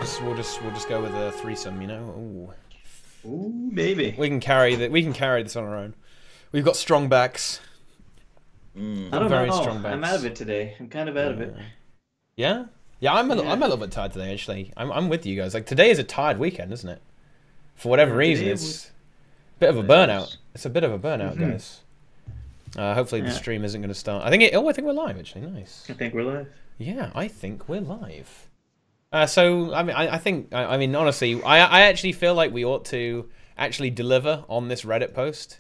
just go with a threesome, you know. Ooh, maybe. We can carry this on our own. We've got strong backs. I don't very know. strong backs. I'm out of it today. I'm kind of out of it. Yeah? Yeah, I'm a little bit tired today, actually. I'm with you guys. Like, today is a tired weekend, isn't it? For whatever reason, it's a bit of a burnout. It's a bit of a burnout, guys. Hopefully the stream isn't going to start. I think we're live, actually. Nice. I think we're live. Yeah, I think we're live. So, I mean, honestly, I actually feel like we ought to actually deliver on this Reddit post.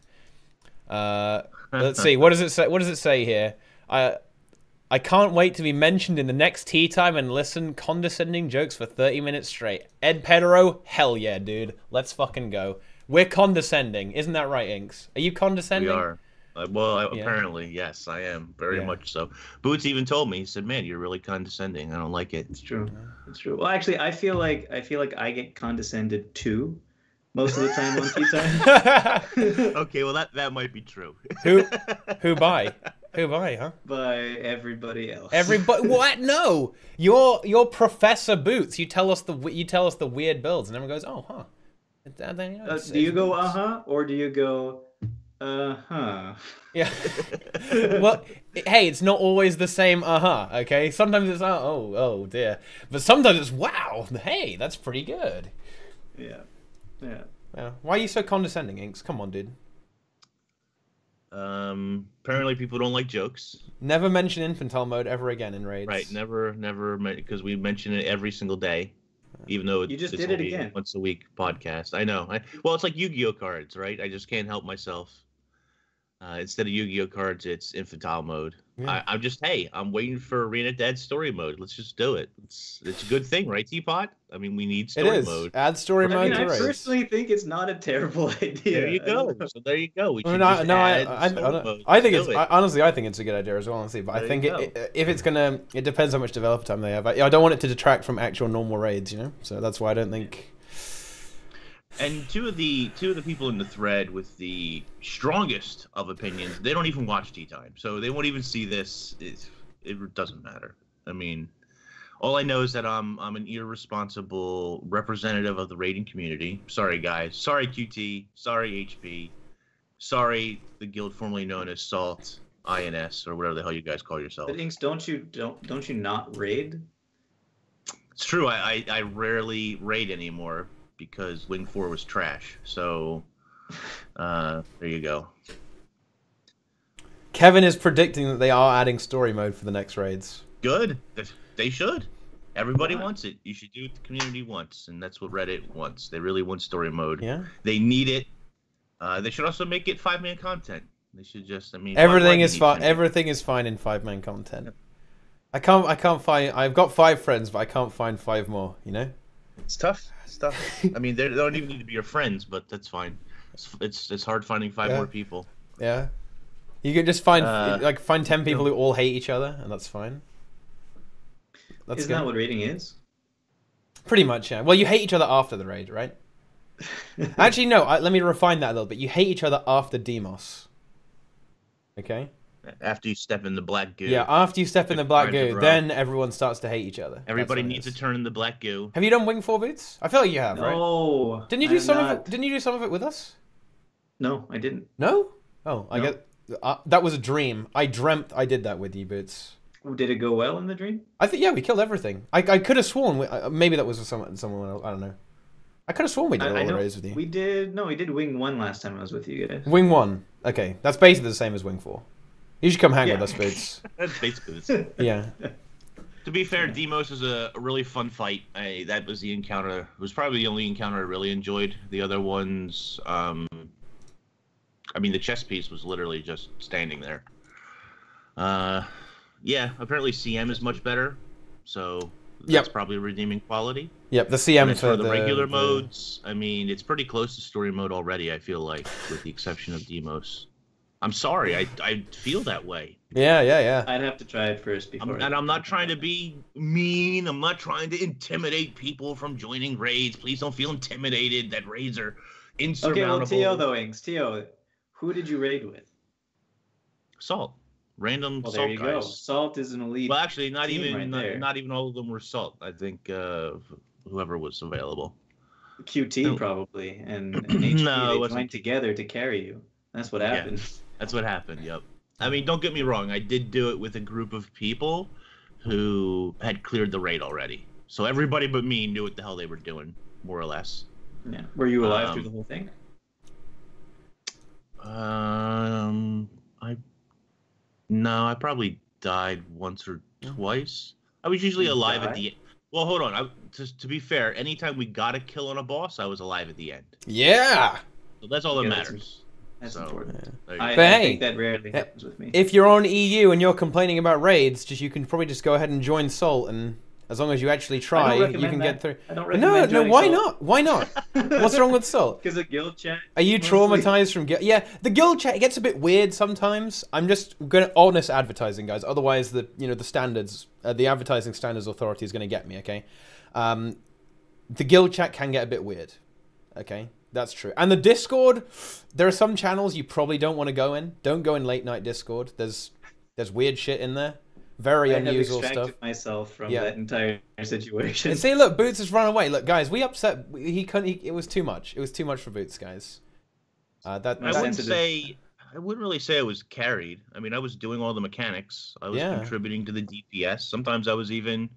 Let's see. What does it say? What does it say here? I can't wait to be mentioned in the next tea time and listen condescending jokes for 30 minutes straight. Ed Pedro, hell yeah, dude. Let's fucking go. We're condescending. Isn't that right, Inks? Are you condescending? We are. Apparently, yes, I am. Very much so. Boots even told me, he said, man, you're really condescending. I don't like it. It's true. It's true. Well, actually, I feel like I get condescended to most of the time on tea time. Okay, well, that might be true. Who by? Who by, huh? By everybody else. Everybody? What? No. You're Professor Boots. You tell us the weird builds, and everyone goes, "Oh, huh." Do you go or do you go Yeah. Well, hey, it's not always the same okay? Sometimes it's oh dear. But sometimes it's wow, hey, that's pretty good. Yeah. Why are you so condescending, Inks? Come on, dude. Apparently people don't like jokes. Never mention infantile mode ever again in raids. Right, never, because we mention it every single day, even though you just did it again. Once a week podcast. I know. Well, it's like Yu-Gi-Oh cards, right? I just can't help myself. Instead of Yu-Gi-Oh cards, it's infantile mode. Yeah. I'm waiting for ArenaNet to add story mode. Let's just do it. It's a good thing, right, Teapot? I mean, we need story mode. Add story mode. I personally think it's not a terrible idea. There you go. So there you go. We should I think it's honestly, I think it's a good idea as well. Honestly, but I think if it's gonna, it depends how much developer time they have. I don't want it to detract from actual normal raids, you know. So that's why I don't think. And two of the people in the thread with the strongest of opinions, they don't even watch Tea Time, so they won't even see this. It doesn't matter. I mean, all I know is that I'm an irresponsible representative of the raiding community. Sorry, guys. Sorry, QT. Sorry, HP. Sorry, the guild formerly known as Salt, INS, or whatever the hell you guys call yourself. But Inks, don't you not raid? It's true. I rarely raid anymore, because Wing 4 was trash. So, there you go. Kevin is predicting that they are adding story mode for the next raids. Good. They should. Everybody wants it. You should do what the community wants, and that's what Reddit wants. They really want story mode. Yeah. They need it. They should also make it 5-man content. They should just, everything is fine. Everything is fine in 5-man content. I can't find. I've got 5 friends, but I can't find 5 more. You know. It's tough. I mean, they don't even need to be your friends, but that's fine. It's hard finding 5 more people. Yeah, you can just find 10 people who all hate each other, and that's fine. Isn't that what raiding is? Pretty much, yeah. Well, you hate each other after the raid, right? Actually, no. Let me refine that a little bit. You hate each other after Demos. Okay. After you step in the black goo. Yeah, after you step in the black goo, then everyone starts to hate each other. Everybody needs to turn in the black goo. Have you done Wing 4 Boots? I feel like you have, right? No. Didn't you do some of it? Didn't you do some of it with us? No, I didn't. No? Oh, I get that was a dream. I dreamt I did that with you, Boots. Did it go well in the dream? I think we killed everything. I could have sworn maybe that was with someone else. I don't know. I could have sworn we did all the raids with you. We did Wing 1 last time I was with you guys. Wing 1. Okay, that's basically the same as Wing 4. You should come hang with us, Boots. That's basically the same. Yeah. To be fair, Demos was a really fun fight. That was the encounter. It was probably the only encounter I really enjoyed. The other ones, I mean, the chess piece was literally just standing there. Yeah, apparently CM is much better, so that's probably a redeeming quality. Yep, the CM for the regular modes, I mean, it's pretty close to story mode already, I feel like, with the exception of Demos. I'm sorry, I feel that way. Yeah. I'd have to try it first before. And I'm not trying to be mean. I'm not trying to intimidate people from joining raids. Please don't feel intimidated that raids are insurmountable. Okay, well, Tio though, Inks. Tio, who did you raid with? Salt. Random Salt there you guys. go. Salt is an elite. Well, actually, not even all of them were Salt. I think whoever was available. QT probably and HP No, it they wasn't joined together to carry you. That's what happened. Yeah, that's what happened. Yep. I mean, don't get me wrong. I did do it with a group of people who had cleared the raid already. So everybody but me knew what the hell they were doing, more or less. Yeah. Were you alive through the whole thing? I probably died once or twice. I was usually alive at the end. Well, hold on. To be fair, anytime we got a kill on a boss, I was alive at the end. Yeah. So that's all that matters. That's important. Yeah. I hey, think that rarely happens with me. If you're on EU and you're complaining about raids, you can probably just go ahead and join Salt, and as long as you actually try, you can get through. I don't recommend no, why Salt. not? Why not? What's wrong with Salt? Because of guild chat. Are you traumatized from guild? Yeah, the guild chat gets a bit weird sometimes. I'm just gonna honest advertising, guys. Otherwise, the standards, the advertising standards authority is gonna get me. Okay, the guild chat can get a bit weird. Okay. That's true. And the Discord, there are some channels you probably don't want to go in. Don't go in late night Discord. There's weird shit in there. Very unusual stuff. I have extracted myself from that entire situation. And see, look, Boots has run away. Look, guys, we upset. He couldn't. It was too much. It was too much for Boots, guys. I wouldn't really say I was carried. I mean, I was doing all the mechanics. I was contributing to the DPS. Sometimes I was even,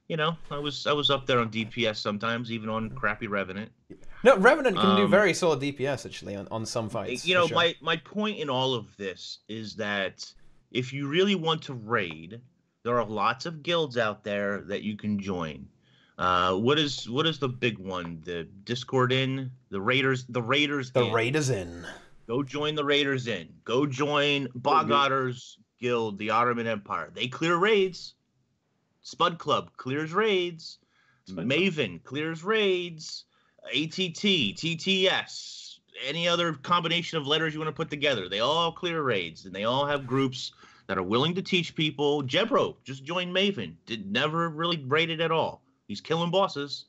I was up there on DPS sometimes, even on crappy Revenant. No, Revenant can do very solid DPS actually on some fights. Sure. my point in all of this is that if you really want to raid, there are lots of guilds out there that you can join. What is the big one? The Discord Inn, the Raiders Inn. Go join the Raiders Inn. Go join Bogotter's guild, the Ottoman Empire. They clear raids. Spud Club clears raids. Maven clears raids. ATT, TTS, any other combination of letters you want to put together. They all clear raids, and they all have groups that are willing to teach people. Jebro just joined Maven. Never really raided at all. He's killing bosses.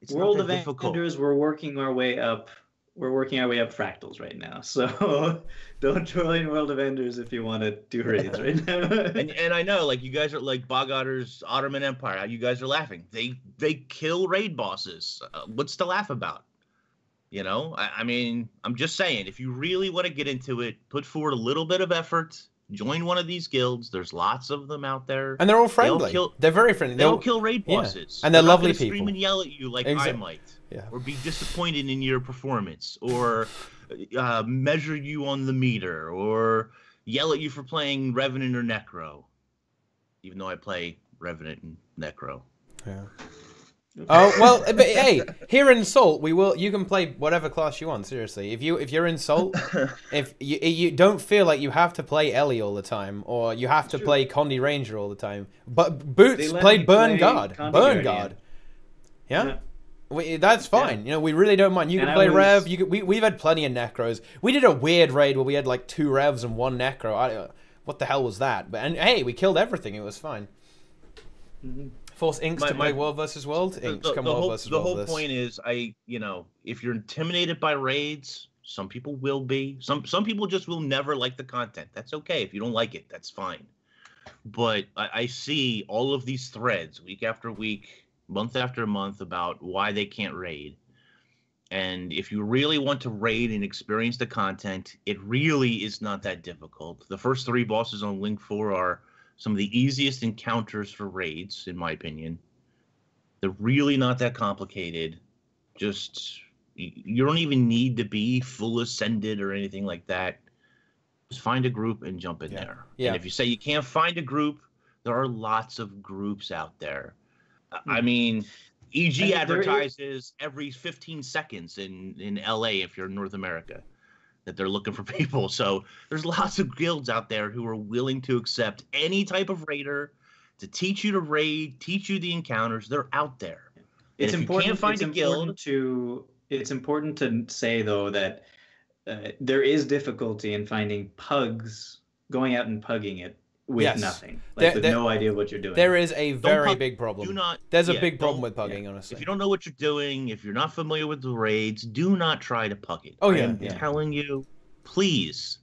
It's World of Vendors, we're working our way up. We're working our way up fractals right now. So don't join World of Enders if you want to do raids right now. and I know, like, you guys are like Bogotter's Ottoman Empire. You guys are laughing. They kill raid bosses. What's to laugh about? I mean, I'm just saying, if you really want to get into it, put forward a little bit of effort. Join one of these guilds. There's lots of them out there. And they're all friendly. They're very friendly. They'll kill raid bosses. And they're lovely people. Scream and yell at you like I might. Yeah. Or be disappointed in your performance. Or measure you on the meter. Or yell at you for playing Revenant or Necro. Even though I play Revenant and Necro. Yeah. Oh well, but hey, here in Salt, you can play whatever class you want. Seriously, if you're in Salt, if you don't feel like you have to play Ellie all the time, or you have to play Condi Ranger all the time, but Boots played Burn Guard. Yeah. That's fine. Yeah. We really don't mind. You can play Rev. We've had plenty of Necros. We did a weird raid where we had like 2 Revs and 1 Necro. What the hell was that? But hey, we killed everything. It was fine. Mm-hmm. Force Inks to play World versus World. Inks come World versus World. The whole point is, if you're intimidated by raids, some people will be. Some people just will never like the content. That's okay. If you don't like it, that's fine. But I see all of these threads week after week, month after month about why they can't raid. And if you really want to raid and experience the content, it really is not that difficult. The first 3 bosses on Link 4 are some of the easiest encounters for raids, in my opinion. They're really not that complicated. You don't even need to be full ascended or anything like that. Just find a group and jump in there. Yeah. And if you say you can't find a group, there are lots of groups out there. I mean, EG advertises every 15 seconds in LA if you're in North America that they're looking for people. So there's lots of guilds out there who are willing to accept any type of raider to teach you to raid, teach you the encounters. They're out there. It's important to say, though, that there is difficulty in finding pugs, going out and pugging it with nothing. With no idea what you're doing. There is a very big problem. There's a big problem with pugging, honestly. If you don't know what you're doing, if you're not familiar with the raids, do not try to pug it. Oh, I'm telling you, please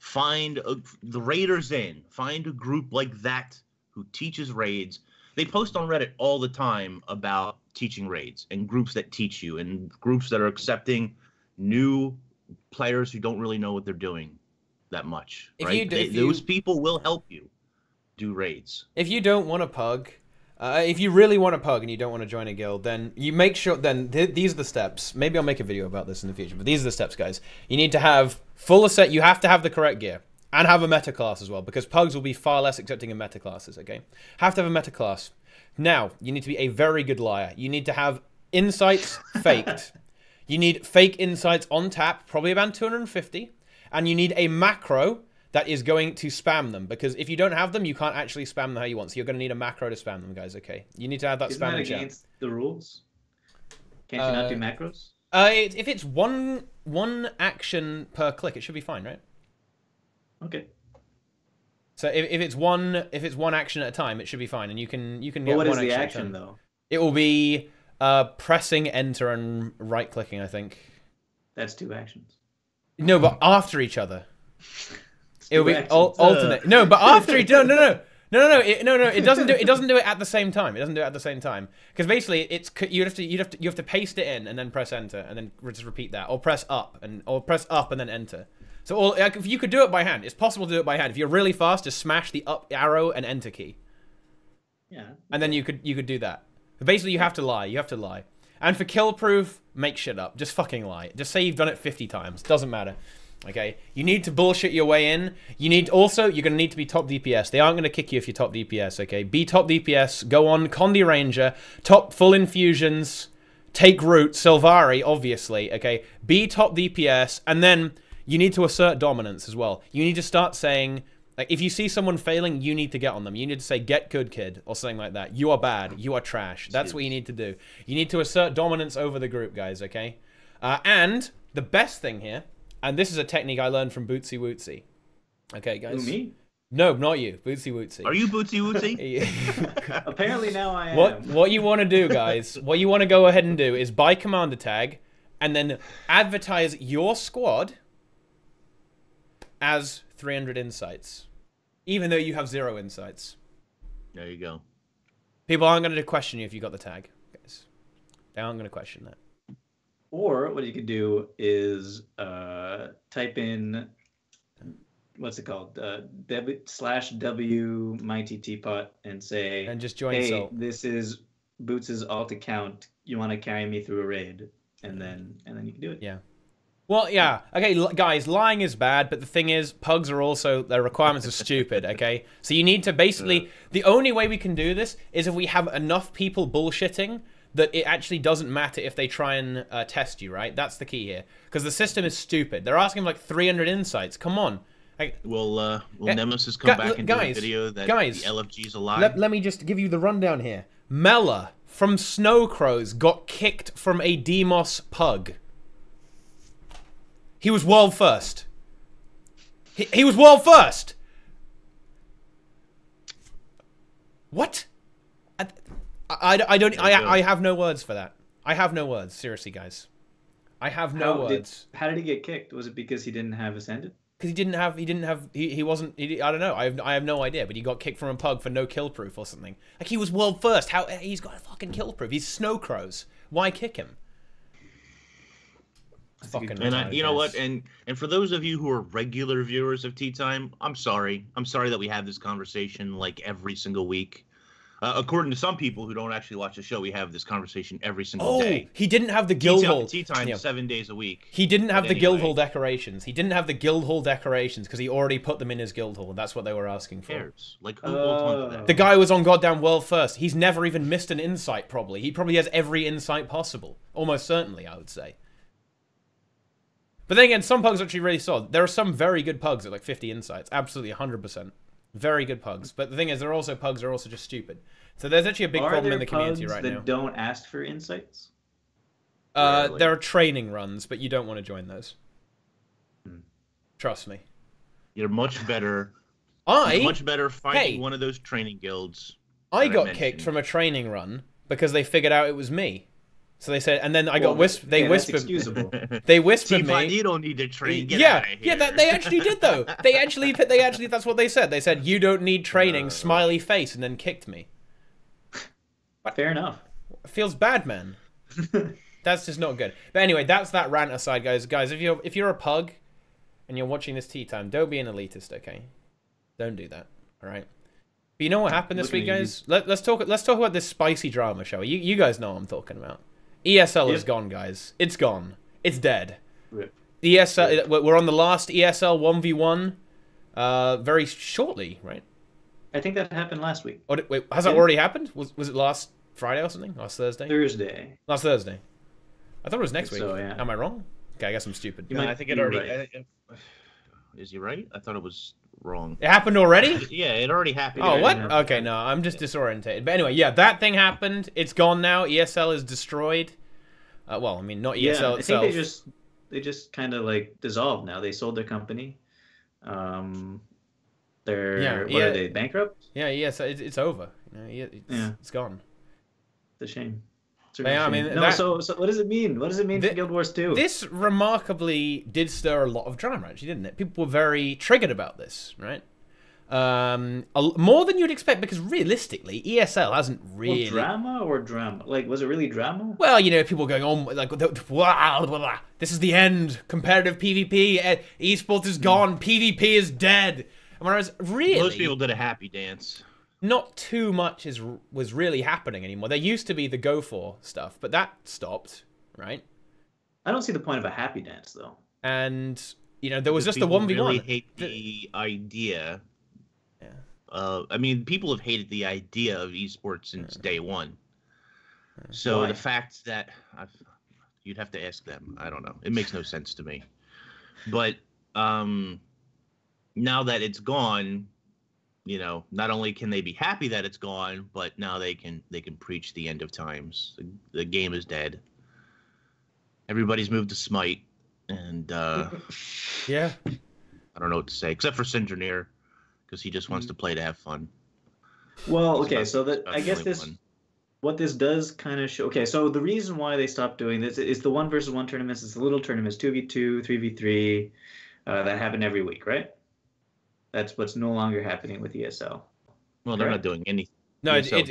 find the Raiders Inn. Find a group like that who teaches raids. They post on Reddit all the time about teaching raids and groups that teach you and groups that are accepting new players who don't really know what they're doing that much. Right? Those people will help you do raids. If you don't want a pug, if you really want a pug and you don't want to join a guild, then you make sure. Then these are the steps. Maybe I'll make a video about this in the future. But these are the steps, guys. You need to have full set. You have to have the correct gear. And have a meta class as well, because pugs will be far less accepting of meta classes, okay? Have to have a meta class. Now, you need to be a very good liar. You need to have insights faked. You need fake insights on tap, probably about 250. And you need a macro that is going to spam them, because if you don't have them, you can't actually spam them how you want. So you're going to need a macro to spam them, guys, okay? You need to have that Isn't spam that against the rules? Can't you not do macros? If it's one action per click, it should be fine, right? Okay. So if it's one action at a time, it should be fine, and you can get. But what one is the action action though? It will be pressing enter and right clicking, I think. That's 2 actions. No, but after each other. It will be alternate. No, but after each. No. It doesn't do it at the same time. It doesn't do it at the same time, because basically you have to paste it in and then press enter and then just repeat that, or press up and then enter. So if you could do it by hand, it's possible to do it by hand. If you're really fast, just smash the up arrow and enter key. Yeah. And then you could do that. But basically, you have to lie. You have to lie. And for kill proof, make shit up. Just fucking lie. Just say you've done it 50 times. Doesn't matter. Okay. You need to bullshit your way in. You're gonna need to be top DPS. They aren't gonna kick you if you're top DPS. Okay. Be top DPS. Go on Condi Ranger. Top full infusions. Take root. Sylvari, obviously. Okay. Be top DPS, and then you need to assert dominance as well. You need to start saying, like, if you see someone failing, you need to get on them. You need to say, get good, kid, or something like that. You are bad. You are trash. That's what you need to do. You need to assert dominance over the group, guys, okay? And the best thing here, and this is a technique I learned from Bootsy Wootsy. Okay, guys? Who, me? No, not you. Bootsy Wootsy. Are you Bootsy Wootsy? Apparently now I am. What you want to do, guys, what you want to go ahead and do is buy commander tag, and then advertise your squad as 300 insights, even though you have 0 insights. There you go. People aren't going to question you if you got the tag, guys. They aren't going to question that. Or what you could do is type in, what's it called, /w MightyTeapot, and say, and just join. hey, Salt. This is Boots' alt account. You want to carry me through a raid, and then you can do it. Yeah. Well, yeah. Okay, guys, lying is bad, but the thing is, pugs are also, their requirements are stupid, okay? So you need to basically, the only way we can do this is if we have enough people bullshitting that it actually doesn't matter if they try and test you, right? That's the key here. Because the system is stupid. They're asking for like 300 insights. Come on. Like, will Nemesis come back into the video that the LFG's alive? Let me just give you the rundown here. Mela from Snowcrows got kicked from a Demos pug. He was world first. He was world first. What? I have no words for that. I have no words. Seriously, guys. I have no words. How did he get kicked? Was it because he didn't have Ascended? Because he wasn't, I don't know. I have no idea, but he got kicked from a pug for no kill proof or something. Like, he was world first. How, he's got a fucking kill proof. He's Snowcrows. Why kick him? And you know what? And for those of you who are regular viewers of TeaTime, I'm sorry. I'm sorry that we have this conversation like every single week. According to some people who don't actually watch the show, we have this conversation every single day. He didn't have the Guildhall. TeaTime 7 days a week. He didn't have the Guildhall decorations. He didn't have the Guildhall decorations because he already put them in his Guildhall. That's what they were asking for. Who cares? Like, who holds on to that? The guy was on goddamn world first. He's never even missed an insight, probably. He probably has every insight possible. Almost certainly, I would say. But then again, some pugs are actually really solid. There are some very good pugs at like 50 insights. Absolutely, 100%. Very good pugs. But the thing is, pugs are also just stupid. So there's actually a big problem in the community right now. Are there pugs that don't ask for insights? There are training runs, but you don't want to join those. Trust me. You're much better. Finding one of those training guilds. I got kicked from a training run because they figured out it was me. So they said, and then I got whispered. They whispered. Excusable. They whispered me. You don't need to train. Get out of here. Yeah, they actually did though. They actually. That's what they said. They said you don't need training. Smiley face, and then kicked me. Fair enough. It feels bad, man. That's just not good. But anyway, that's that rant aside, guys. Guys, if you're a pug and you're watching this tea time, don't be an elitist, okay? Don't do that. All right. But you know what happened this week, guys? Let's talk about this spicy drama, shall we? You guys know what I'm talking about. ESL is gone, guys. It's gone. It's dead. Rip. ESL. We're on the last ESL 1v1 very shortly, right? I think that happened last week. Oh, wait, has that already happened? Was it last Friday or something? Last Thursday? Thursday. Last Thursday. I thought it was next week. So, yeah. Am I wrong? Okay, I guess I'm stupid. I think it already. Right. Is he right? I thought it was wrong. It happened already? Yeah, it already happened. Oh, what? Okay, no, I'm just disorientated. But anyway, yeah, that thing happened. It's gone now. ESL is destroyed. Well, I mean, not ESL itself. I think they just kind of like dissolved now. They sold their company. Are they bankrupt? Yeah, it's over. It's gone. It's a shame. Yeah, I mean, so what does it mean? What does it mean for Guild Wars 2? This remarkably did stir a lot of drama, actually, didn't it? People were very triggered about this, right? More than you'd expect, because realistically, ESL hasn't really... Well, drama? Like, was it really drama? Well, people going on, like, this is the end. Competitive PvP, esports is gone, PvP is dead. Whereas, really... Most people did a happy dance. Not too much was really happening anymore. There used to be the go for stuff, but that stopped, right? I don't see the point of a happy dance, though. And, there was just the 1v1. People really hate the idea... I mean, people have hated the idea of esports since day one. So Why? the fact that you'd have to ask them. I don't know. It makes no sense to me. But now that it's gone, not only can they be happy that it's gone, but now they can preach the end of times. The game is dead. Everybody's moved to Smite, and yeah, I don't know what to say except for Sinjernir. Because he just wants to play to have fun. Well, okay, so I guess what this does kind of show. Okay, so the reason why they stopped doing this is the 1v1 tournaments. It's the little tournaments, 2v2, 3v3, that happen every week, right? That's what's no longer happening with ESL. Well, they're not doing anything. No, it's Guild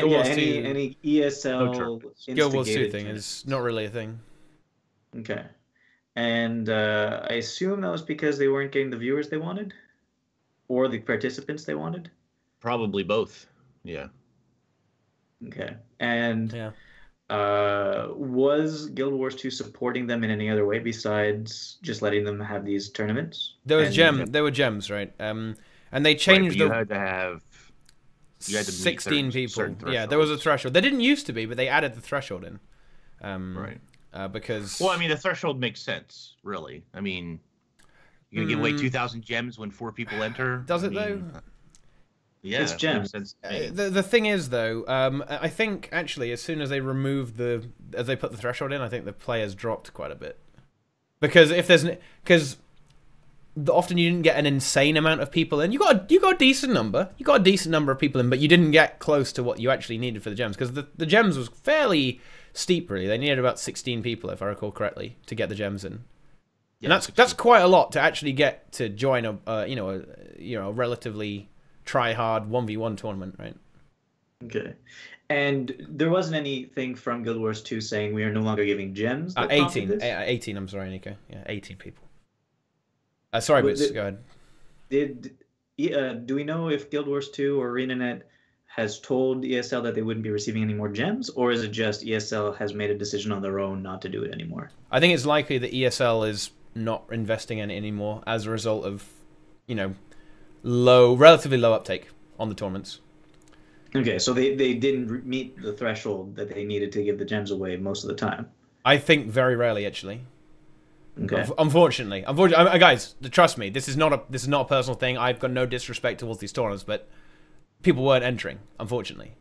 Wars 2. Any ESL Guild Wars 2 thing is not really a thing. Okay. And I assume that was because they weren't getting the viewers they wanted? Or the participants they wanted? Probably both, yeah. Okay. And was Guild Wars 2 supporting them in any other way besides just letting them have these tournaments? There were gems, right? And they changed you had to 16 people. Yeah, there was a threshold. There didn't used to be, but they added the threshold in. Right. Because... Well, I mean, the threshold makes sense, really. I mean, you're going to give away 2,000 gems when 4 people enter? Does it, though? Yeah. It's gems. The thing is, though, I think, actually, as soon as they removed as they put the threshold in, I think the players dropped quite a bit. Because often you didn't get an insane amount of people in. You got a decent number. You got a decent number of people in, but you didn't get close to what you actually needed for the gems. Because the gems was fairly... steep, really. They needed about 16 people, if I recall correctly, to get the gems in. Yeah, and that's quite a lot to actually get to join a relatively try-hard 1v1 tournament, right? Okay. And there wasn't anything from Guild Wars 2 saying we are no longer giving gems? 18, I'm sorry, Nico. Yeah, 18 people. Sorry, Boots, go ahead. Do we know if Guild Wars 2 or ArenaNet has told ESL that they wouldn't be receiving any more gems, or is it just ESL has made a decision on their own not to do it anymore? I think it's likely that ESL is not investing in it anymore as a result of, relatively low uptake on the tournaments. Okay, so they didn't meet the threshold that they needed to give the gems away most of the time. I think very rarely, actually. Okay. Unfortunately, guys, trust me, this is not a personal thing. I've got no disrespect towards these tournaments, but people weren't entering, unfortunately,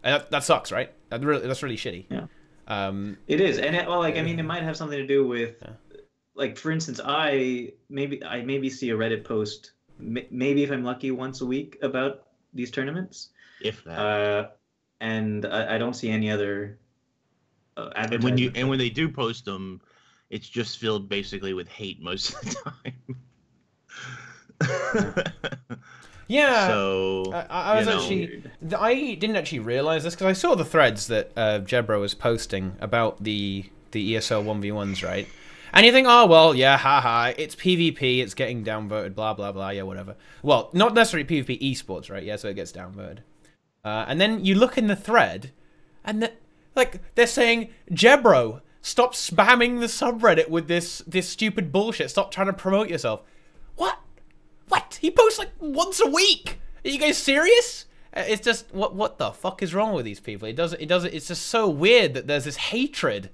and that sucks, right? That's really shitty. Yeah. It is, and it might have something to do with, like, for instance, I maybe see a Reddit post, maybe if I'm lucky, once a week about these tournaments. If that. And I don't see any other. And when they do post them, it's just filled basically with hate most of the time. Yeah. So I was actually, I didn't actually realize this because I saw the threads that Jebro was posting about the ESL 1v1s, right? And you think, oh well, yeah, haha, it's PvP, it's getting downvoted, blah blah blah, yeah, whatever. Well, not necessarily PvP esports, right? Yeah, so it gets downvoted. And then you look in the thread, and they're saying, Jebro, stop spamming the subreddit with this stupid bullshit. Stop trying to promote yourself. What? He posts like once a week. Are you guys serious? It's just what the fuck is wrong with these people? It's just so weird that there's this hatred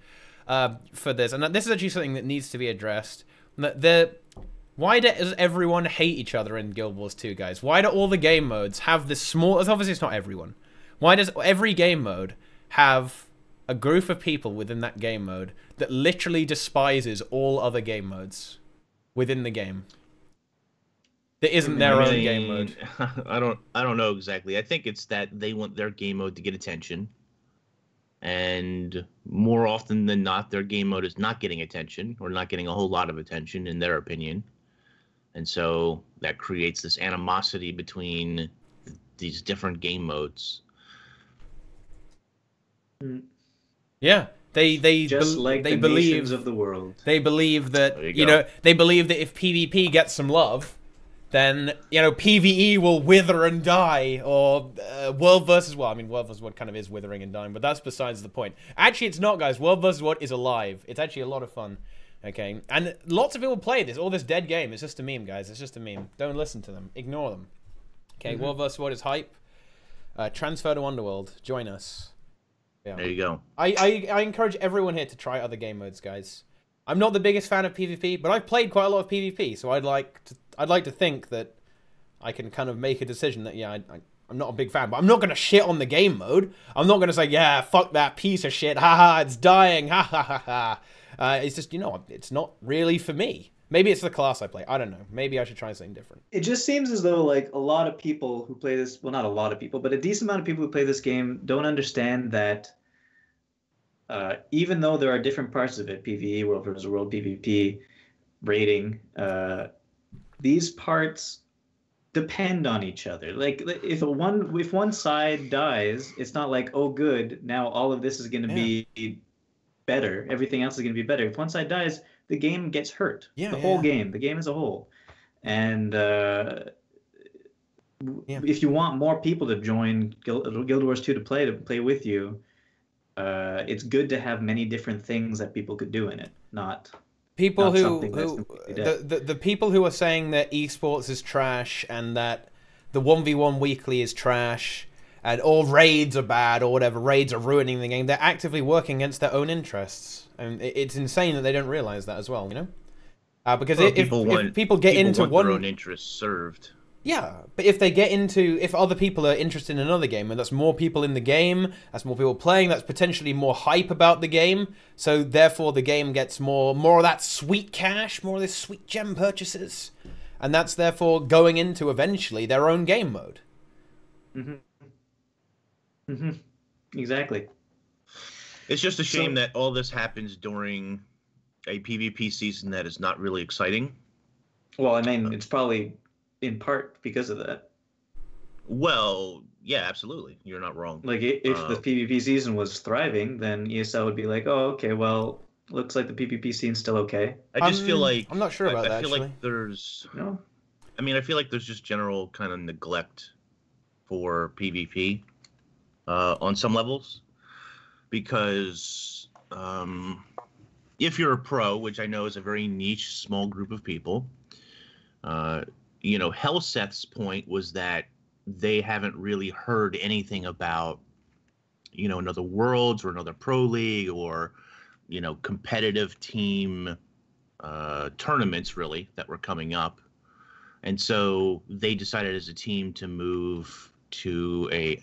for this, and this is actually something that needs to be addressed. Why does everyone hate each other in Guild Wars 2, guys? Why do all the game modes have this small... Obviously, it's not everyone. Why does every game mode have a group of people within that game mode that literally despises all other game modes within the game? That isn't their own game mode. I don't know exactly. I think it's that they want their game mode to get attention. And more often than not, their game mode is not getting attention, or not getting a whole lot of attention, in their opinion. And so that creates this animosity between these different game modes. Yeah, they just like they the believe nations of the world. They believe that they believe that if PvP gets some love, then PvE will wither and die, or World versus World. I mean, World versus World kind of is withering and dying, but that's besides the point. Actually, it's not, guys. World versus World is alive. It's actually a lot of fun. Okay, and lots of people play this. All this dead game. It's just a meme, guys. It's just a meme. Don't listen to them. Ignore them. Okay, World vs. World is hype. Transfer to Underworld. Join us. Yeah. There you go. I encourage everyone here to try other game modes, guys. I'm not the biggest fan of PvP, but I've played quite a lot of PvP, so I'd like to think that I can kind of make a decision that I'm not a big fan, but I'm not gonna shit on the game mode. I'm not gonna say, yeah, fuck that piece of shit. Haha, it's dying. Ha ha ha ha. It's just, it's not really for me. Maybe it's the class I play. I don't know. Maybe I should try something different. It just seems as though like a lot of people who play this, well, not a lot of people, but a decent amount of people who play this game don't understand that even though there are different parts of it, PvE, World versus World, PvP, rating, these parts depend on each other. Like if one side dies, it's not like, oh good, now all of this is going to be better. Everything else is going to be better. If one side dies, the game gets hurt. The whole game, the game as a whole. And if you want more people to join Guild Wars 2 to play with you, it's good to have many different things that people could do in it, not people the people who are saying that esports is trash and that the 1v1 weekly is trash and all raids are bad or whatever, raids are ruining the game. They're actively working against their own interests, and it's insane that they don't realize that as well. Because if people get into their own interests served. Yeah, but if other people are interested in another game, and that's more people in the game, that's more people playing, that's potentially more hype about the game, so therefore the game gets more of that sweet cash, more of this sweet gem purchases, and that's therefore going into eventually their own game mode. Exactly. It's just a shame that all this happens during a PvP season that is not really exciting. Well, I mean, it's probably in part because of that. Well, yeah, absolutely. You're not wrong. Like, if the PvP season was thriving, then ESL would be like, oh, okay, well, looks like the PvP scene's still okay. I just feel like... I'm not sure about that, I feel actually. like there's... No? I mean, I feel like there's just general kind of neglect for PvP on some levels. Because if you're a pro, which I know is a very niche, small group of people... Helseth's point was that they haven't really heard anything about, another Worlds or another Pro League or, competitive team tournaments, really, that were coming up. And so they decided as a team to move to a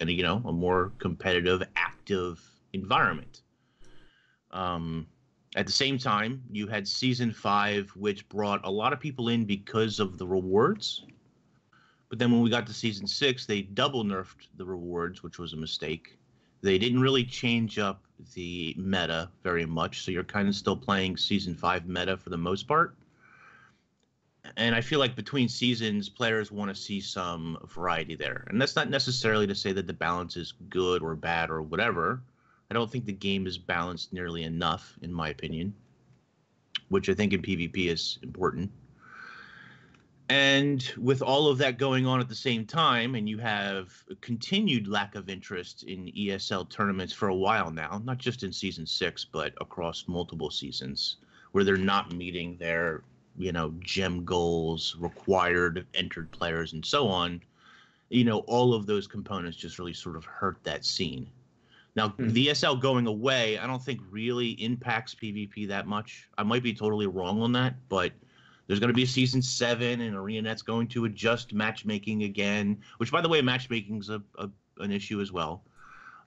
more competitive, active environment. At the same time, you had Season 5, which brought a lot of people in because of the rewards. But then when we got to Season 6, they double nerfed the rewards, which was a mistake. They didn't really change up the meta very much, so you're kind of still playing Season 5 meta for the most part. And I feel like between seasons, players want to see some variety there. And that's not necessarily to say that the balance is good or bad or whatever. I don't think the game is balanced nearly enough, in my opinion, which I think in PvP is important. And with all of that going on at the same time, and you have a continued lack of interest in ESL tournaments for a while now, not just in Season 6, but across multiple seasons, where they're not meeting their gem goals, required entered players, and so on, all of those components just really sort of hurt that scene. Now, the ESL going away, I don't think really impacts PvP that much. I might be totally wrong on that, but there's going to be a Season 7, and ArenaNet's going to adjust matchmaking again, which, by the way, matchmaking's an issue as well.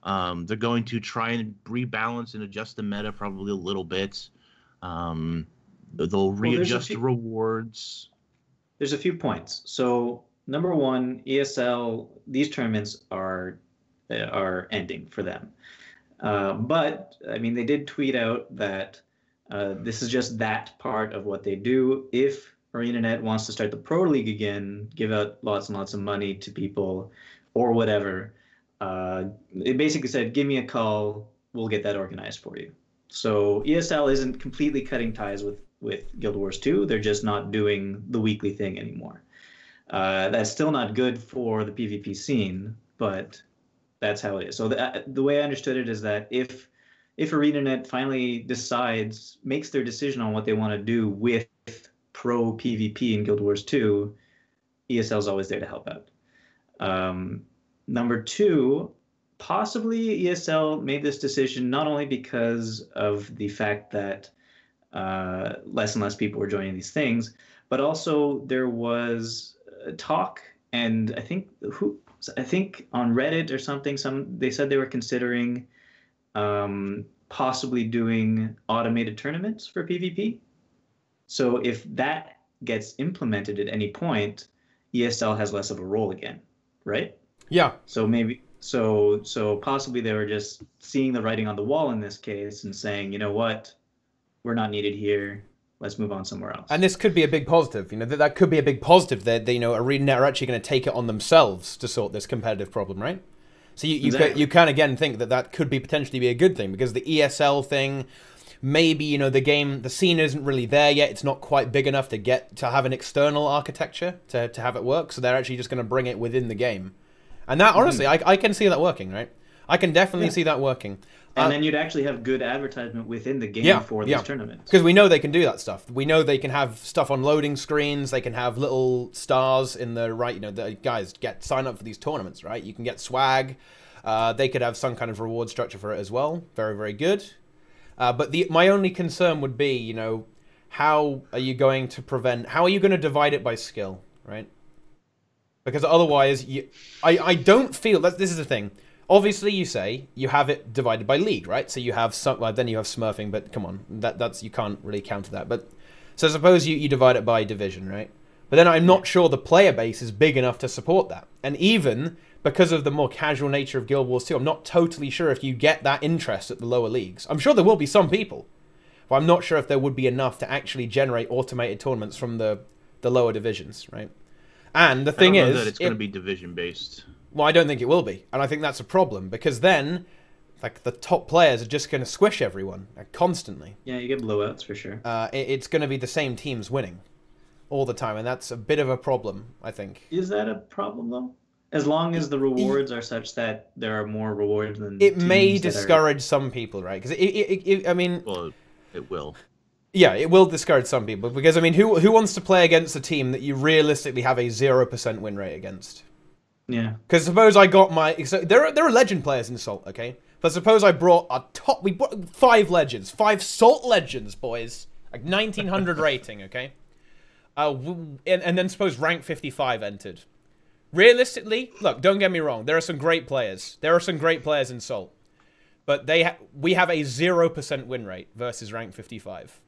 They're going to try and rebalance and adjust the meta probably a little bit. They'll readjust rewards. There's a few points. So, number one, ESL, these tournaments are ending for them. But, I mean, they did tweet out that this is just that part of what they do. If ArenaNet wants to start the Pro League again, give out lots and lots of money to people or whatever, it basically said, give me a call, we'll get that organized for you. So ESL isn't completely cutting ties with Guild Wars 2. They're just not doing the weekly thing anymore. That's still not good for the PvP scene, but that's how it is. So the way I understood it is that if ArenaNet finally makes their decision on what they want to do with pro PvP in Guild Wars 2, ESL is always there to help out. Number two, possibly ESL made this decision not only because of the fact that less and less people were joining these things, but also there was talk, and I think on Reddit or something, they said they were considering possibly doing automated tournaments for PvP. So if that gets implemented at any point, ESL has less of a role again, right? Yeah. So maybe so possibly they were just seeing the writing on the wall in this case and saying, you know what, we're not needed here. Let's move on somewhere else. And this could be a big positive. That could be a big positive that ArenaNet are actually going to take it on themselves to sort this competitive problem, right? So you can again think that could be potentially be a good thing, because the ESL thing, maybe the scene isn't really there yet. It's not quite big enough to have an external architecture to have it work. So they're actually just going to bring it within the game, and that honestly, I can see that working, right? I can definitely see that working. And then you'd actually have good advertisement within the game for these tournaments. Because we know they can do that stuff. We know they can have stuff on loading screens. They can have little stars in the right. The guys sign up for these tournaments, right? You can get swag. They could have some kind of reward structure for it as well. Very, very good. But my only concern would be, how are you going to divide it by skill, right? Because otherwise, I don't feel that this is the thing. Obviously, you say you have it divided by league, right? So you have then you have smurfing, but come on, that's you can't really counter that. But so suppose you divide it by division, right? But then I'm not sure the player base is big enough to support that. And even because of the more casual nature of Guild Wars 2, I'm not totally sure if you get that interest at the lower leagues. I'm sure there will be some people, but I'm not sure if there would be enough to actually generate automated tournaments from the lower divisions, right? And the thing is, that it's going to be division based. Well, I don't think it will be, and I think that's a problem, because then, the top players are just going to squish everyone constantly. Yeah, you get blowouts for sure. It's going to be the same teams winning all the time, and that's a bit of a problem, I think. Is that a problem though? As long as the rewards are such that there are more rewards than it may discourage some people, right? Because I mean, well, it will. Yeah, it will discourage some people, because I mean, who wants to play against a team that you realistically have a 0% win rate against? Yeah. Because suppose I got there are legend players in Salt, okay? But suppose I brought we brought 5 legends, 5 Salt legends, boys, 1900 rating, okay? And then suppose rank 55 entered. Realistically, look, don't get me wrong, there are some great players. There are some great players in Salt, but we have a 0% win rate versus rank 55.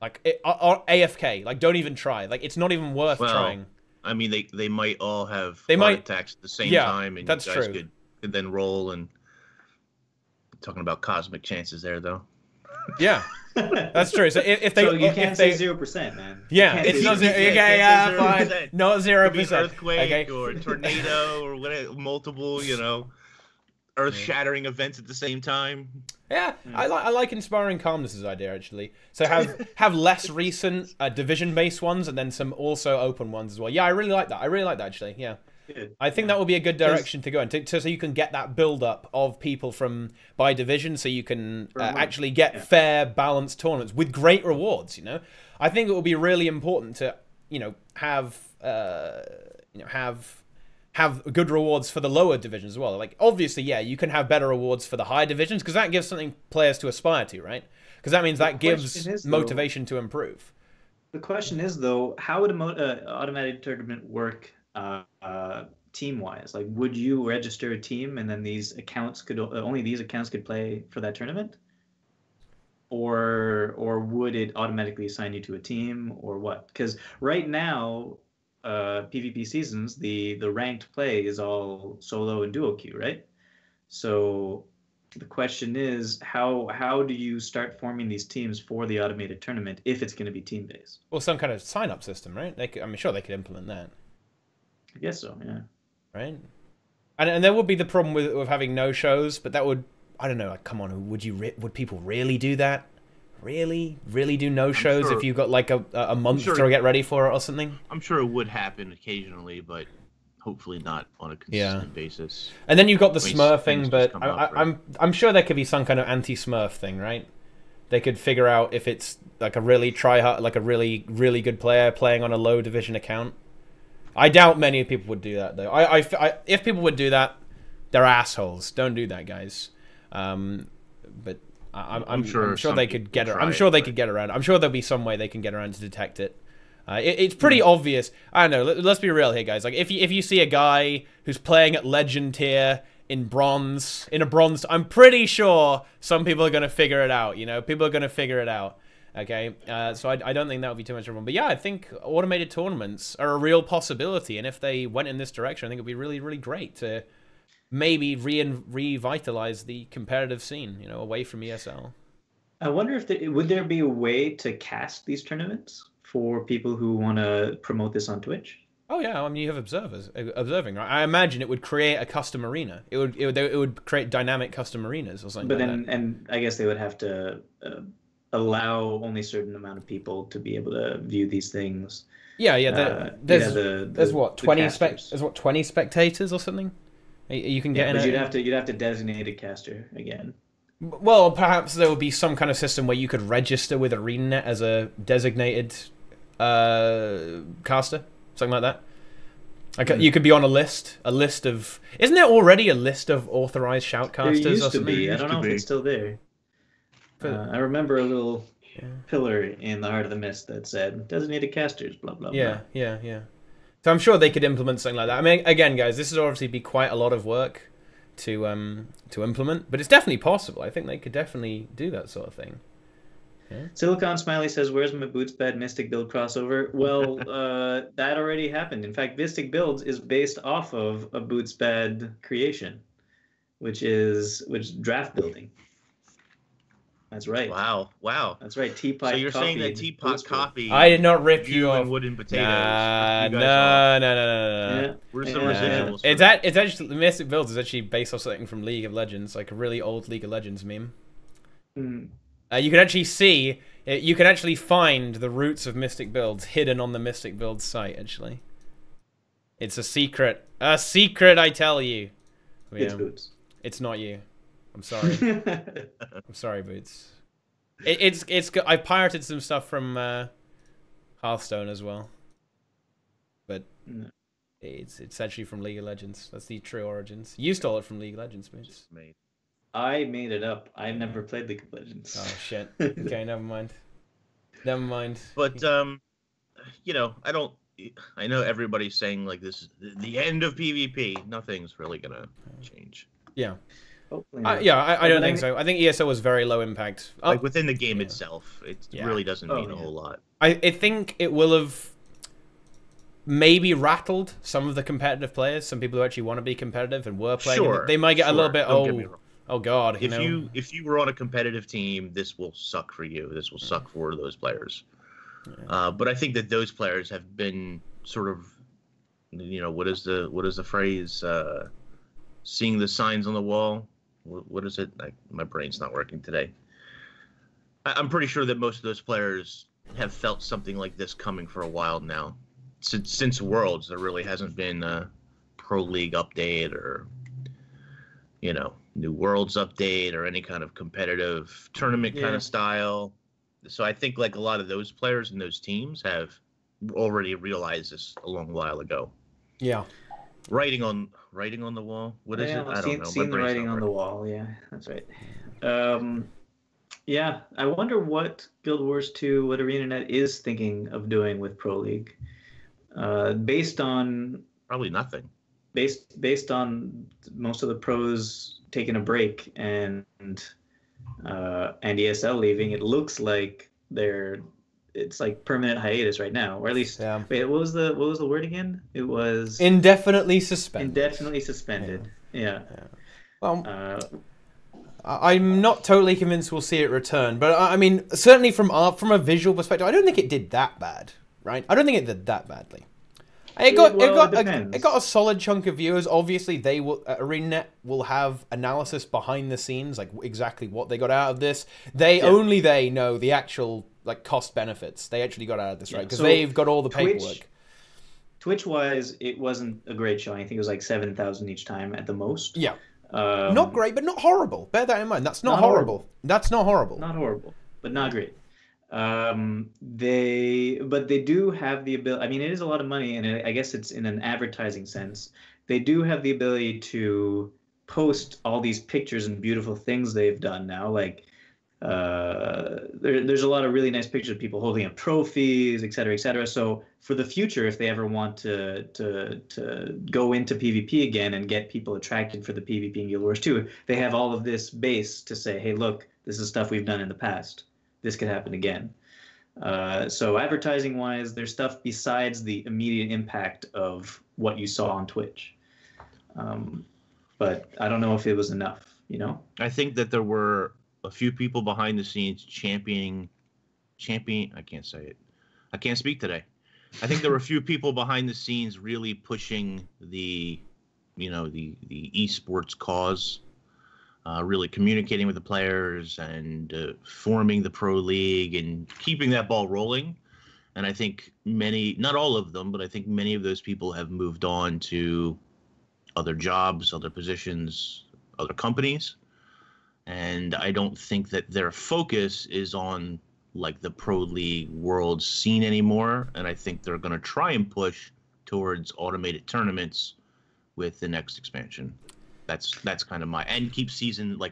AFK, don't even try. It's not even worth trying. I mean, they might all have attacks at the same time, and that's you guys true. could then roll. And talking about cosmic chances there, though. Yeah, That's true. So if they, so you if can't they, say 0%, man. Yeah, it's not 0%. Okay, fine. Not 0%. Earthquake okay. or a tornado or whatever, multiple, earth-shattering events at the same time. Yeah, I like inspiring calmness's idea actually. So have less recent division-based ones and then some also open ones as well. Yeah, I really like that. I really like that actually. Yeah. Good. I think that would be a good direction to go in, so you can get that build-up of people by division, so you can actually get fair, balanced tournaments with great rewards. I think it will be really important to have good rewards for the lower divisions as well. Like obviously, yeah, you can have better rewards for the higher divisions because that gives something players to aspire to, right? Because that means that gives motivation to improve. The question is though, how would an automated tournament work? Team-wise, like, would you register a team and then these accounts could only these accounts could play for that tournament, or would it automatically assign you to a team, or what? Because right now, PvP seasons, the ranked play is all solo and duo queue, right? So the question is, how do you start forming these teams for the automated tournament if it's going to be team-based? Well, some kind of sign-up system, right? I'm sure they could implement that. I guess so, yeah. Right, and there would be the problem with having no shows, but that would, I don't know, like, come on, would people really do that? Really do no shows if you got like a month to get ready for it or something? I'm sure it would happen occasionally, but hopefully not on a consistent basis. And then you've got the Smurf thing, but I'm sure there could be some kind of anti-Smurf thing, right? They could figure out if it's like a really try-hard, like a really good player playing on a low division account. I doubt many people would do that, though. If people would do that, they're assholes. Don't do that, guys. But I'm sure they could get around. I'm sure they could get around. I'm sure there'll be some way they can get around to detect it. It's pretty obvious. I don't know. Let's be real here, guys. Like if you see a guy who's playing at legend tier in a bronze, I'm pretty sure some people are gonna figure it out. People are gonna figure it out. Okay, so I don't think that would be too much of a problem. But yeah, I think automated tournaments are a real possibility, and if they went in this direction, I think it would be really, really great to maybe revitalize the competitive scene, away from ESL. I wonder if would there be a way to cast these tournaments for people who want to promote this on Twitch? Oh yeah, I mean you have observers observing, right? I imagine it would create a custom arena. It would create dynamic custom arenas or something. But then, and I guess they would have to allow only a certain amount of people to be able to view these things. Yeah. There's what 20 spectators or something. You can get in. But you'd have to designate a caster again. Well, perhaps there would be some kind of system where you could register with ArenaNet as a designated caster, something like that. Like you could be on a list of. Isn't there already a list of authorized shoutcasters? There used to be. I don't know if it's still there. I remember a little pillar in the Heart of the Mist that said designated casters, blah blah blah. Yeah. So I'm sure they could implement something like that. I mean, again, guys, this would obviously be quite a lot of work to implement, but it's definitely possible. I think they could definitely do that sort of thing. Yeah. Silicon Smiley says, "Where's my Boots Bad Mystic Build crossover?" Well, that already happened. In fact, Mystic Builds is based off of a Boots Bad creation, which is draft building. That's right. Wow. That's right. Teapot. So you're saying that Teapot copied? I did not rip you off. Wooden potatoes. No. Where's the residuals? It's actually the Mystic Builds is actually based off something from League of Legends, like a really old League of Legends meme. You can actually see, you can actually find the roots of Mystic Builds hidden on the Mystic Builds site. Actually, it's a secret. A secret, I tell you. It's Boots. It's not you. I'm sorry. I'm sorry, Boots. It's I pirated some stuff from Hearthstone as well, but it's actually from League of Legends. That's the true origins. You stole it from League of Legends, Boots. I made it up. I never played League of Legends. Oh shit. Okay, never mind. But I know everybody's saying like this is the end of PvP. Nothing's really gonna change. Yeah. I don't think so. I think ESO was very low impact. Like within the game itself, it really doesn't mean a whole lot. I think it will have maybe rattled some of the competitive players, some people who actually want to be competitive and were playing. They might get a little bit, Oh God, if you were on a competitive team, this will suck for you. This will suck for those players. Yeah. But I think that those players have been sort of, what is the phrase? Seeing the signs on the wall. What is it? My brain's not working today. I'm pretty sure that most of those players have felt something like this coming for a while now. Since Worlds, there really hasn't been a Pro League update or, New Worlds update or any kind of competitive tournament kind of style. So I think like a lot of those players and those teams have already realized this a long while ago. Yeah. Writing on the wall. What is it? I don't know. Seen the writing on the wall. Yeah, that's right. Yeah, I wonder what Guild Wars 2, what ArenaNet is thinking of doing with Pro League. Based on probably nothing. Based on most of the pros taking a break and ESL leaving, it looks like it's like permanent hiatus right now, or at least. Yeah. Wait, what was the word again? It was indefinitely suspended. Indefinitely suspended. Yeah. Well, I'm not totally convinced we'll see it return, but I mean, certainly from a visual perspective, I don't think it did that bad, right? I don't think it did that badly. It got a solid chunk of viewers. Obviously, ArenaNet will have analysis behind the scenes, like exactly what they got out of this. Only they know the actual like cost benefits they actually got out of this, right? Because they've got all the paperwork. Twitch-wise, it wasn't a great show. I think it was like 7,000 each time at the most. Yeah. Not great, but not horrible. Bear that in mind. That's not horrible. That's not horrible. Not horrible, but not great. They do have the ability. I mean, it is a lot of money, and I guess it's in an advertising sense. They do have the ability to post all these pictures and beautiful things they've done now. Like, there's a lot of really nice pictures of people holding up trophies, et cetera, et cetera. So for the future, if they ever want to go into PvP again and get people attracted for the PvP in Guild Wars 2, they have all of this base to say, hey, look, this is stuff we've done in the past. This could happen again. So advertising-wise, there's stuff besides the immediate impact of what you saw on Twitch. But I don't know if it was enough, I think that there were a few people behind the scenes championing. I can't say it. I can't speak today. I think there were a few people behind the scenes really pushing the esports cause. Really communicating with the players and forming the Pro League and keeping that ball rolling. And I think not all of them, but I think many of those people have moved on to other jobs, other positions, other companies. And I don't think that their focus is on like the Pro League world scene anymore. And I think they're going to try and push towards automated tournaments with the next expansion. That's kind of and keep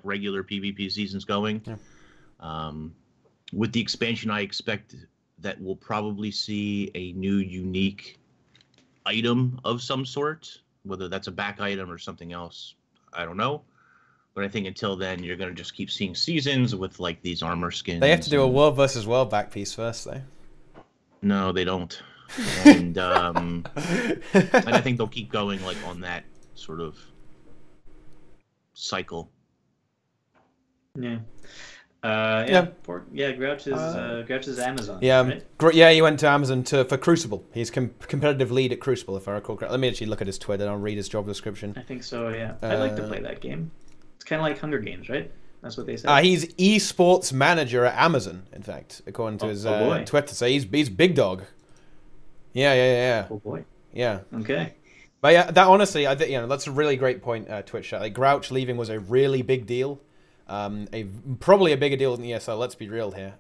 regular PvP seasons going. Yeah. With the expansion, I expect that we'll probably see a new unique item of some sort, whether that's a back item or something else. I don't know. But I think until then, you're going to just keep seeing seasons with like these armor skins. They have to do a world versus world back piece first, though. No, they don't. And and I think they'll keep going like on that sort of cycle. Yeah. Grouch is Amazon. Yeah, right? Yeah, he went to Amazon for Crucible. He's competitive lead at Crucible, if I recall correctly. Let me actually look at his Twitter and I'll read his job description. I think so, yeah. I'd like to play that game. It's kind of like Hunger Games, right? That's what they said. He's esports manager at Amazon, in fact, according to his Twitter. So he's big dog. Yeah. Oh boy. Yeah. Okay. But yeah, that honestly, that's a really great point, Twitch chat. Like Grouch leaving was a really big deal, probably a bigger deal than ESL. Let's be real here.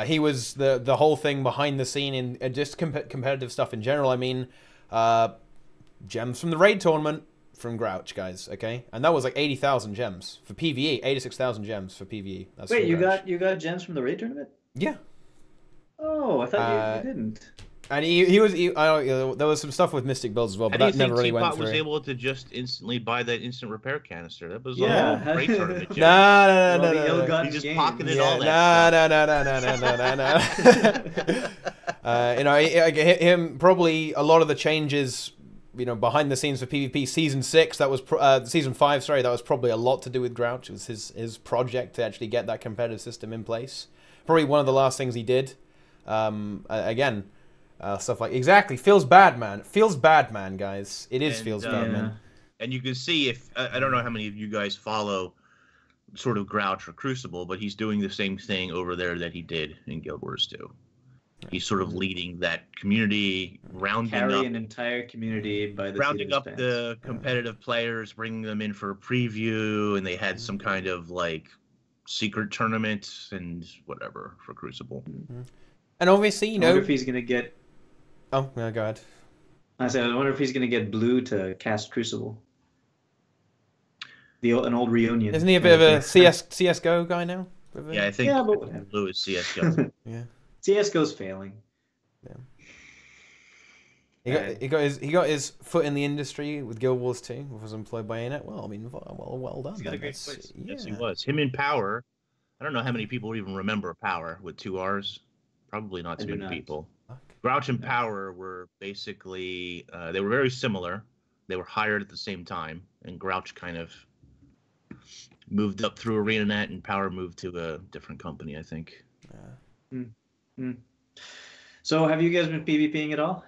He was the whole thing behind the scene in just competitive stuff in general. I mean, gems from the raid tournament from Grouch, guys. Okay, and that was like 80,000 gems for PvE, 86,000 gems for PvE. That's Wait, you got gems from the raid tournament? Yeah. Oh, I thought you didn't. And there was some stuff with Mystic builds as well, but that never really went through. Was able to just instantly buy that instant repair canister. That was a great tournament. No. He just pocketed all that. No. Him probably a lot of the changes behind the scenes for PvP season 6, that was season 5. Sorry, that was probably a lot to do with Grouch. It was his project to actually get that competitive system in place. Probably one of the last things he did. Again, stuff like exactly feels bad, man. It feels bad, man, guys. It is feels bad, man. And you can see if I don't know how many of you guys follow sort of Grouch or Crucible, but he's doing the same thing over there that he did in Guild Wars 2. He's sort of leading that community, rounding up an entire community by the rounding up the competitive players, bringing them in for a preview, and they had some kind of like secret tournament and whatever for Crucible. And obviously, I wonder if he's gonna get. Oh, no, go ahead. I wonder if he's gonna get Blue to cast Crucible. An old reunion. Isn't he a bit of a CS:GO guy now? Yeah, I think Blue is CS:GO. Yeah. CS:GO's failing. Yeah. He got his foot in the industry with Guild Wars 2. Was employed by ArenaNet. Well, I mean, well done. He's got a great place. Yeah. Yes, he was. Him in Power. I don't know how many people even remember Power with 2 R's. Probably not too many people. Grouch and Power were basically they were very similar. They were hired at the same time, and Grouch kind of moved up through ArenaNet, and Power moved to a different company, I think. So, have you guys been PvPing at all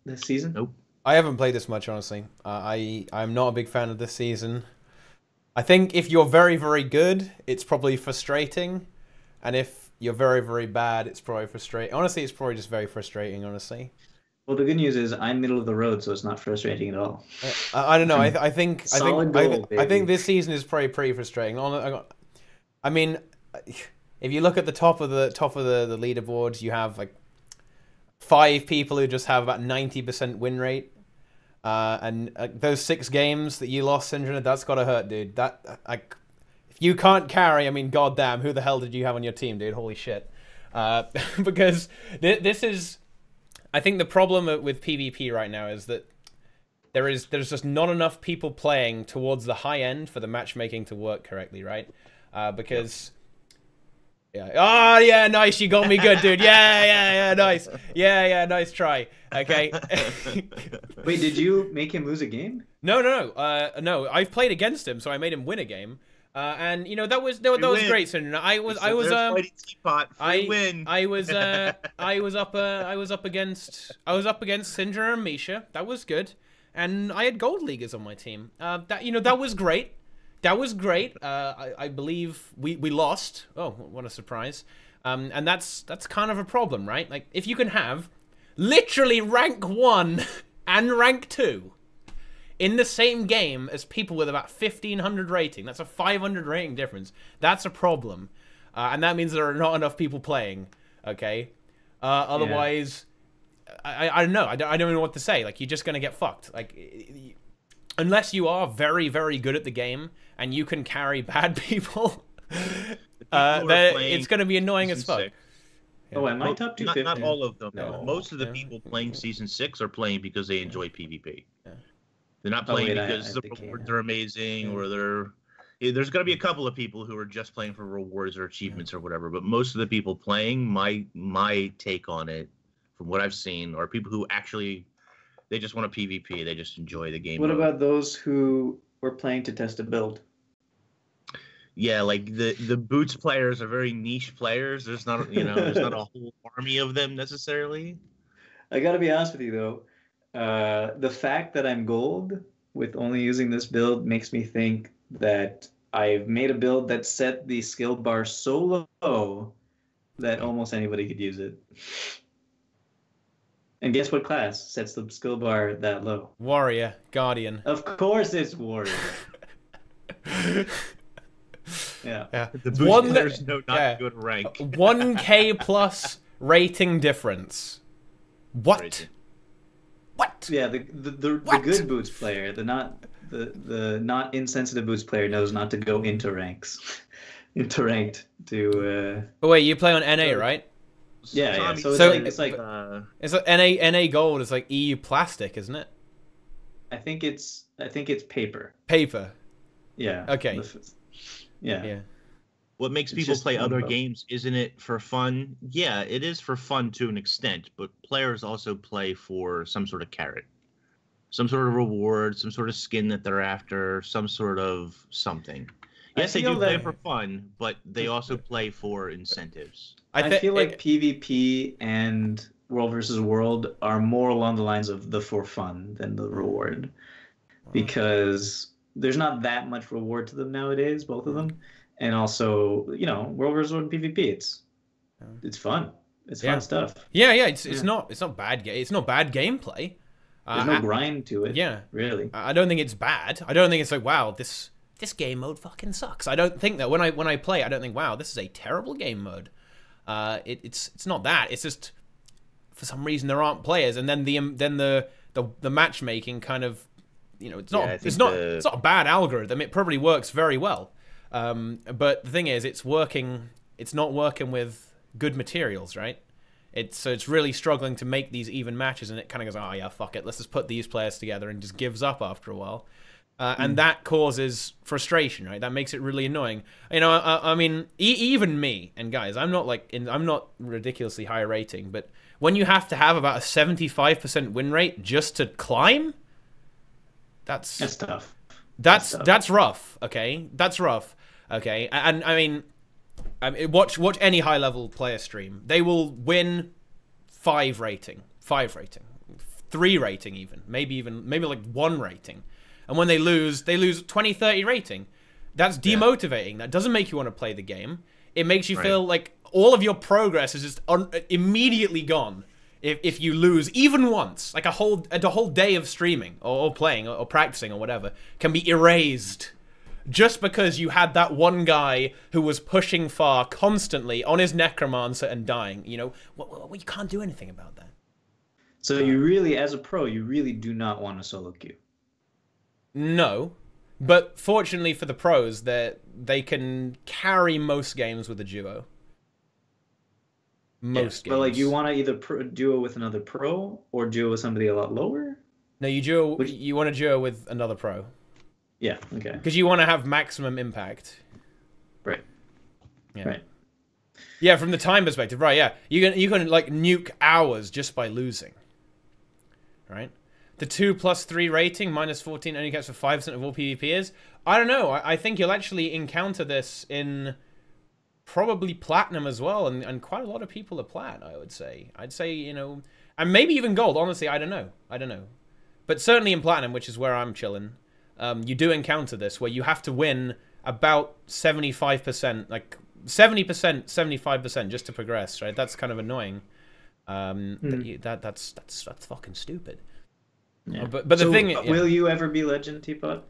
this season? Nope. I haven't played this much, honestly. I'm not a big fan of this season. I think if you're very, very good, it's probably frustrating, and if you're very, very bad, it's probably frustrating. Honestly, it's probably just very frustrating, honestly. Well, the good news is I'm middle of the road, so it's not frustrating at all. I don't know. I think this season is probably pretty frustrating. I mean, if you look at the top of the leaderboards, you have like 5 people who just have about 90% win rate, and those 6 games that you lost, Syndra, that's gotta hurt, dude. That if you can't carry, I mean, goddamn, who the hell did you have on your team, dude? Holy shit! Because this is, I think the problem with PvP right now is that there's just not enough people playing towards the high end for the matchmaking to work correctly, right? Because. Yeah. Oh, yeah, nice. You got me good, dude. Yeah, nice. Yeah, nice try. Okay. Wait, did you make him lose a game? No. No, I've played against him, so I made him win a game. And that was great, Syndra. I was up against Syndra and Misha. That was good. And I had gold leaguers on my team. That was great. That was great. I believe we lost. Oh, what a surprise. And that's kind of a problem, right? Like, if you can have literally rank 1 and rank 2 in the same game as people with about 1,500 rating, that's a 500 rating difference. That's a problem. And that means there are not enough people playing, okay? Otherwise, I don't know. I don't know what to say. Like, you're just going to get fucked. Like, unless you are very, very good at the game and you can carry bad people, it's going to be annoying as fuck. Oh, am I top 250? Not all of them. No. Most of the people playing Season 6 are playing because they enjoy PvP. Yeah. They're not playing because the rewards are amazing, or there's going to be a couple of people who are just playing for rewards or achievements or whatever, but most of the people playing, my take on it, from what I've seen, are people who actually, they just want a PvP. They just enjoy the game. What about those who were playing to test a build? Yeah, like the boots players are very niche players. There's not there's not a whole army of them necessarily. I gotta be honest with you though, the fact that I'm gold with only using this build makes me think that I've made a build that set the skill bar so low that almost anybody could use it. And guess what class sets the skill bar that low? Warrior, Guardian. Of course it's Warrior. Yeah. The boost players know not good rank. 1K plus rating difference. What? What? Yeah, the good boots player, the not insensitive boots player knows not to go into ranks, into ranked to. But wait, you play on NA, right? Yeah. So it's like NA gold is like EU plastic, isn't it? I think it's paper. Paper. Yeah. Okay. Yeah. What makes people play other games, isn't it for fun? Yeah, it is for fun to an extent, but players also play for some sort of carrot. some sort of reward, some sort of skin that they're after, some sort of something. Yes, they do play for fun, but they also play for incentives. I feel like PvP and World versus World are more along the lines of the for fun than the reward, because there's not that much reward to them nowadays, both of them, and also, you know, World versus World and PvP, it's fun. It's fun stuff. Yeah, it's not bad. It's not bad gameplay. There's no grind to it. Yeah, really. I don't think it's bad. I don't think it's like, wow, this game mode fucking sucks. I don't think that when I play, I don't think, wow, this is a terrible game mode. It's not that. It's just for some reason there aren't players, and then the matchmaking kind of, you know, it's not a bad algorithm. It probably works very well. But the thing is, it's not working with good materials, right? So it's really struggling to make these even matches, and it kind of goes, oh yeah, fuck it, let's just put these players together, and just gives up after a while. And that causes frustration, right? That makes it really annoying. You know, I mean, even me, and guys, I'm not ridiculously high rating, but when you have to have about a 75% win rate just to climb, that's tough. That's rough. Okay, that's rough. Okay, and I mean, watch any high level player stream. They will win 5 rating, 3 rating, even maybe like 1 rating. And when they lose 20, 30 rating. That's demotivating. That doesn't make you want to play the game. It makes you feel like all of your progress is just immediately gone if you lose even once. Like a whole day of streaming or playing or practicing or whatever can be erased just because you had that one guy who was pushing far constantly on his necromancer and dying. You know, well, you can't do anything about that. So you really, as a pro, you really do not want a solo queue. No, but fortunately for the pros, they can carry most games with a duo. Most games. But like, you want to either duo with another pro or duo with somebody a lot lower? No, you want to duo with another pro. Yeah, okay. Because you want to have maximum impact. Right. Yeah. Right. Yeah, from the time perspective, right, yeah. You can like nuke hours just by losing. Right? The 2+3 rating, -14, only counts for 5% of all PvPers. I don't know. I think you'll actually encounter this in probably Platinum as well, and quite a lot of people are Plat, I would say. I'd say, you know, and maybe even Gold, honestly, I don't know. But certainly in Platinum, which is where I'm chilling, you do encounter this, where you have to win about 75%, like 70%, 75% just to progress, right? That's kind of annoying. That's fucking stupid. Yeah. But the thing, will you ever be Legend, Teapot?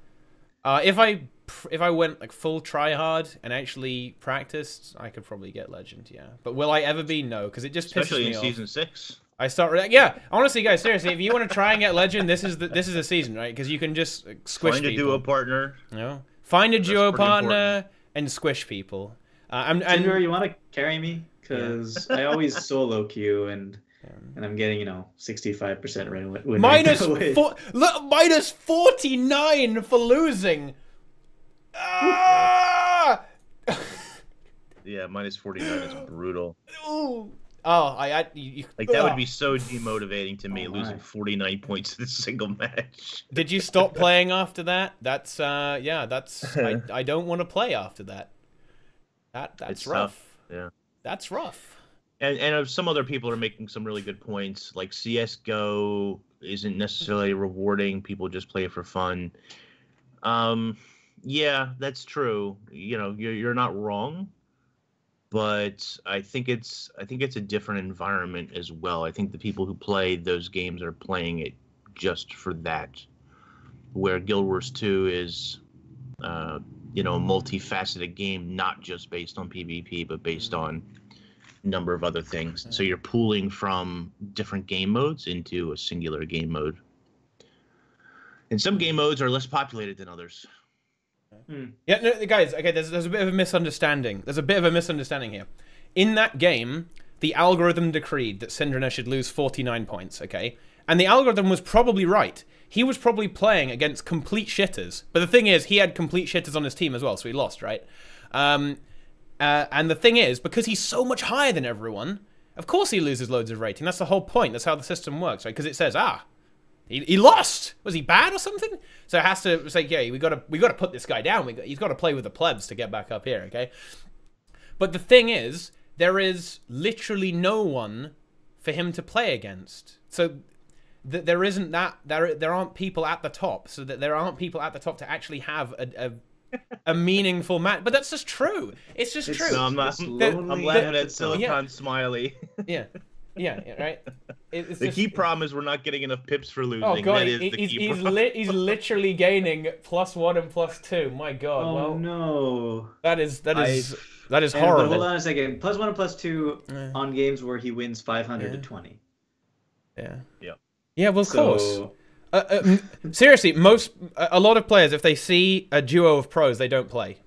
If I went like full try hard and actually practiced, I could probably get Legend. Yeah, but will I ever be? No, because it just pisses me off. Especially in season 6. I start. Yeah, honestly, guys, seriously, if you want to try and get Legend, this is the season, right? Because you can just squish people. Find a duo partner. You know, find a duo partner and squish people. Tinder, you want to carry me? Because I always solo queue and I'm getting, you know, 65% win minus 49 for losing. Ah! Yeah, minus 49 is brutal. Ooh. That would be so demotivating to me, losing 49 points in a single match. Did you stop playing after that? That's I don't want to play after that. That's rough. Tough. Yeah. That's rough. And some other people are making some really good points. Like CS:GO isn't necessarily rewarding. People just play it for fun. Yeah, that's true. You know, you're not wrong, but I think it's a different environment as well. I think the people who play those games are playing it just for that. Where Guild Wars 2 is, you know, a multifaceted game, not just based on PvP, but based on number of other things. So you're pooling from different game modes into a singular game mode. And some game modes are less populated than others. Yeah, no, guys, okay, there's a bit of a misunderstanding. There's a bit of a misunderstanding here. In that game, the algorithm decreed that Syndrina should lose 49 points, okay? And the algorithm was probably right. He was probably playing against complete shitters. But the thing is, he had complete shitters on his team as well, so he lost, right? And the thing is, because he's so much higher than everyone, of course he loses loads of rating. That's the whole point. That's how the system works, right? Because it says, He lost. Was he bad or something? So it has to say, yeah, we got to put this guy down. He's got to play with the plebs to get back up here, okay? But the thing is, there is literally no one for him to play against. So there isn't that. There aren't people at the top. So that there aren't people at the top to actually have a meaningful match. But that's just true. It's just true. No, I'm not. I'm laughing at Silicon Smiley. Yeah. Yeah, right. The key problem is we're not getting enough pips for losing. Oh god, that is the key problem. He's literally gaining +1 and +2. My god. Oh well, no. That is horrible. Hold on a second. +1 and +2 on games where he wins 500 to 20. Yeah. Yeah. Yeah. Well, of course. Seriously, a lot of players, if they see a duo of pros, they don't play.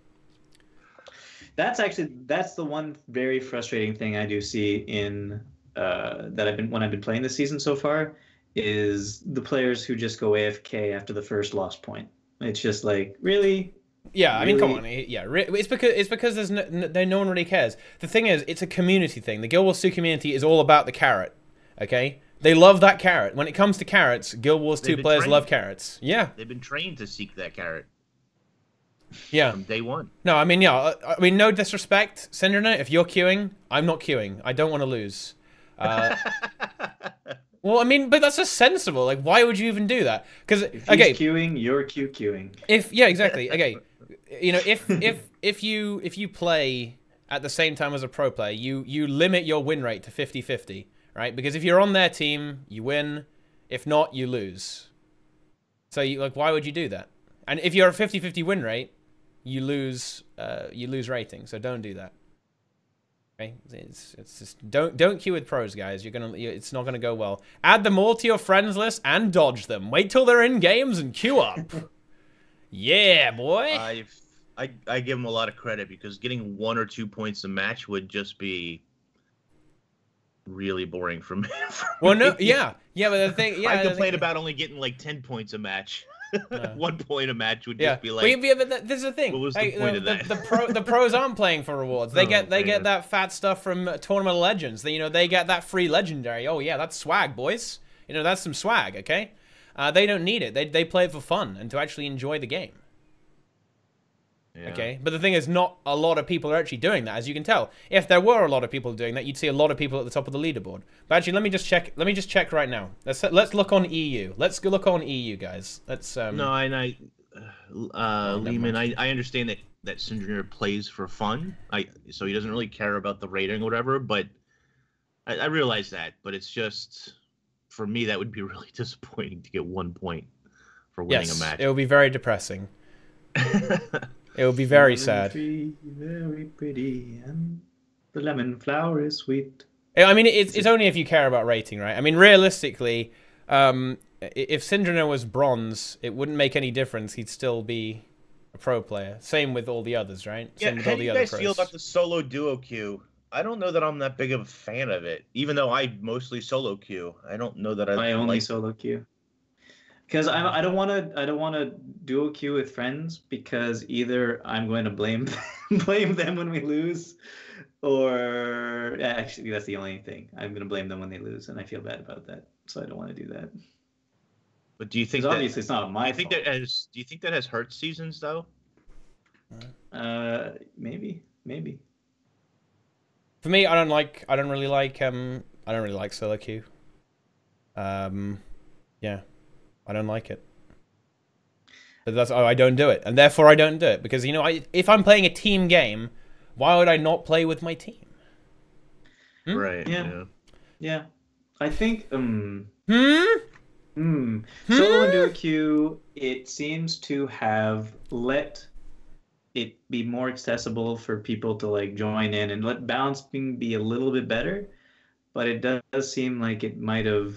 That's the one very frustrating thing I do see in when I've been playing this season so far, is the players who just go AFK after the first lost point. It's just like, really? Yeah, I mean, come on. Yeah, it's because there's no one really cares. The thing is, it's a community thing. The Guild Wars 2 community is all about the carrot. Okay, they love that carrot. When it comes to carrots, Guild Wars 2 players love carrots. Yeah, they've been trained to seek that carrot. Yeah. From day one. No, I mean, yeah. I mean, no disrespect, Syndrome. If you're queuing, I'm not queuing. I don't want to lose. Well, I mean, but that's just sensible. Like, why would you even do that? Because okay, queuing, you're queuing. Yeah, exactly. Okay, you know, if you play at the same time as a pro player, you limit your win rate to 50-50, right? Because if you're on their team, you win. If not, you lose. So why would you do that? And if you're a 50-50 win rate, you lose rating. So don't do that. Okay? It's just don't queue with pros, guys. It's not gonna go well. Add them all to your friends list and dodge them. Wait till they're in games and queue up. Yeah, boy. I give them a lot of credit because getting 1 or 2 points a match would just be really boring for me. Well, no, yeah, but the thing, yeah, I complain about only getting like 10 points a match. 1 point a match would just be like. Well, yeah, but this is the thing. What was the point of that? The pros aren't playing for rewards. They get that fat stuff from Tournament of Legends. They get that free legendary. Oh yeah, that's swag, boys. That's some swag. Okay, they don't need it. They play it for fun and to actually enjoy the game. Yeah. Okay, but the thing is, not a lot of people are actually doing that, as you can tell. If there were a lot of people doing that, you'd see a lot of people at the top of the leaderboard. But actually, let me just check right now. Let's look on EU. Let's go look on EU, guys. Let's No, Lehman, I understand that Syndrome plays for fun. So he doesn't really care about the rating or whatever. But I realize that. But it's just, for me, that would be really disappointing to get 1 point for winning a match. It would be very depressing. It would be very sad. Very pretty, and the lemon flower is sweet. I mean, it's only if you care about rating, right? I mean, realistically, if Syndrome was bronze, it wouldn't make any difference. He'd still be a pro player. Same with all the others, right? Yeah, how do you guys feel about the solo duo queue? I don't know that I'm that big of a fan of it, even though I mostly solo queue. I don't know that I only solo queue. Because I don't want to duo queue with friends, because either I'm going to blame them when we lose, or actually that's the only thing. I'm going to blame them when they lose, and I feel bad about that. So I don't want to do that. But do you think obviously it's not my fault? Do you think that has hurt seasons though? Maybe. For me, I don't really like solo queue. Yeah. I don't like it. But I don't do it. And therefore I don't do it. Because, if I'm playing a team game, why would I not play with my team? Right. Yeah. I think Solo and duo queue, it seems to have let it be more accessible for people to join in and let balancing be a little bit better. But it does seem like it might have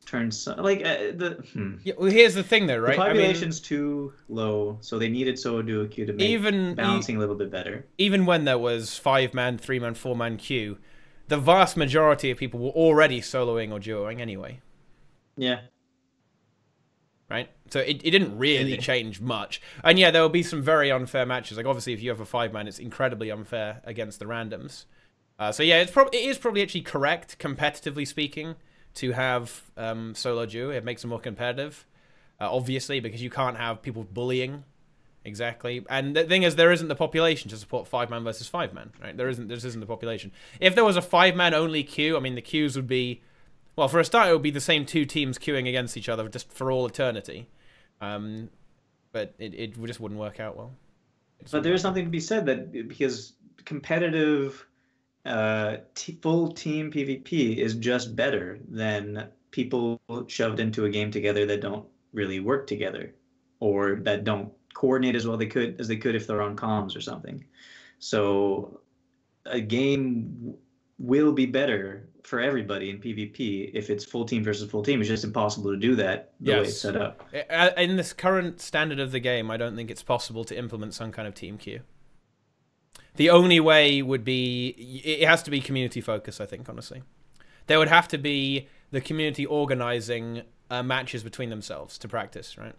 turned Yeah, well, here's the thing, though, right? The population's too low, so they needed solo duo queue to make balancing a little bit better. Even when there was 5-man, 3-man, 4-man queue, the vast majority of people were already soloing or duoing anyway. Yeah. Right? So it didn't really change much. And yeah, there will be some very unfair matches. Obviously, if you have a 5-man, it's incredibly unfair against the randoms. So yeah, it is probably actually correct, competitively speaking, to have solo duo. It makes them more competitive, obviously, because you can't have people bullying. Exactly, and the thing is, there isn't the population to support 5-man versus 5-man, right? This isn't the population. If there was a 5-man only queue, I mean, the queues would be, well, for a start, it would be the same 2 teams queuing against each other just for all eternity. But it just wouldn't work out well. But there is something to be said that because competitive full team PvP is just better than people shoved into a game together that don't really work together, or that don't coordinate as well as they could if they're on comms or something. So a game will be better for everybody in PvP if it's full team versus full team. It's just impossible to do that the way it's set up. In this current standard of the game, I don't think it's possible to implement some kind of team queue. The only way would be, it has to be community focus, I think, honestly. There would have to be the community organizing matches between themselves to practice, right?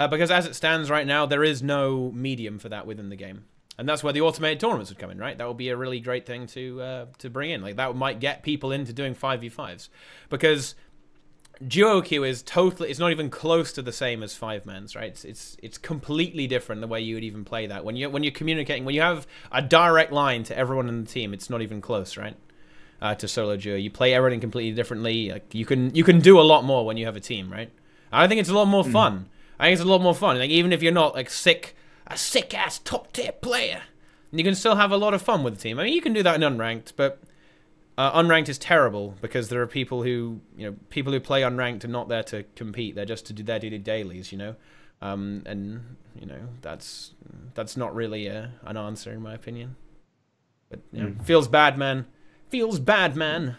Because as it stands right now, there is no medium for that within the game. And that's where the automated tournaments would come in, right? That would be a really great thing to bring in. Like, that might get people into doing 5v5s. Because duo queue is totally, it's not even close to the same as 5-mans, right? It's completely different the way you would even play that. When you're communicating, when you have a direct line to everyone in the team, it's not even close, right? To solo duo. You play everything completely differently. Like, you can do a lot more when you have a team, right? I think it's a lot more fun. I think it's a lot more fun. Like, even if you're not like a sick-ass top-tier player, you can still have a lot of fun with the team. I mean, you can do that in unranked, but unranked is terrible because there are people who play unranked are not there to compete. They're just to do their dailies, you know, and you know that's not really an answer in my opinion. But you know, feels bad, man. Feels bad, man.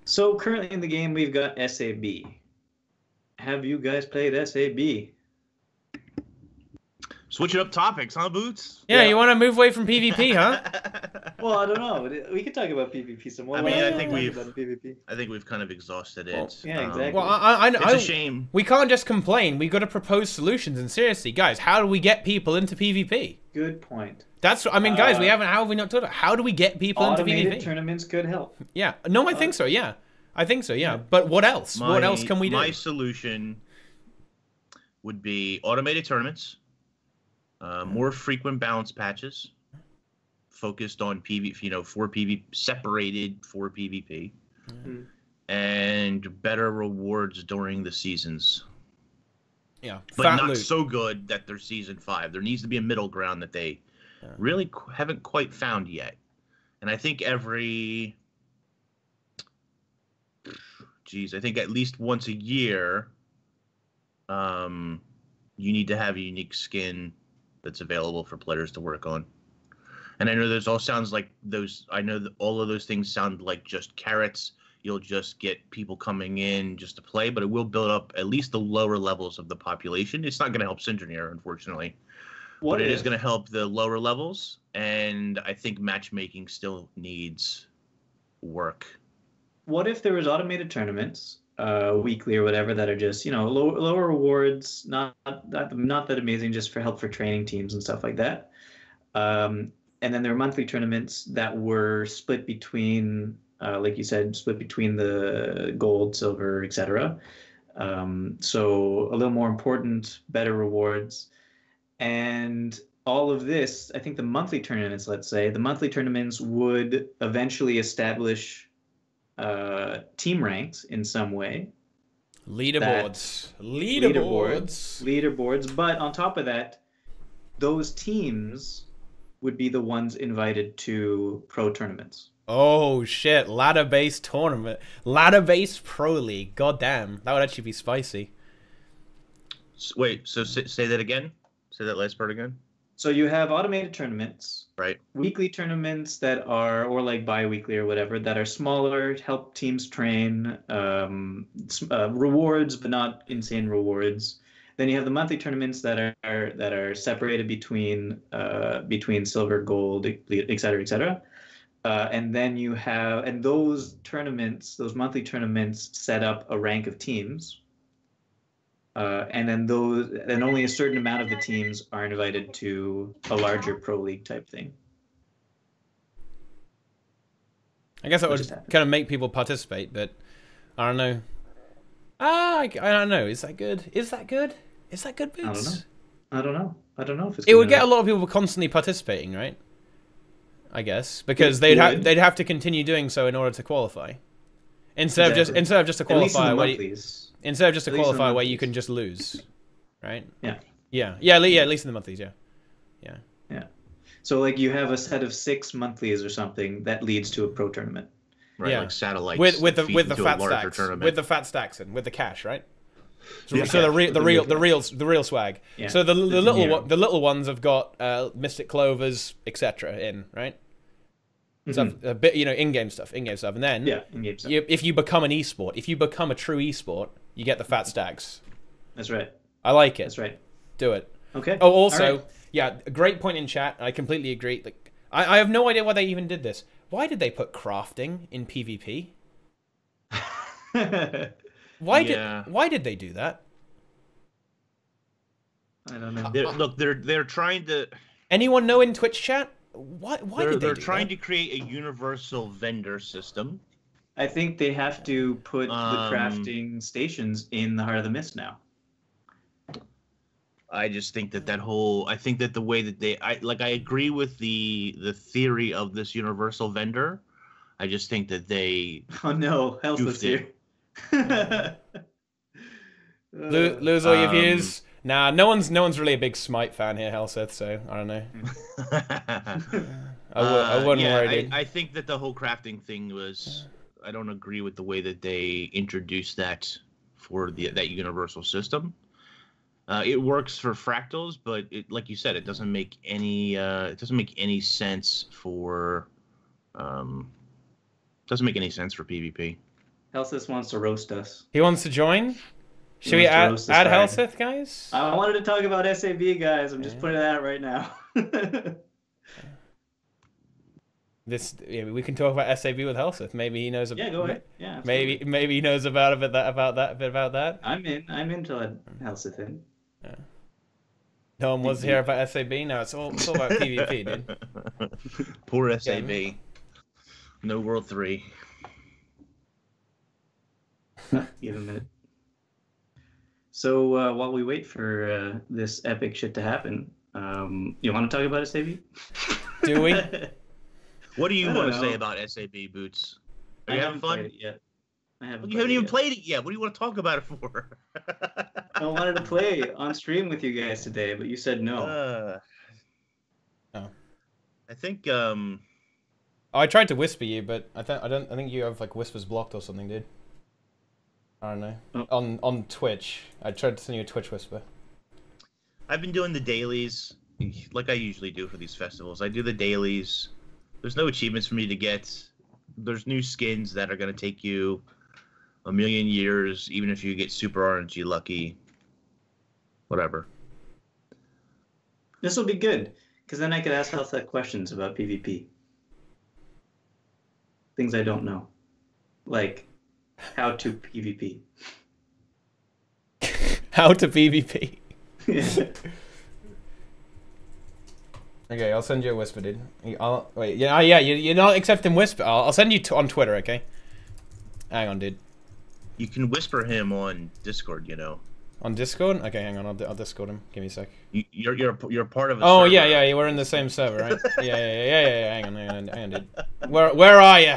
So currently in the game, we've got SAB. Have you guys played SAB? Switching up topics, huh, Boots? Yeah, you want to move away from PvP, huh? Well, I don't know. We could talk about PvP some more. I mean, I think we've kind of exhausted it. Well, yeah, exactly. Well, it's a shame. We can't just complain. We got to propose solutions. And seriously, guys, how do we get people into PvP? Good point. That's. I mean, guys, how have we not talked about? How do we get people into PvP? Automated tournaments could help. Yeah. No, I think so. Yeah, I think so. Yeah. But what else? What else can we do? My solution would be automated tournaments. More frequent balance patches focused on PvP, separated for PvP, and better rewards during the seasons. Yeah, but not so good that they're season 5. There needs to be a middle ground that they really haven't quite found yet. And I think I think at least once a year, you need to have a unique skin that's available for players to work on. And I know I know that all of those things sound like just carrots. You'll just get people coming in just to play, but it will build up at least the lower levels of the population. It's not going to help Syndroneer, unfortunately. But it is going to help the lower levels, and I think matchmaking still needs work. What if there was automated tournaments, weekly or whatever, that are just lower rewards, not that amazing, just for help for training teams and stuff like that, and then there are monthly tournaments that were split between, like you said, the gold, silver, etc. So a little more important, better rewards, and all of this. I think the monthly tournaments, would eventually establish team ranks in some way. Leaderboards. But on top of that, those teams would be the ones invited to pro tournaments. Oh shit, ladder-based tournament. Ladder-based pro league. God damn. That would actually be spicy. Wait, so say that again? Say that last part again? So you have automated tournaments, right? Weekly tournaments that are, or like bi-weekly or whatever, that are smaller, help teams train, rewards, but not insane rewards. Then you have the monthly tournaments that are separated between silver, gold, et cetera, and then you have, and those monthly tournaments set up a rank of teams. And then only a certain amount of the teams are invited to a larger pro league type thing. I guess that would kind of make people participate, but I don't know. I don't know. Is that good? Is that good? Is that good, Boots? I don't know. I don't know if it's. It would get a lot of people constantly participating, right? I guess because they'd have to continue doing so in order to qualify. Instead of just a qualifier where you can just lose, right? Yeah. At least in the monthlies, yeah. So like you have a set of 6 monthlies or something that leads to a pro tournament. Right, like satellites with the fat stacks, with the fat stacks and with the cash, right? So the real swag. Yeah. So the little ones have got Mystic Clovers, etc. in, right? Stuff, a bit, in-game stuff, and then in-game stuff. If you become an esport, if you become a true esport, you get the fat stacks. That's right. I like it. That's right. Do it. Okay. Oh, also, a great point in chat. I completely agree. Like, I have no idea why they even did this. Why did they put crafting in PvP? Why did they do that? I don't know. They're trying to. Anyone know in Twitch chat? Why did they do that? They're trying to create a universal vendor system. I think they have to put the crafting stations in the Heart of the Mist now. I just think that I think that the way that I agree with the theory of this universal vendor. I just think that they. Oh no, Helseth here. Lose all your views. Nah, no one's really a big Smite fan here, Helseth. So I don't know. I wouldn't worry, dude. I think that the whole crafting thing was. I don't agree with the way that they introduced that for that universal system. It works for fractals, but like you said, it doesn't make any sense for PvP. Helseth wants to roast us. He wants to join. Should we add Helseth, guys? I wanted to talk about SAB, guys. I'm just putting it out right now. We can talk about SAB with Helseth. Maybe he knows. Yeah, go ahead. Yeah, absolutely. Maybe he knows about that. I'm in to let Helseth in. Yeah. No one was here about SAB. No, it's all about PvP, dude. Poor SAB. Yeah. No World 3. Give a minute. So while we wait for this epic shit to happen, you want to talk about SAB? Do we? What do you want to say about SAB, Boots? Are you having fun? Played it yet. You haven't even played it yet. What do you want to talk about it for? I wanted to play on stream with you guys today, but you said no. No. I think. I tried to whisper you, but I think you have like whispers blocked or something, dude. I don't know. Oh. On Twitch, I tried to send you a Twitch whisper. I've been doing the dailies, like I usually do for these festivals. I do the dailies. There's no achievements for me to get. There's new skins that are going to take you a million years, even if you get super RNG lucky. Whatever. This will be good, because then I could ask Helseth questions about PvP. Things I don't know. Like, how to PvP. How to PvP. Okay, I'll send you a whisper, dude. Wait, you're not accepting whisper. I'll send you on Twitter, okay? Hang on, dude. You can whisper him on Discord, On Discord? Okay, hang on. I'll Discord him. Give me a sec. You're part of a server. Yeah, we're in the same server, right? yeah. Hang on, dude. Where are you?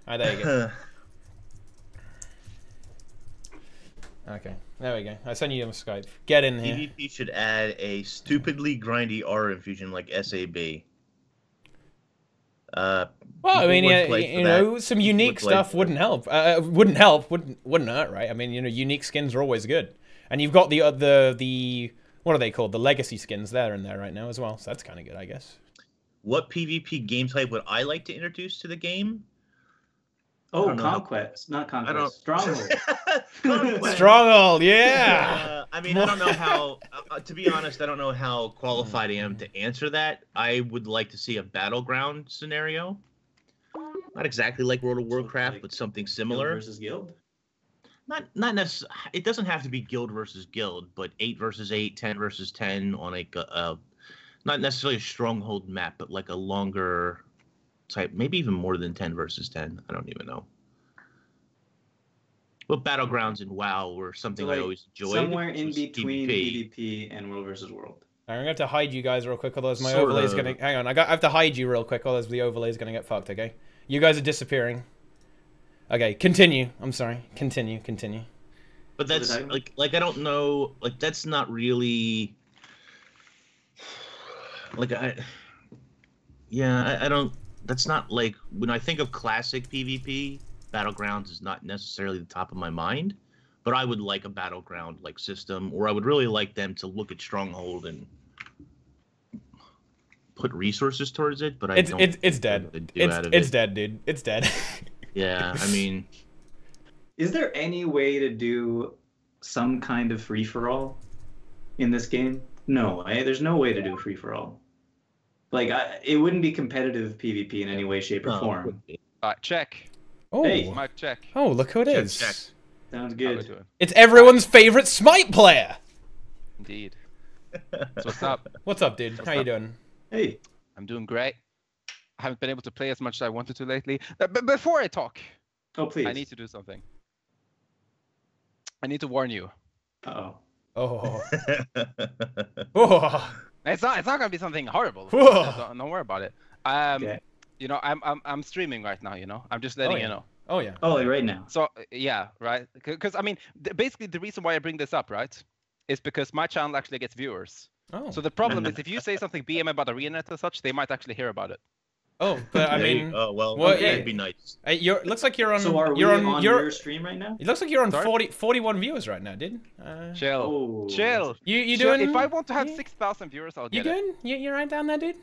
Alright, there you go. Okay, there we go. I sent you on Skype. Get in here. PvP should add a stupidly grindy aura infusion like SAB. Well, I mean, some unique stuff wouldn't help. Wouldn't hurt, right? I mean, unique skins are always good, and you've got the what are they called? The legacy skins there in there right now as well. So that's kind of good, I guess. What PvP game type would I like to introduce to the game? Oh, Conquest, not Conquest. Stronghold. Stronghold, yeah. I mean, I don't know how. To be honest, I don't know how qualified I am to answer that. I would like to see a battleground scenario. Not exactly like World of Warcraft, but something similar. Guild versus guild. Not necessarily. It doesn't have to be guild versus guild, but 8 versus 8, 10 versus 10 on not necessarily a stronghold map, but like a longer type, maybe even more than 10 versus 10. I don't even know. But Battlegrounds and WoW were something I always enjoyed. Somewhere in between PvP and World versus World. I'm gonna have to hide you guys real quick, otherwise my overlay's gonna... Hang on, I have to hide you real quick, otherwise the overlay's gonna get fucked, okay? You guys are disappearing. Okay, continue. I'm sorry. Continue. But that's, like I don't know, like, that's not really... Like, I don't... That's not, like, when I think of classic PvP, Battlegrounds is not necessarily the top of my mind. But I would like a battleground like system, or I would really like them to look at Stronghold and put resources towards it. But it's dead. It's dead, dude. It's dead. Yeah, I mean, is there any way to do some kind of free for all in this game? No, there's no way to do free for all. Like, it wouldn't be competitive PvP in any way, shape, or form. Check. Oh, hey. Mic check. Oh, look who it is. Check. Sounds good. It's everyone's favorite Smite player. Indeed. So what's up? What's up, dude? How you doing? Hey. I'm doing great. I haven't been able to play as much as I wanted to lately. But before I talk, please. I need to do something. I need to warn you. Uh-oh. Oh. Oh. It's not gonna be something horrible. Don't worry about it. Okay. You know, I'm streaming right now. You know, I'm just letting you know. Oh yeah. Oh, right now. So yeah, right. Because I mean, basically the reason why I bring this up, right, is because my channel actually gets viewers. Oh. So the problem is if you say something BM about ArenaNet and such, they might actually hear about it. Oh, but I mean, that'd be nice. Looks like you're on. So are we on your stream right now? It looks like you're on 41 viewers right now, dude. Chill. Chill. You doing? If I want to have 6,000 viewers, I'll get it. You good? You right down there, dude?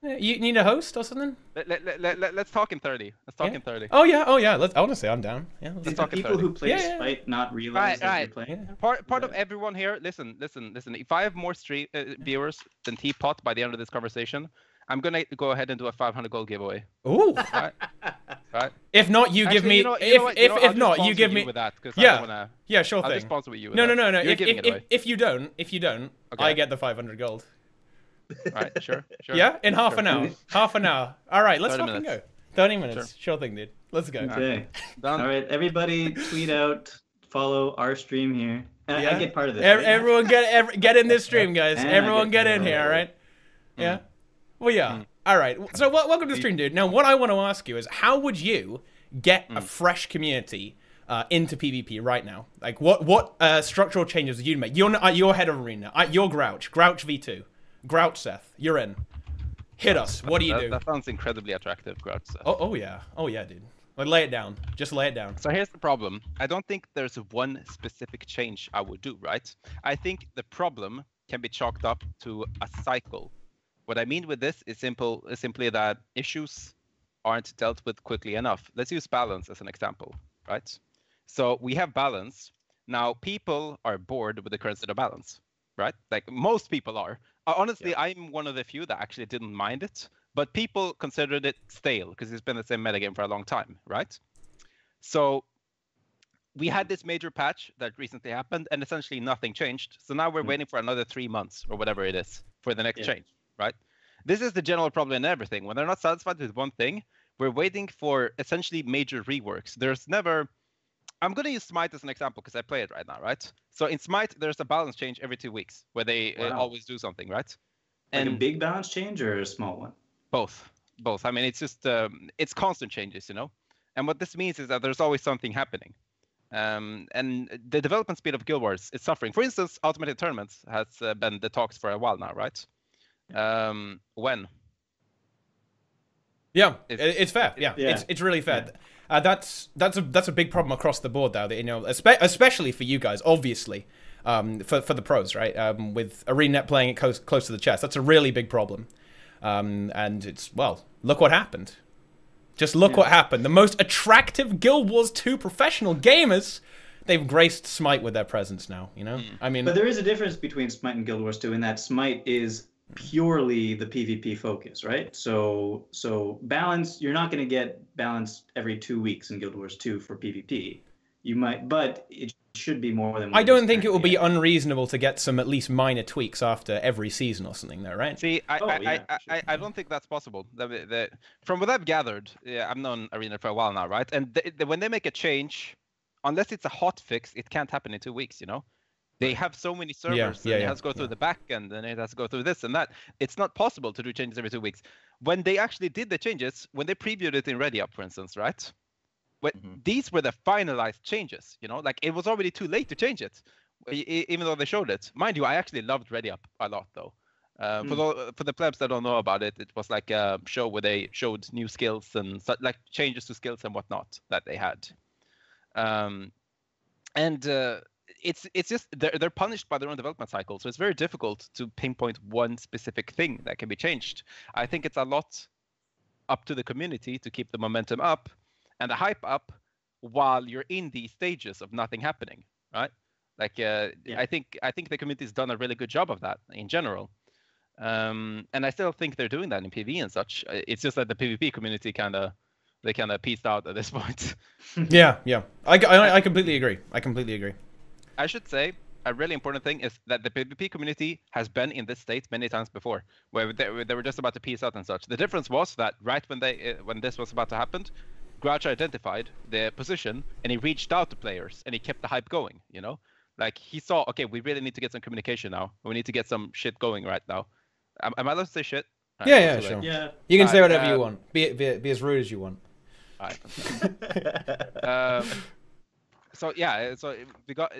You need a host or something? Let's talk in 30. Let's talk in 30. Oh yeah. Honestly, I'm down. Yeah. Let's talk people who play Smite not realize that you're playing. Part of everyone here. Listen. If I have more stream viewers than Teapot by the end of this conversation, I'm gonna go ahead and do a 500 gold giveaway. Ooh. Right. If not, you give me. If not, you give me. With that, yeah, sure thing. I'll just sponsor with you. No. If you don't, okay. I get the 500 gold. Right, sure. Yeah, in half an hour. Half an hour. All right, let's fucking go. 30 minutes. Sure thing, dude. Let's go. Okay. Done. All right, everybody tweet out, follow our stream here. I get part of this. Everyone get in this stream, guys. Everyone get in here, all right? Yeah? Well, yeah. All right. So welcome to the stream, dude. Now, what I want to ask you is, how would you get a fresh community into PvP right now? Like, what structural changes would you make? You're head of Arena. You're Grouch V2. Grouch Seth, you're in. Hit us. What do you do? That sounds incredibly attractive, Grouch Seth. Oh yeah, dude. Like, lay it down. Just lay it down. So here's the problem. I don't think there's one specific change I would do, right? I think the problem can be chalked up to a cycle. What I mean with this is simply that issues aren't dealt with quickly enough. Let's use balance as an example, right? So we have balance. Now people are bored with the current state of balance, right? Like most people are. Honestly, I'm one of the few that actually didn't mind it, but people considered it stale because it's been the same metagame for a long time, right? So we had this major patch that recently happened, and essentially nothing changed. So now we're waiting for another 3 months or whatever it is for the next change, right? This is the general problem in everything. When they're not satisfied with one thing, we're waiting for essentially major reworks. There's never... I'm going to use Smite as an example because I play it right now, right? So in Smite, there's a balance change every 2 weeks where they always do something, right? And like a big balance change or a small one? Both. I mean, it's just, it's constant changes, you know? And what this means is that there's always something happening. And the development speed of Guild Wars is suffering. For instance, Automated Tournaments has been the talks for a while now, right? When? Yeah, it's fair. Yeah. It's really fair. That's a big problem across the board, though. That, you know, especially for you guys, obviously, for the pros, right? With ArenaNet playing it close to the chest, that's a really big problem. And it's, well, look what happened. Just look what happened. The most attractive Guild Wars 2 professional gamers, they've graced Smite with their presence now. You know, I mean, but there is a difference between Smite and Guild Wars 2 in that Smite is purely the PvP focus, right? So balance, you're not going to get balance every 2 weeks in Guild Wars 2 for PvP. You might, but it should be more than. I don't think it will be unreasonable to get some at least minor tweaks after every season or something, though, right? See, I don't think that's possible. From what I've gathered, I've known Arena for a while now, right? And when they make a change, unless it's a hot fix, it can't happen in 2 weeks. They have so many servers, and it has to go through the back end, and it has to go through this and that. It's not possible to do changes every 2 weeks. When they actually did the changes, when they previewed it in ReadyUp, for instance, right? These were the finalized changes. Like it was already too late to change it, even though they showed it. Mind you, I actually loved ReadyUp a lot, though. For the plebs that don't know about it, it was like a show where they showed new skills and like changes to skills and whatnot that they had. It's just they're punished by their own development cycle, so it's very difficult to pinpoint one specific thing that can be changed. I think it's a lot up to the community to keep the momentum up and the hype up while you're in these stages of nothing happening, right? Like I think the community's done a really good job of that in general. And I still think they're doing that in PvE and such. It's just that the PvP community kind of peaced out at this point. Yeah. I completely agree. I should say a really important thing is that the PvP community has been in this state many times before, where they were just about to peace out and such. The difference was that right when this was about to happen, Grouch identified the position and he reached out to players and he kept the hype going. Like he saw, okay, we really need to get some communication now. We need to get some shit going right now. Am I allowed to say shit? Yeah, sure. Yeah. You can say whatever you want. Be as rude as you want. All right. So we got,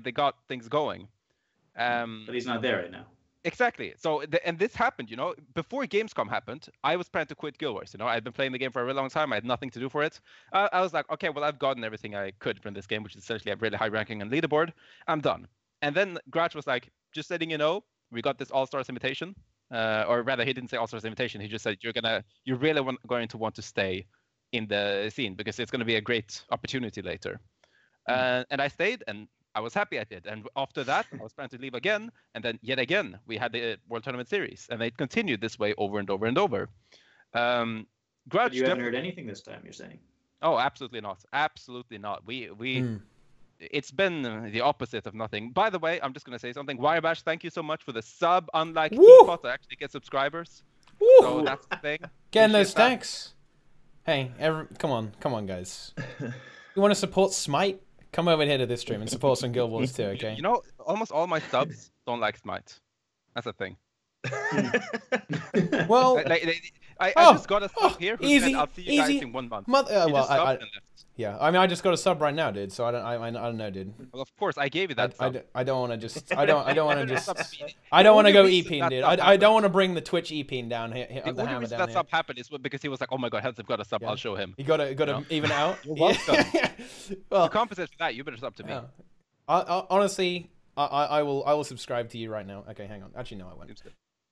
they got things going. But he's not there right now. Exactly. So and this happened, before Gamescom happened. I was planning to quit Guild Wars. I'd been playing the game for a really long time. I had nothing to do for it. I was like, okay, well, I've gotten everything I could from this game, which is essentially a really high ranking and leaderboard. I'm done. And then Grouch was like, just letting you know, we got this All-Stars invitation. Or rather, he didn't say All-Stars invitation. He just said you're really going to want to stay in the scene because it's going to be a great opportunity later. And I stayed, and I was happy I did. And after that, I was planning to leave again. And then yet again, we had the World Tournament Series. And it continued this way over and over and over. Grouch, but you haven't heard anything this time, you're saying? Oh, absolutely not. Absolutely not. It's been the opposite of nothing. By the way, I'm just going to say something. Wirebash, thank you so much for the sub. Unlike TeaTime, I actually get subscribers. Woo! So that's the thing. Getting those stacks. Hey, come on, guys. You want to support Smite? Come over here to this stream and support some Guild Wars too, okay? Almost all my subs don't like Smite. That's a thing. Well, I just got a sub here. Easy, I'll see you guys in 1 month. Yeah, I mean, I just got a sub right now, dude. So I don't know, dude. Well, of course, I gave you that sub. I don't want to just. I don't want to go EPing, dude. I don't want to bring the Twitch EPing down here. The only reason that sub happened is because he was like, "Oh my god, Helseth got a sub. I'll show him." You got to even out. You're welcome. Well, to compensate for that, you better sub to me. Honestly, I will subscribe to you right now. Okay, hang on. Actually, no, I won't.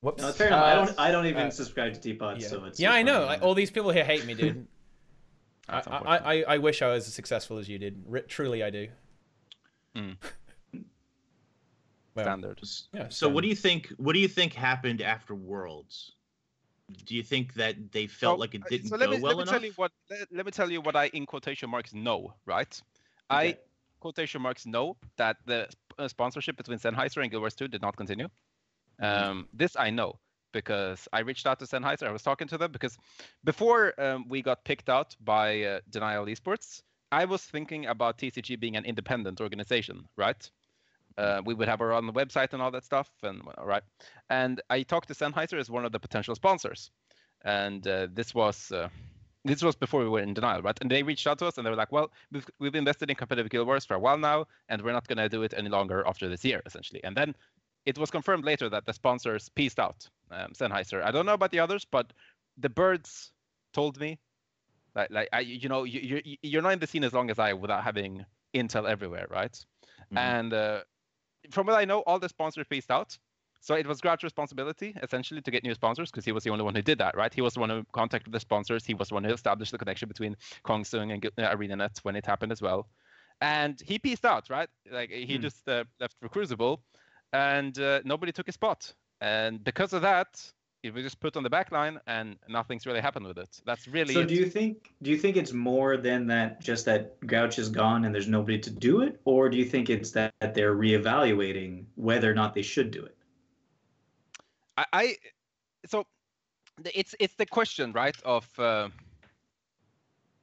Whoops. No, fair enough. I don't even subscribe to TeaTime, so it's. Yeah, I know. All these people here hate me, dude. I wish I was as successful as you did. Truly, I do. Standard. Yeah, so what do you think happened after Worlds? Do you think that they felt like it didn't go well enough? Let me tell you what I in quotation marks know, right? Okay. I quotation marks know that the sponsorship between Sennheiser and Guild Wars 2 did not continue. This I know because I reached out to Sennheiser. I was talking to them because before we got picked out by Denial Esports, I was thinking about TCG being an independent organization, right? We would have our own website and all that stuff, and And I talked to Sennheiser as one of the potential sponsors, and this was before we were in Denial, right? And they reached out to us and they were like, "Well, we've invested in competitive Guild Wars for a while now, and we're not going to do it any longer after this year, essentially." And then it was confirmed later that the sponsors peaced out, Sennheiser. I don't know about the others, but the birds told me, you're not in the scene as long as I without having intel everywhere, right? Mm-hmm. And from what I know, all the sponsors peaced out. So it was Grouch's responsibility, essentially, to get new sponsors, because he was the only one who did that, right? He was the one who contacted the sponsors. He was the one who established the connection between Kongsung and ArenaNet when it happened as well. And he peaced out, right? Like he just left for Crucible, and nobody took his spot. And because of that, it was just put on the back line, and nothing's really happened with it. That's really. So do you think it's more than that? Just that Grouch is gone and there's nobody to do it, or do you think it's that they're reevaluating whether or not they should do it? So it's the question, right, of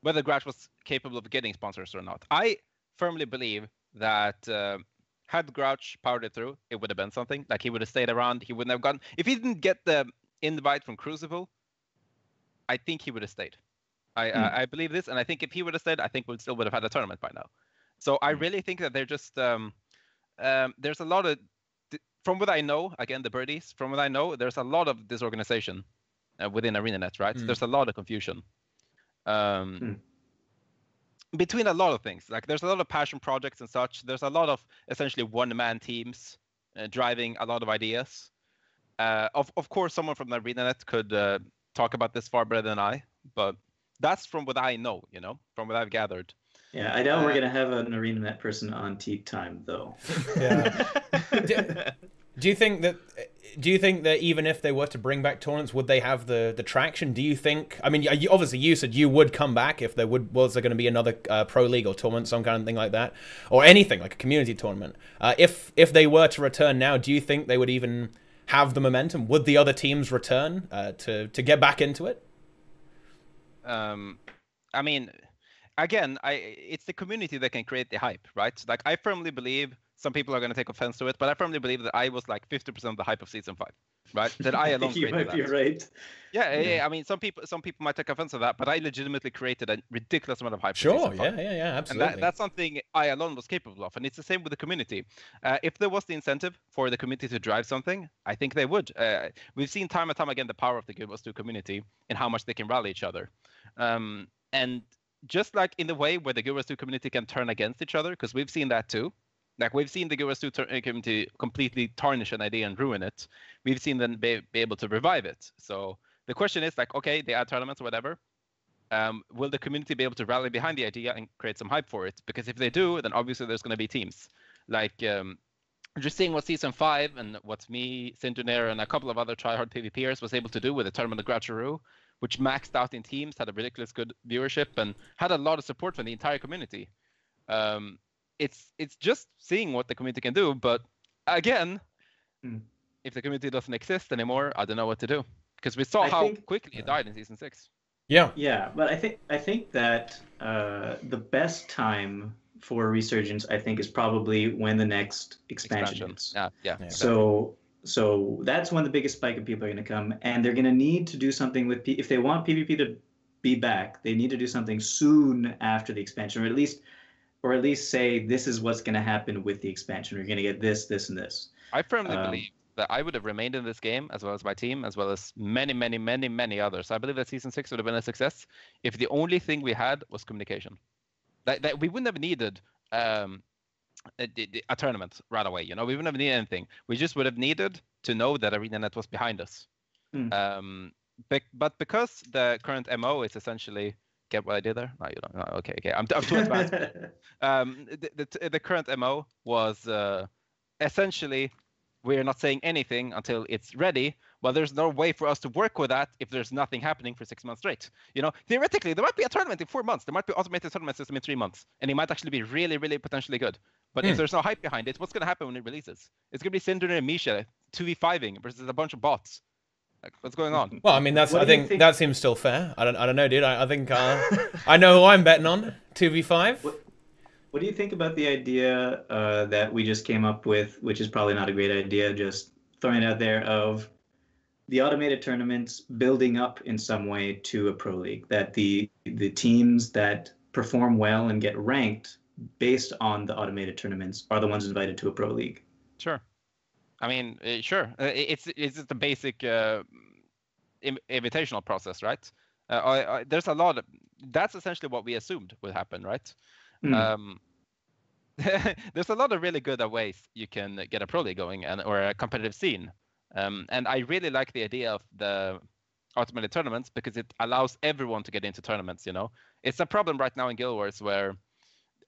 whether Grouch was capable of getting sponsors or not. I firmly believe that had Grouch powered it through, it would have been something. Like he would have stayed around. He wouldn't have gone. If he didn't get the invite from Crucible, I think he would have stayed. I believe this, and I think if he would have stayed, I think we still would have had a tournament by now. So I really think that they're just there's a lot of, from what I know, again the birdies, from what I know, there's a lot of disorganization within ArenaNet, right? There's a lot of confusion between a lot of things. Like there's a lot of passion projects and such. There's a lot of essentially one-man teams driving a lot of ideas. Of course, someone from the ArenaNet could talk about this far better than I, but that's from what I know, you know, from what I've gathered. Yeah, I doubt we're gonna have an ArenaNet person on TeaTime though. Yeah. Do you think that even if they were to bring back tournaments, would they have the traction? Do you think? I mean, obviously you said you would come back if there was there going to be another pro league or tournament, some kind of thing like that, or anything like a community tournament. If they were to return now, do you think they would even have the momentum? Would the other teams return to get back into it? I mean, again, it's the community that can create the hype, right? Like I firmly believe. Some people are going to take offense to it, but I firmly believe that I was like 50% of the hype of season 5, right? That I alone you might created be right. Yeah. I mean, some people might take offense to that, but I legitimately created a ridiculous amount of hype. Sure, yeah, absolutely. And that's something I alone was capable of, and it's the same with the community. If there was the incentive for the community to drive something, I think they would. We've seen time and time again the power of the Guild Wars 2 community and how much they can rally each other. And just like in the way where the Guild Wars 2 community can turn against each other, because we've seen that too. Like we've seen the Guild Wars 2 community completely tarnish an idea and ruin it. We've seen them be able to revive it. So the question is like, okay, they add tournaments or whatever. Will the community be able to rally behind the idea and create some hype for it? Because if they do, then obviously there's going to be teams. Like just seeing what Season 5 and what me, Sintuner, and a couple of other tryhard PvPers was able to do with the tournament of Groucheroo, which maxed out in teams, had a ridiculous good viewership, and had a lot of support from the entire community. It's just seeing what the community can do, but again, if the community doesn't exist anymore, I don't know what to do, because we saw how quickly it died in Season 6. Yeah, but I think that the best time for resurgence, I think, is probably when the next expansion is. Yeah. So that's when the biggest spike of people are going to come, and they're going to need to do something with if they want PvP to be back, they need to do something soon after the expansion, or at least say this is what's going to happen with the expansion. We're going to get this, this, and this. I firmly believe that I would have remained in this game, as well as my team, as well as many others. I believe that Season 6 would have been a success if the only thing we had was communication. That we wouldn't have needed a tournament right away. You know, we wouldn't have needed anything. We just would have needed to know that ArenaNet was behind us. But because the current MO is essentially... Get what I did there? No, you don't. No, okay. I'm too advanced. The current MO was essentially we're not saying anything until it's ready. Well, there's no way for us to work with that if there's nothing happening for 6 months straight. You know, theoretically, there might be a tournament in 4 months. There might be an automated tournament system in 3 months, and it might actually be really, really potentially good. But if there's no hype behind it, what's going to happen when it releases? It's going to be Cinder and Misha 2v5ing versus a bunch of bots. Like, what's going on? Well, I mean, I think that seems still fair. I don't know, dude. I think I know who I'm betting on. 2v5. What do you think about the idea that we just came up with, which is probably not a great idea, just throwing it out there, of the automated tournaments building up in some way to a pro league? That the teams that perform well and get ranked based on the automated tournaments are the ones invited to a pro league. Sure. I mean, sure. It's just the basic invitational process, right? There's a lot of... That's essentially what we assumed would happen, right? There's a lot of really good ways you can get a pro league going or a competitive scene. And I really like the idea of the automated tournaments because it allows everyone to get into tournaments, you know? It's a problem right now in Guild Wars where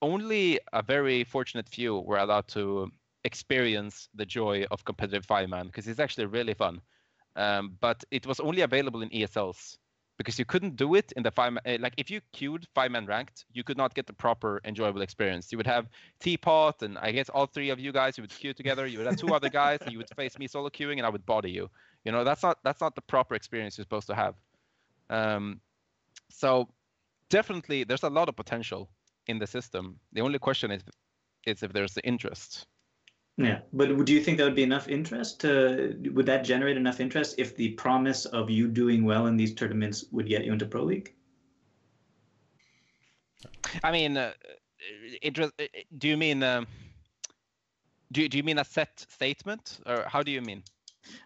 only a very fortunate few were allowed to experience the joy of competitive 5-man because it's actually really fun. But it was only available in ESLs because you couldn't do it in the 5-man. Like if you queued 5-man ranked, you could not get the proper enjoyable experience. You would have TeaTime and I guess all three of you guys, you would queue together. You would have two other guys and you would face me solo queuing and I would body you. You know, that's not the proper experience you're supposed to have. So definitely there's a lot of potential in the system. The only question is if there's the interest. Yeah, but do you think that would be enough interest? Would that generate enough interest if the promise of you doing well in these tournaments would get you into Pro League? I mean, interest. Do you mean? Do you mean a set statement, or how do you mean?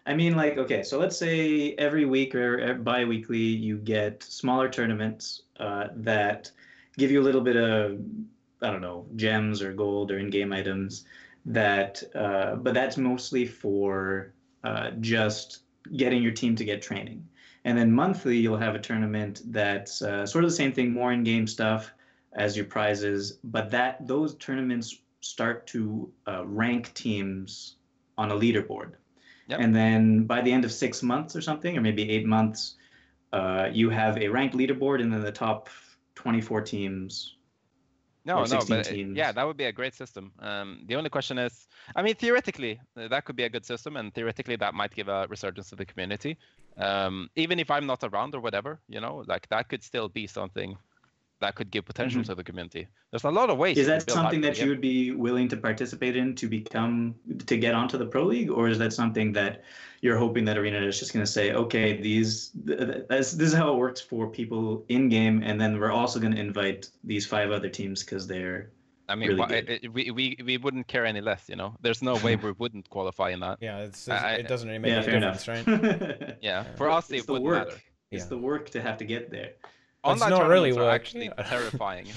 I mean, like, okay, so let's say every week or bi-weekly you get smaller tournaments that give you a little bit of, I don't know, gems or gold or in-game items that, but that's mostly for just getting your team to get training. And then monthly you'll have a tournament that's sort of the same thing, more in-game stuff as your prizes, but those tournaments start to rank teams on a leaderboard. Yep. And then by the end of 6 months or something, or maybe 8 months, you have a ranked leaderboard, and then the top 24 teams. But yeah, that would be a great system. The only question is, I mean, theoretically, that could be a good system, and theoretically, that might give a resurgence to the community. Even if I'm not around or whatever, you know, like that could still be something that could give potential to the community. There's a lot of ways. Is that something that you would be willing to participate in to get onto the Pro League, or is that something that you're hoping that ArenaNet is just going to say, okay, this is how it works for people in game, and then we're also going to invite these 5 other teams because they're. I mean, really we wouldn't care any less, you know. There's no way we wouldn't qualify in that. Yeah, it doesn't really make any difference, right? Yeah, for us it wouldn't matter. It's the work to have to get there. Online tournaments are actually terrifying.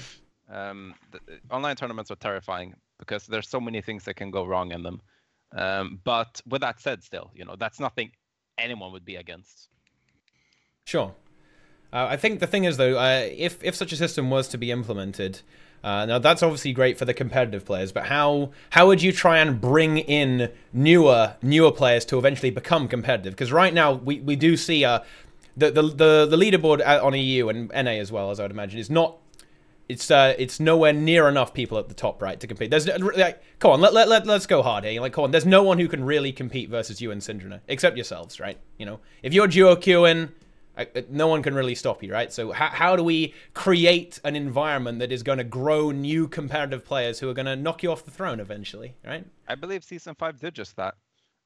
Online tournaments are terrifying because there's so many things that can go wrong in them. But with that said, still, you know, that's nothing anyone would be against. Sure. I think the thing is, though, if such a system was to be implemented, now that's obviously great for the competitive players, but how would you try and bring in newer players to eventually become competitive? Because right now we do see the leaderboard on EU and NA as well, as I would imagine, is not. It's nowhere near enough people at the top, right, to compete. There's like, come on, let's go hard here. Like, come on, there's no one who can really compete versus you and Syndrome, except yourselves, right? You know, if you're duo queuing, no one can really stop you, right? So how do we create an environment that is going to grow new competitive players who are going to knock you off the throne eventually, right? I believe Season 5 did just that.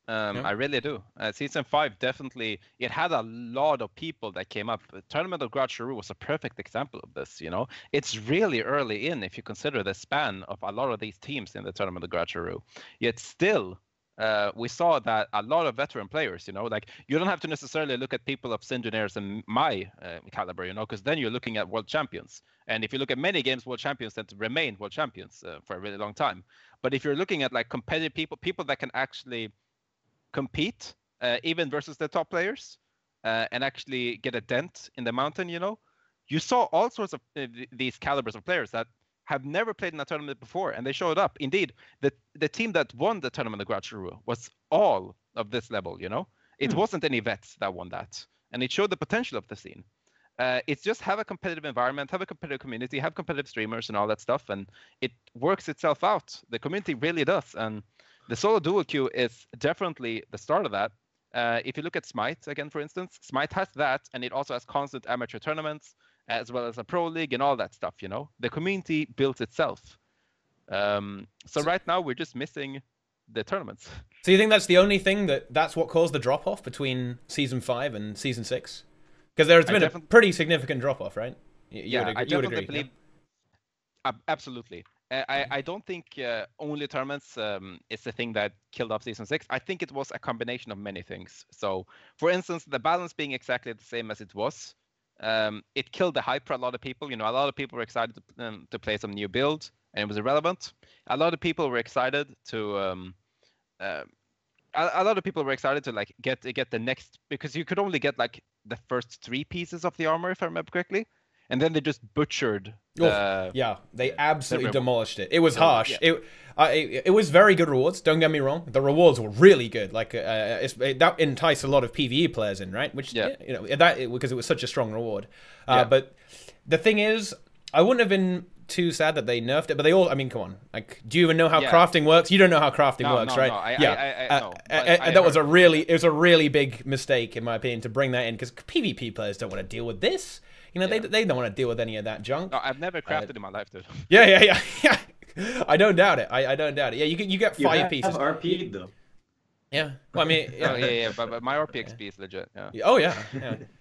I really do. Season 5 definitely, it had a lot of people that came up. The Tournament of Gratcheru was a perfect example of this, you know. It's really early in if you consider the span of a lot of these teams in the Tournament of Gratcheru. Yet still, we saw that a lot of veteran players, you know, like you don't have to necessarily look at people of Syngeneers and my caliber, you know, because then you're looking at world champions. And if you look at many games, world champions tend to remain world champions for a really long time. But if you're looking at like competitive people that can actually compete even versus the top players and actually get a dent in the mountain, you know, you saw all sorts of these calibers of players that have never played in a tournament before, and they showed up. Indeed, the team that won the Tournament of Gratcheru was all of this level, you know. It wasn't any vets that won that, and it showed the potential of the scene. It's just have a competitive environment, have a competitive community, have competitive streamers and all that stuff, and it works itself out. The community really does, and the solo duo queue is definitely the start of that. If you look at Smite, again, for instance, Smite has that, and it also has constant amateur tournaments, as well as a pro league and all that stuff, you know? The community builds itself. So right now, we're just missing the tournaments. So you think that's the only thing that's what caused the drop-off between Season 5 and Season 6? Because there's been a pretty significant drop-off, right? You would agree, believe... Yeah? Absolutely. I don't think only tournaments is the thing that killed off Season 6. I think it was a combination of many things. So, for instance, the balance being exactly the same as it was, it killed the hype for a lot of people. You know, a lot of people were excited to play some new build, and it was irrelevant. A lot of people were excited to like get the next, because you could only get like the first 3 pieces of the armor, if I remember correctly. And then they just butchered. They absolutely demolished it. It was harsh. Yeah. It was very good rewards. Don't get me wrong. The rewards were really good. Like that enticed a lot of PvE players in, right? Which you know, because it was such a strong reward. But the thing is, I wouldn't have been too sad that they nerfed it, but they all. I mean, come on. Like, do you even know how Yeah. crafting works? You don't know how crafting works, right? No, That was a really big mistake in my opinion to bring that in because PvP players don't want to deal with this. You know, they don't want to deal with any of that junk. No, I've never crafted in my life, dude. Yeah. I don't doubt it. I don't doubt it. Yeah, you get 5 pieces. You have RP'd though. Yeah. Well, I mean, yeah. Oh, yeah, but my RP XP is legit. Yeah. Oh yeah.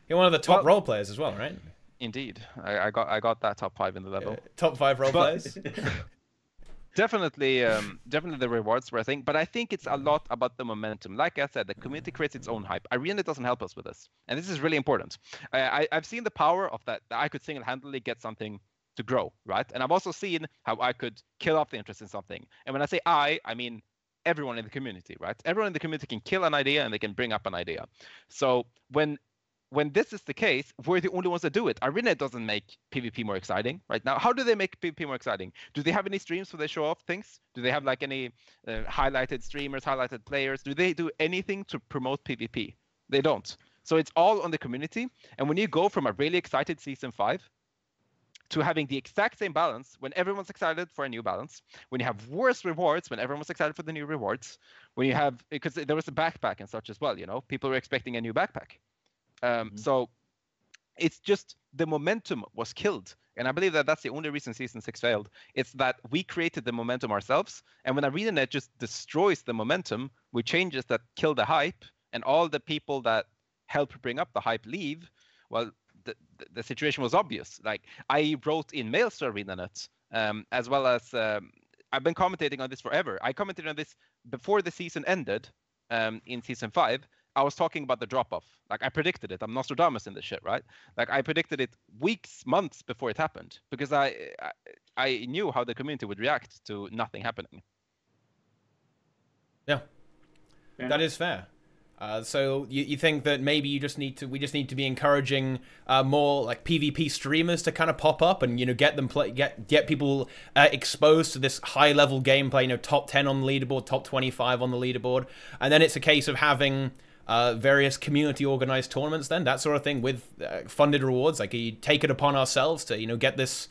You're one of the top role players as well, right? Indeed, I got that top 5 in the level. Top 5 role players. Definitely the rewards were a thing, but I think it's a lot about the momentum. Like I said, the community creates its own hype. ArenaNet doesn't help us with this, and this is really important. I've seen the power of that I could single-handedly get something to grow, right? And I've also seen how I could kill off the interest in something. And when I say I mean everyone in the community, right? Everyone in the community can kill an idea and they can bring up an idea. So when this is the case, we're the only ones that do it. ArenaNet doesn't make PvP more exciting right now. How do they make PvP more exciting? Do they have any streams where they show off things? Do they have like any highlighted streamers, highlighted players? Do they do anything to promote PvP? They don't. So it's all on the community. And when you go from a really excited Season 5 to having the exact same balance when everyone's excited for a new balance, when you have worse rewards when everyone's excited for the new rewards, when you have, because there was a backpack and such as well, you know, people were expecting a new backpack. So it's just the momentum was killed. And I believe that that's the only reason Season 6 failed. It's that we created the momentum ourselves. And when ArenaNet just destroys the momentum with changes that kill the hype and all the people that help bring up the hype leave, well, the situation was obvious. Like I wrote in mails to ArenaNet, as well as I've been commentating on this forever. I commented on this before the season ended in Season 5. I was talking about the drop-off. Like I predicted it. I'm Nostradamus in this shit, right? Like I predicted it weeks, months before it happened because I knew how the community would react to nothing happening. Yeah. That is fair. So you think that maybe we just need to be encouraging more like PvP streamers to kind of pop up and, you know, get them get people exposed to this high level gameplay, you know, top 10 on the leaderboard, top 25 on the leaderboard, and then it's a case of having various community organized tournaments, then that sort of thing with funded rewards. Like you take it upon ourselves to, you know, get this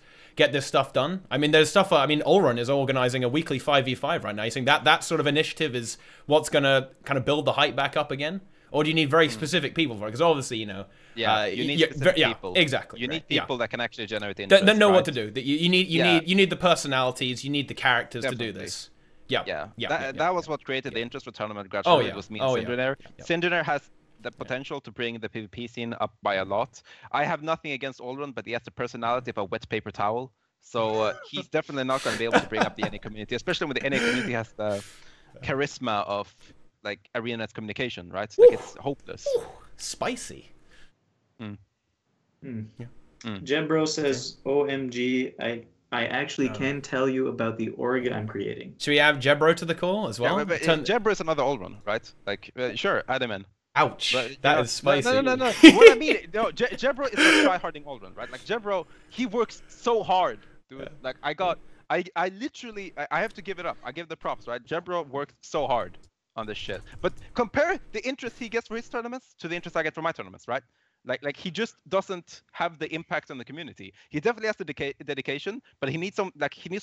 stuff done. I mean, there's stuff. I mean, Allrun is organizing a weekly 5v5 right now. You think that sort of initiative is what's gonna kind of build the hype back up again, or do you need very specific people for it? Because obviously, you know, you need specific people. Exactly. You need people that can actually generate interest. That know what to do. That you need the personalities. You need the characters to do this. That was what created the interest for Tournament gradually. It was me and Syndrinair. Syndrinair has the potential to bring the PvP scene up by a lot. I have nothing against Allrun, but he has the personality of a wet paper towel. So he's definitely not going to be able to bring up the NA community, especially when the NA community has the charisma of like ArenaNet's communication, right? Like it's hopeless. Spicy. Jebro says, "OMG, I actually can tell you about the org I'm creating." Should we add Jebro to the call as well? But Jebro is another Allrun, right? Like, sure, add him in. Ouch. That is spicy. No. What I mean, no, Jebro is a try-harding Allrun, right? Like Jebro, he works so hard, dude. Like I literally have to give it up. I give the props, right? Jebro works so hard on this shit. But compare the interest he gets for his tournaments to the interest I get for my tournaments, right? Like he just doesn't have the impact on the community. He definitely has the dedication, but he needs to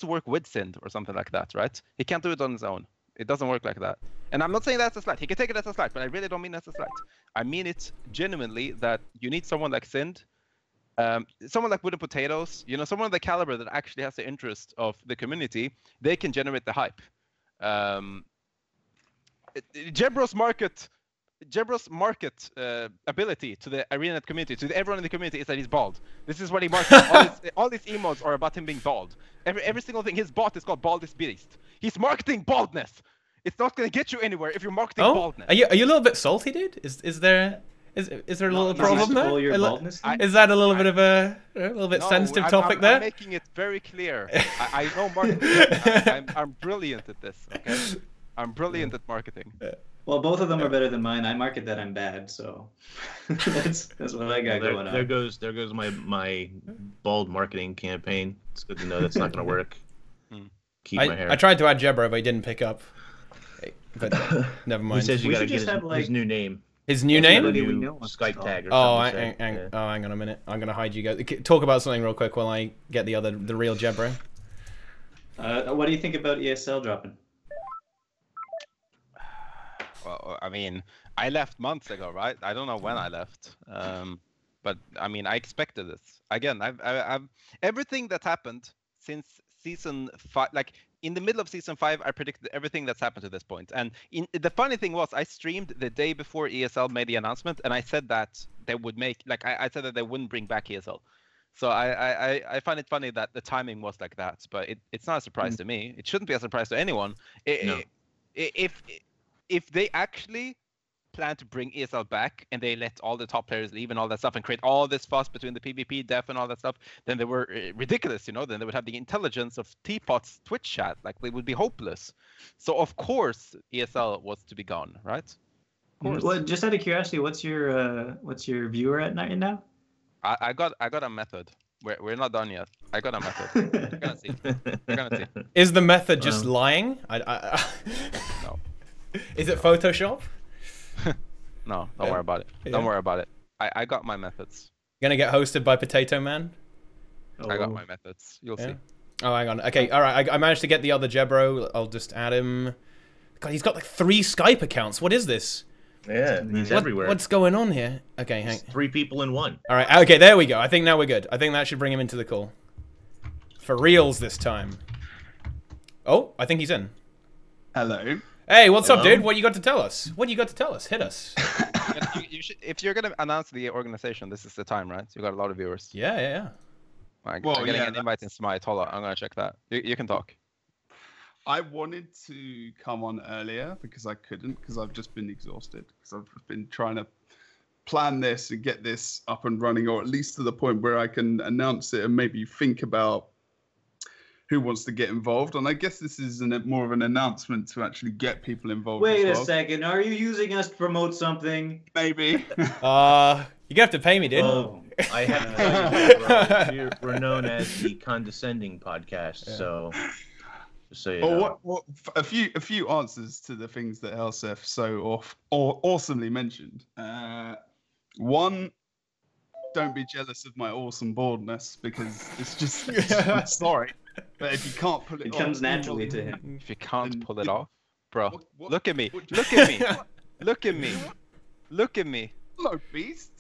work with Synd or something like that, right? He can't do it on his own. It doesn't work like that. And I'm not saying that's a slight. He can take it as a slight, but I really don't mean that's a slight. I mean it genuinely that you need someone like Synd, someone like Wooden Potatoes, you know, someone of the caliber that actually has the interest of the community. They can generate the hype. Jebro's market ability to the ArenaNet community, to everyone in the community, is that he's bald. This is what he markets. all these emotes are about him being bald. Every single thing. His bot is called Baldest Beast. He's marketing baldness. It's not going to get you anywhere if you're marketing baldness. Are you a little bit salty, dude? Is there a little problem there? Is that a little bit of a sensitive topic there? I'm making it very clear. I know marketing. I'm brilliant at this. Okay, I'm brilliant at marketing. Well, both of them are better than mine. I market that I'm bad, so that's what I got going on. There goes my bald marketing campaign. It's good to know that's not going to work. Keep my hair. I tried to add Jebro, but he didn't pick up. But never mind. He says you got to get his new name. His new name? Skype tag or something. Hang on a minute. I'm gonna hide you guys. Talk about something real quick while I get the real Jebro. What do you think about ESL dropping? Well, I mean, I left months ago, right? I don't know when I left, but I mean, I expected this. Again, I've everything that happened since season 5, like in the middle of season 5, I predicted everything that's happened to this point. And the funny thing was, I streamed the day before ESL made the announcement, and I said that they would make, like, I said that they wouldn't bring back ESL. So I find it funny that the timing was like that, but it's not a surprise to me. It shouldn't be a surprise to anyone. If they actually plan to bring ESL back and they let all the top players leave and all that stuff and create all this fuss between the PvP, def, and all that stuff, then they were ridiculous, you know? Then they would have the intelligence of Teapot's Twitch chat. Like, they would be hopeless. So, of course, ESL was to be gone, right? Of course. Well, just out of curiosity, what's your viewer at night now? I got a method. We're not done yet. I got a method. We're gonna see. We're gonna see. Is the method just lying? No. Is it Photoshop? No, don't worry about it. Don't worry about it. I got my methods. You're gonna get hosted by Potato Man? I got my methods. You'll see. Oh, hang on. Okay, all right. I managed to get the other Jebro. I'll just add him. God, he's got like 3 Skype accounts. What is this? Yeah, he's everywhere. What's going on here? Okay, hang. 3 people in 1. All right. Okay, there we go. I think now we're good. I think that should bring him into the call. For reals this time. Oh, I think he's in. Hello. Hey, what's up, dude? What you got to tell us? What you got to tell us? Hit us. you should, if you're gonna announce the organization, this is the time, right? You got a lot of viewers. Yeah. I'm getting an invite in Smite. Hold on, I'm gonna check that. You can talk. I wanted to come on earlier because I couldn't, because I've just been exhausted. Because I've been trying to plan this and get this up and running, or at least to the point where I can announce it and maybe think about who wants to get involved. And I guess this is more of an announcement to actually get people involved. Wait a second. Are you using us to promote something? Maybe. You're gonna have to pay me, dude. Oh, I have to tell you, we're known as the condescending podcast, so just so you know. What a few answers to the things that Helseth so awesomely mentioned. One, don't be jealous of my awesome baldness, because it's just I'm sorry. But if you can't pull it off, comes naturally to him. If you can't pull it off, bro, look at me. Look at me. Look at me. Look at me. Hello, beast.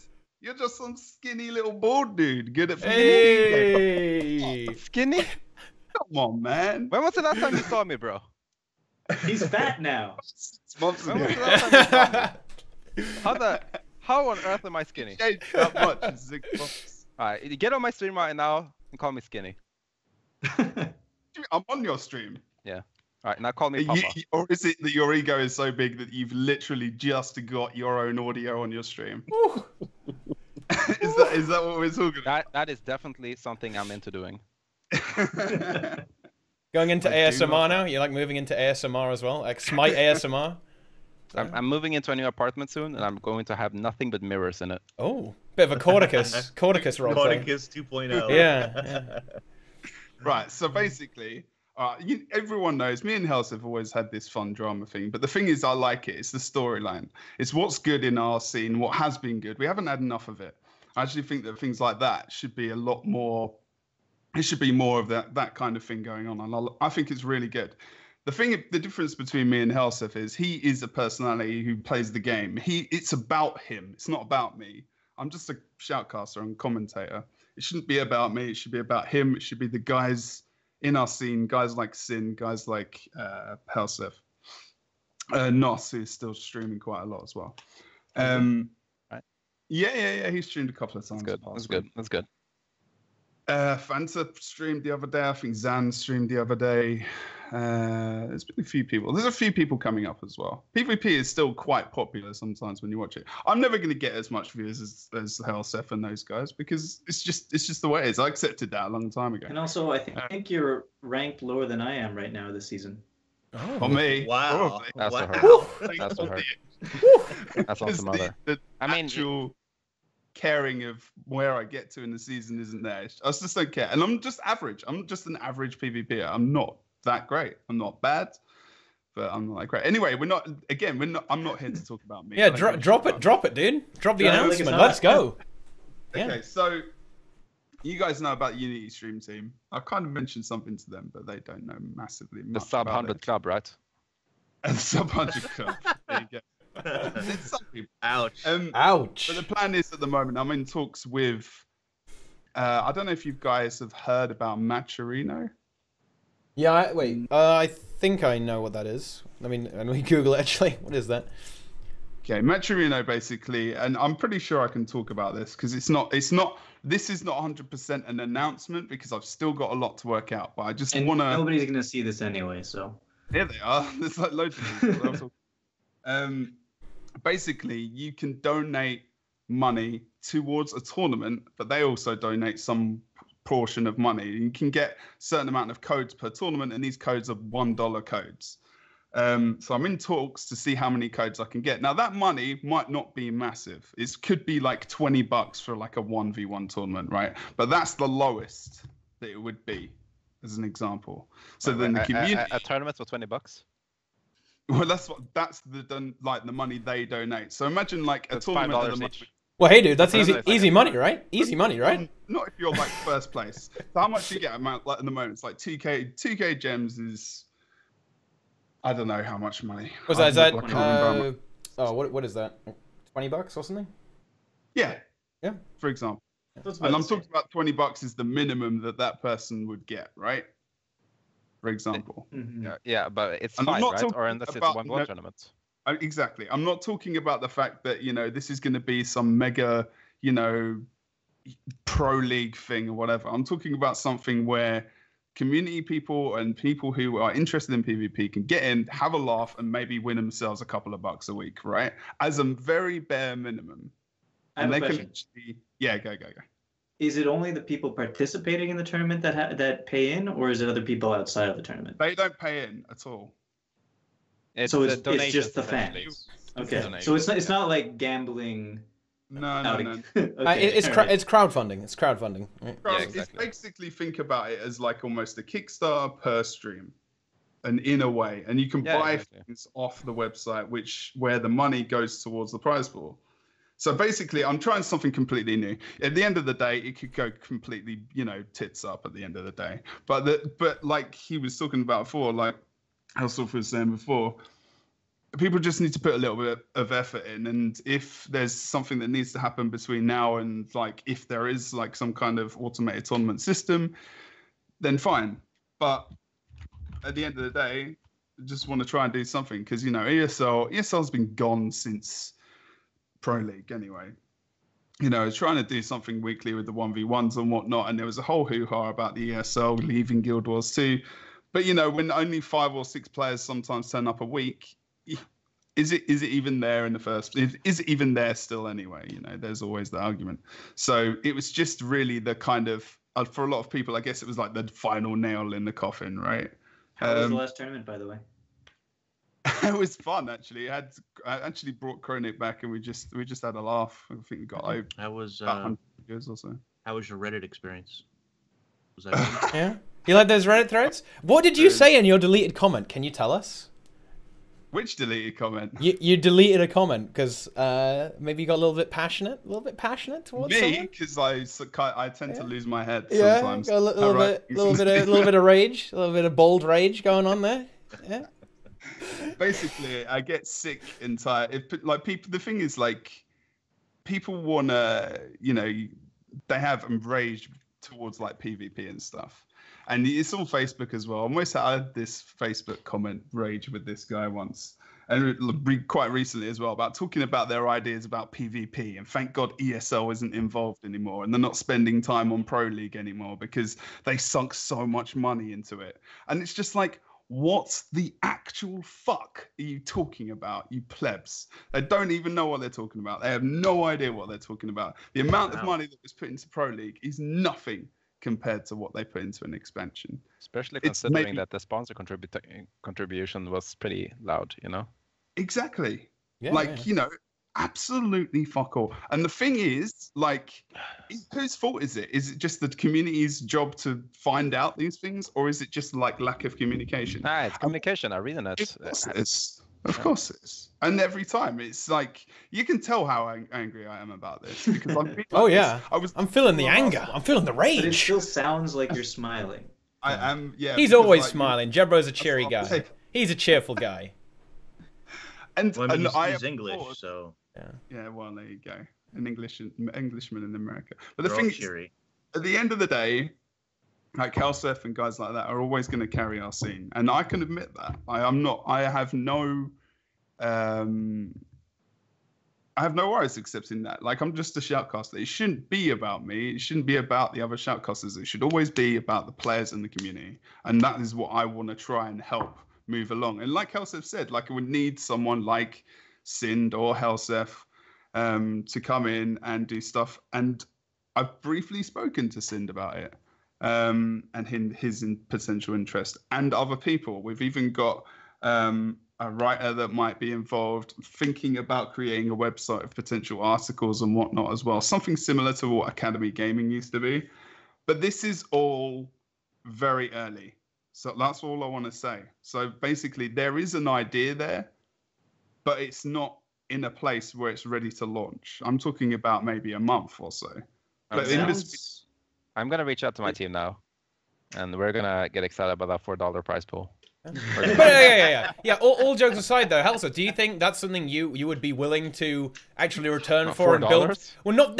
You're just some skinny little bald dude. Good at Hey. Skinny? Come on, man. When was the last time you saw me, bro? He's fat now. 6 months When ago. was the last time you saw me? How on earth am I skinny? Changed that much in 6 months. Alright, get on my stream right now and call me skinny. I'm on your stream. Yeah. Alright, now call me Papa. Or is it that your ego is so big that you've literally just got your own audio on your stream? Is that what we're talking about? That is definitely something I'm into doing. Going into ASMR now? You're like moving into ASMR as well? Like Smite ASMR? I'm moving into a new apartment soon, and I'm going to have nothing but mirrors in it. Oh, bit of a Cordicus roleplay. Cordicus 2.0. Yeah. Right, so basically, everyone knows me and Helseth have always had this fun drama thing, but the thing is, I like it. It's the storyline. It's what's good in our scene, what has been good. We haven't had enough of it. I actually think that things like that should be a lot more. It should be more of that kind of thing going on, and I think it's really good. The difference between me and Helseth is he is a personality who plays the game. It's about him. It's not about me. I'm just a shoutcaster and commentator. It shouldn't be about me. It should be about him. It should be the guys in our scene, guys like Sin, guys like Helseth. Nos, who's still streaming quite a lot as well. Right. Yeah. He streamed a couple of times. That's good. Fanta streamed the other day. I think Zan streamed the other day. There's been a few people. There's a few people coming up as well. PvP is still quite popular sometimes when you watch it. I'm never going to get as much views as Helseth and those guys, because it's just the way it is. I accepted that a long time ago. And also, I think you're ranked lower than I am right now this season. Oh, For me. Wow. That's wow. for her. That's for her. That's on some other. The I mean, actual caring of where I get to in the season isn't there. I just don't care. And I'm just average. I'm just an average PvPer. I'm not that great. I'm not bad. but I'm not like great. Anyway, we're not. I'm not here to talk about me. Yeah, drop it, dude. Drop the announcement. Let's go. Okay, so you guys know about the Unity Stream Team. I kind of mentioned something to them, but they don't know massively much. The sub 100 club, right? And the sub 100 club. There you go. It's some people. Ouch. Ouch. But the plan is at the moment, I'm in talks with. I don't know if you guys have heard about Matcherino. Yeah, wait. I think I know what that is. I mean, when we Google it, actually, what is that? Okay, Matcherino basically, and I'm pretty sure I can talk about this because this is not 100% an announcement because I've still got a lot to work out. But I just want to. Nobody's gonna see this anyway, so. Here they are. There's like loads of people. Basically, you can donate money towards a tournament, but they also donate some portion of money. You can get a certain amount of codes per tournament, and these codes are $1 codes. So I'm in talks to see how many codes I can get. Now that money might not be massive. It could be like $20 for like a 1v1 tournament, right? But that's the lowest that it would be, as an example. So then the community a tournament for $20. Well, that's the money they donate. So imagine like a tournament at the moment. Well, hey, dude, that's easy money, right? Easy money, right? Not if you're like first place. So how much do you get like at the moment? It's like 2k gems is, I don't know how much money. Was that? Is that? What is that? $20 or something? Yeah. Yeah. For example, and I'm talking about $20 is the minimum that person would get, right? For example. Mm-hmm. Yeah, but it's fine, right? Or unless it's a 1v1 tournament. Exactly. I'm not talking about the fact that, this is going to be some mega, pro league thing or whatever. I'm talking about something where community people and people who are interested in PvP can get in, have a laugh, and maybe win themselves a couple of bucks a week, right? As a very bare minimum. And they can actually, go. Is it only the people participating in the tournament that pay in, or is it other people outside of the tournament? They don't pay in at all. It's just the fans. Okay, so it's not like gambling. No. Okay. It's crowdfunding. It's crowdfunding. Right? Yeah, exactly. It's basically think about it as like almost a Kickstarter per stream, and in a way, and you can buy things off the website, where the money goes towards the prize pool. So basically, I'm trying something completely new. At the end of the day, it could go completely, tits up at the end of the day. But like he was talking about before, like Helseth was saying before, people just need to put a little bit of effort in. And if there's something that needs to happen between now and like if there is like some kind of automated tournament system, then fine. But at the end of the day, I just want to try and do something because ESL's been gone since Pro League anyway. Trying to do something weekly with the 1v1s and whatnot, and there was a whole hoo-ha about the ESL leaving Guild Wars 2. But when only 5 or 6 players sometimes turn up a week, is it even there in the first? Is it even there still anyway? There's always the argument. So it was just really the kind of for a lot of people, I guess it was like the final nail in the coffin, right? How was the last tournament, by the way? It was fun actually. I actually brought Chronic back, and we just had a laugh. I think we got over. How was 100 years or so. How was your Reddit experience? Was that Yeah. You like those Reddit threads? What did you say in your deleted comment? Can you tell us? Which deleted comment? You deleted a comment because maybe you got a little bit passionate towards me, someone? because I tend to lose my head Yeah, sometimes. got a little bit of rage, a little bit of bold rage going on there. Yeah. Basically, I get sick and tired. The thing is, like, people wanna, they have rage towards like PvP and stuff, and it's on Facebook as well. I had this Facebook comment rage with this guy once, and quite recently as well, about talking about their ideas about PvP. And thank God ESL isn't involved anymore, and they're not spending time on Pro League anymore because they sunk so much money into it. And it's just like, what the actual fuck are you talking about, you plebs? They don't even know what they're talking about. They have no idea what they're talking about. The amount of money that was put into Pro League is nothing compared to what they put into an expansion. Especially considering that the sponsor contribution was pretty loud, Exactly. Yeah, absolutely fuck all. And the thing is, like, whose fault is it? Is it just the community's job to find out these things, or is it just like lack of communication? It's communication. ArenaNet. Of course it is. And every time it's like, you can tell how angry I am about this because I'm I'm feeling the anger. I'm feeling the rage. But it still sounds like you're smiling. I am, yeah. He's always smiling. Jebro's a cheery guy. He's a cheerful guy. And he's English, so yeah. Well, there you go. An Englishman in America. But the thing is, at the end of the day, like Helseth and guys like that are always going to carry our scene, and I can admit that. I have no worries accepting that. Like, I'm just a shoutcaster. It shouldn't be about me. It shouldn't be about the other shoutcasters. It should always be about the players and the community, and that is what I want to try and help move along. And like Helseth said, like, we need someone like Sind or Helseth to come in and do stuff. And I've briefly spoken to Sind about it, and his potential interest, and other people. We've even got a writer that might be involved, thinking about creating a website of potential articles and whatnot as well. Something similar to what Academy Gaming used to be. But this is all very early. So that's all I want to say. So basically, there is an idea there, but it's not in a place where it's ready to launch. I'm talking about maybe a month or so. But I'm going to reach out to my team now, and we're going to get excited about that $4 prize pool. Yeah. All jokes aside, though, Helseth, do you think that's something you would be willing to actually return for and build? Well, not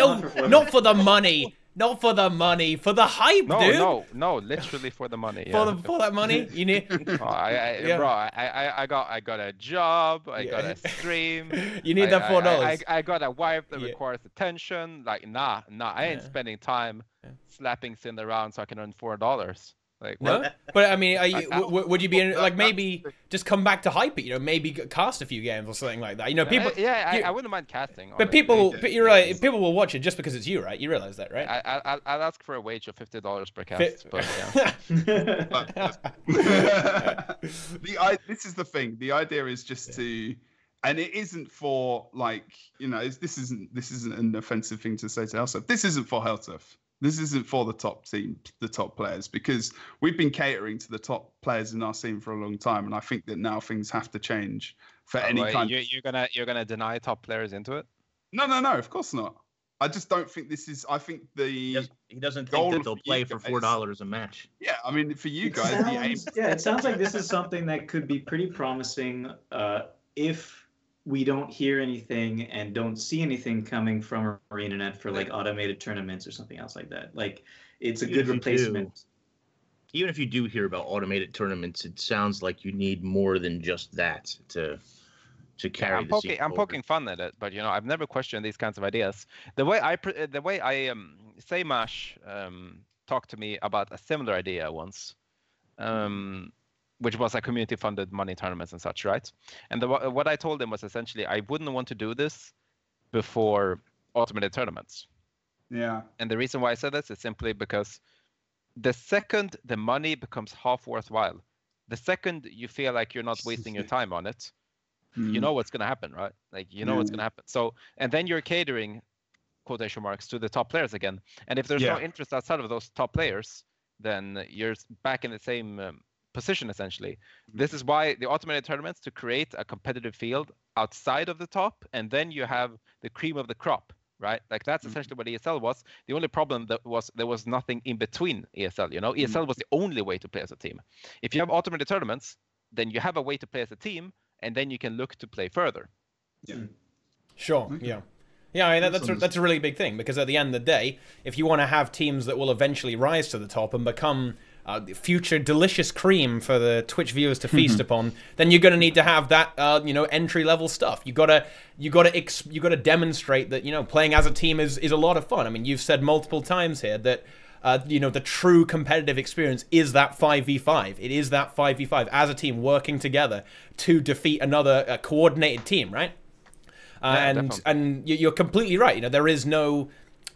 for the money. Not for the money, for the hype, dude. No, literally for the money. Yeah. For that money, you need. Bro, I got a job. I got a stream. You need that $4. I got a wife that requires attention. Like, nah, I ain't spending time slapping Sind around so I can earn $4. Like, no? But I mean, would you be in, like, maybe just come back to hype it? You know, maybe cast a few games or something like that. You know, people. I wouldn't mind casting. But but you're right. People will watch it just because it's you, right? You realize that, right? I'll ask for a wage of $50 per cast. But yeah. This is the thing. The idea is just to. And it isn't for, like, you know, this isn't an offensive thing to say to Helseth. This isn't for Helseth. This isn't for the top team, the top players, because we've been catering to the top players in our scene for a long time, and I think that now things have to change for any kind. You're gonna deny top players into it? No, of course not. I just don't think this is. I think he doesn't think that they'll play for $4 a match. Yeah, I mean, for you guys, it sounds like this is something that could be pretty promising if we don't hear anything and don't see anything coming from ArenaNet for, like, automated tournaments or something else like that. Like, it's a good replacement. Even if you do hear about automated tournaments, it sounds like you need more than just that to carry the scene. I'm poking fun at it, but, you know, I've never questioned these kinds of ideas. The way I Saymash talked to me about a similar idea once. Which was a community-funded money tournaments and such, right? And what I told him was essentially, I wouldn't want to do this before automated tournaments. Yeah. And the reason why I said this is simply because the second the money becomes half worthwhile, the second you feel like you're not wasting your time on it, you know what's going to happen, right? Like, you know what's going to happen. So, and then you're catering, quotation marks, to the top players again. And if there's no interest outside of those top players, then you're back in the same position, essentially. This is why the automated tournaments, to create a competitive field outside of the top, and then you have the cream of the crop, right? Like, that's essentially what ESL was. The only problem that was there was nothing in between ESL. You know, ESL was the only way to play as a team. If you have automated tournaments, then you have a way to play as a team, and then you can look to play further. Yeah. Sure. Yeah. Yeah, I mean, that's a really big thing, because at the end of the day, if you want to have teams that will eventually rise to the top and become future delicious cream for the Twitch viewers to feast upon, then you're going to need to have that, you know, entry level stuff. You gotta demonstrate that, you know, playing as a team is a lot of fun. I mean, you've said multiple times here that, you know, the true competitive experience is that 5v5. It is that 5v5 as a team working together to defeat another coordinated team, right? And you're completely right. You know, there is no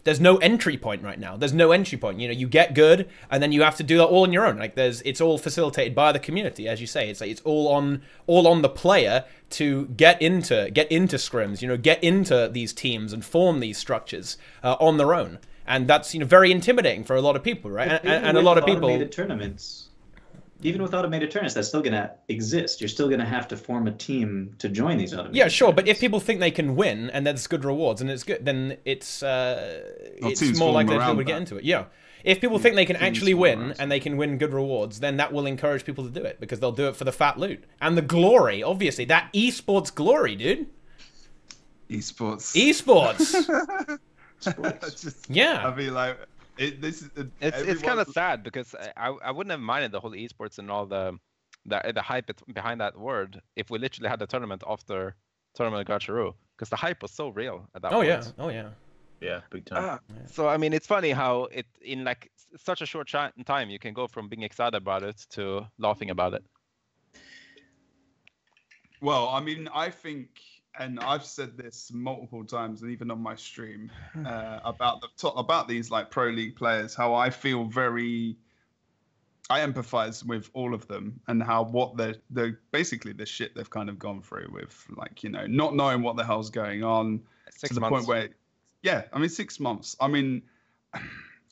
there's no entry point right now. There's no entry point. You get good, and then you have to do that all on your own. Like it's all facilitated by the community, as you say. It's like it's all on the player to get into scrims, get into these teams and form these structures on their own. And that's very intimidating for a lot of people, right? And a lot of people. Automated tournaments. Even with automated tournaments, that's still going to exist. You're still going to have to form a team to join these automated Yeah, sure, tournaments. but if people think they can win and there's good rewards and it's good, then it's more likely that people would get into it. Yeah. If people think they can actually win and they can win good rewards, then that will encourage people to do it because they'll do it for the fat loot. And the glory, obviously. That esports glory, dude. Esports. Yeah. I mean, like... It's kind of sad because I wouldn't have minded the whole esports and all the hype behind that word if we literally had the tournament after tournament Gacharu, because the hype was so real at that point. Yeah, big time. So I mean, it's funny how it in like such a short time you can go from being excited about it to laughing about it. Well, I mean, I think, and I've said this multiple times, and even on my stream, about these like pro league players, how I feel I empathize with all of them, and how what they're basically the shit they've kind of gone through with, like not knowing what the hell's going on, 6 to the months. point where, yeah, I mean 6 months. I mean,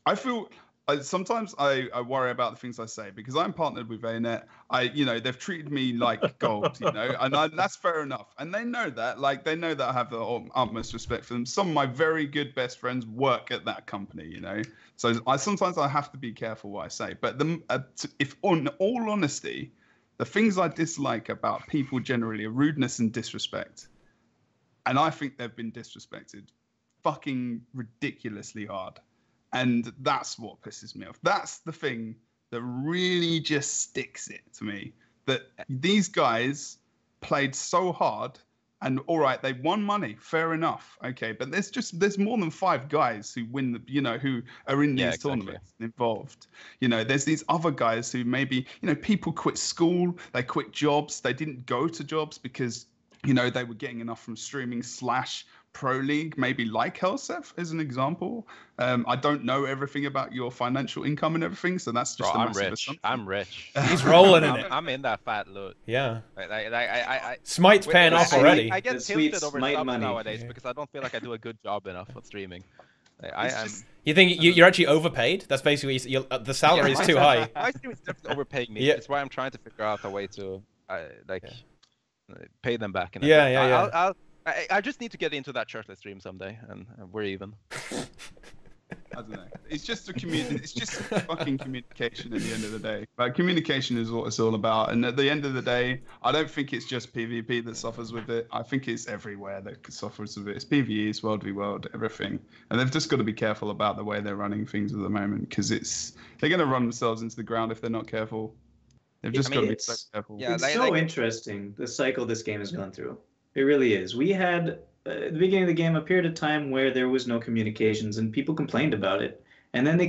I feel. Sometimes I worry about the things I say because I'm partnered with ArenaNet. They've treated me like gold, and that's fair enough. And they know that, they know that I have the utmost respect for them. Some of my very good best friends work at that company, So sometimes I have to be careful what I say. But if, in all honesty, the things I dislike about people generally are rudeness and disrespect. And I think they've been disrespected fucking ridiculously hard. And that's what pisses me off. That's the thing that really just sticks it to me. That these guys played so hard, and all right, they won money, fair enough, okay. But there's more than 5 guys who win who are in these tournaments involved. There's these other guys who maybe people quit school, they quit jobs, they didn't go to jobs because they were getting enough from streaming / pro league, maybe like Helseth as an example. I don't know everything about your financial income and everything, so that's just I'm rich. I'm rich. He's rolling in it. I'm in that fat loot. Yeah. Smite's paying off already. I get tilted over Smite subs money. nowadays because I don't feel like I do a good job enough with streaming. You think you're actually overpaid? That's basically the salary is too high. My stream is definitely overpaying me. Yeah. It's why I'm trying to figure out a way to pay them back. Yeah. I just need to get into that shirtless stream someday, and we're even. I don't know. It's just It's just fucking communication at the end of the day. Like, communication is what it's all about. And at the end of the day, I don't think it's just PvP that suffers with it. I think it's everywhere that suffers with it. It's PvE, it's World v World, everything. And they've just got to be careful about the way they're running things at the moment, because they're going to run themselves into the ground if they're not careful. They've just got to be so careful. Yeah, it's so interesting, the cycle this game has gone through. It really is. We had, at the beginning of the game, a period of time where there was no communications and people complained about it. And then they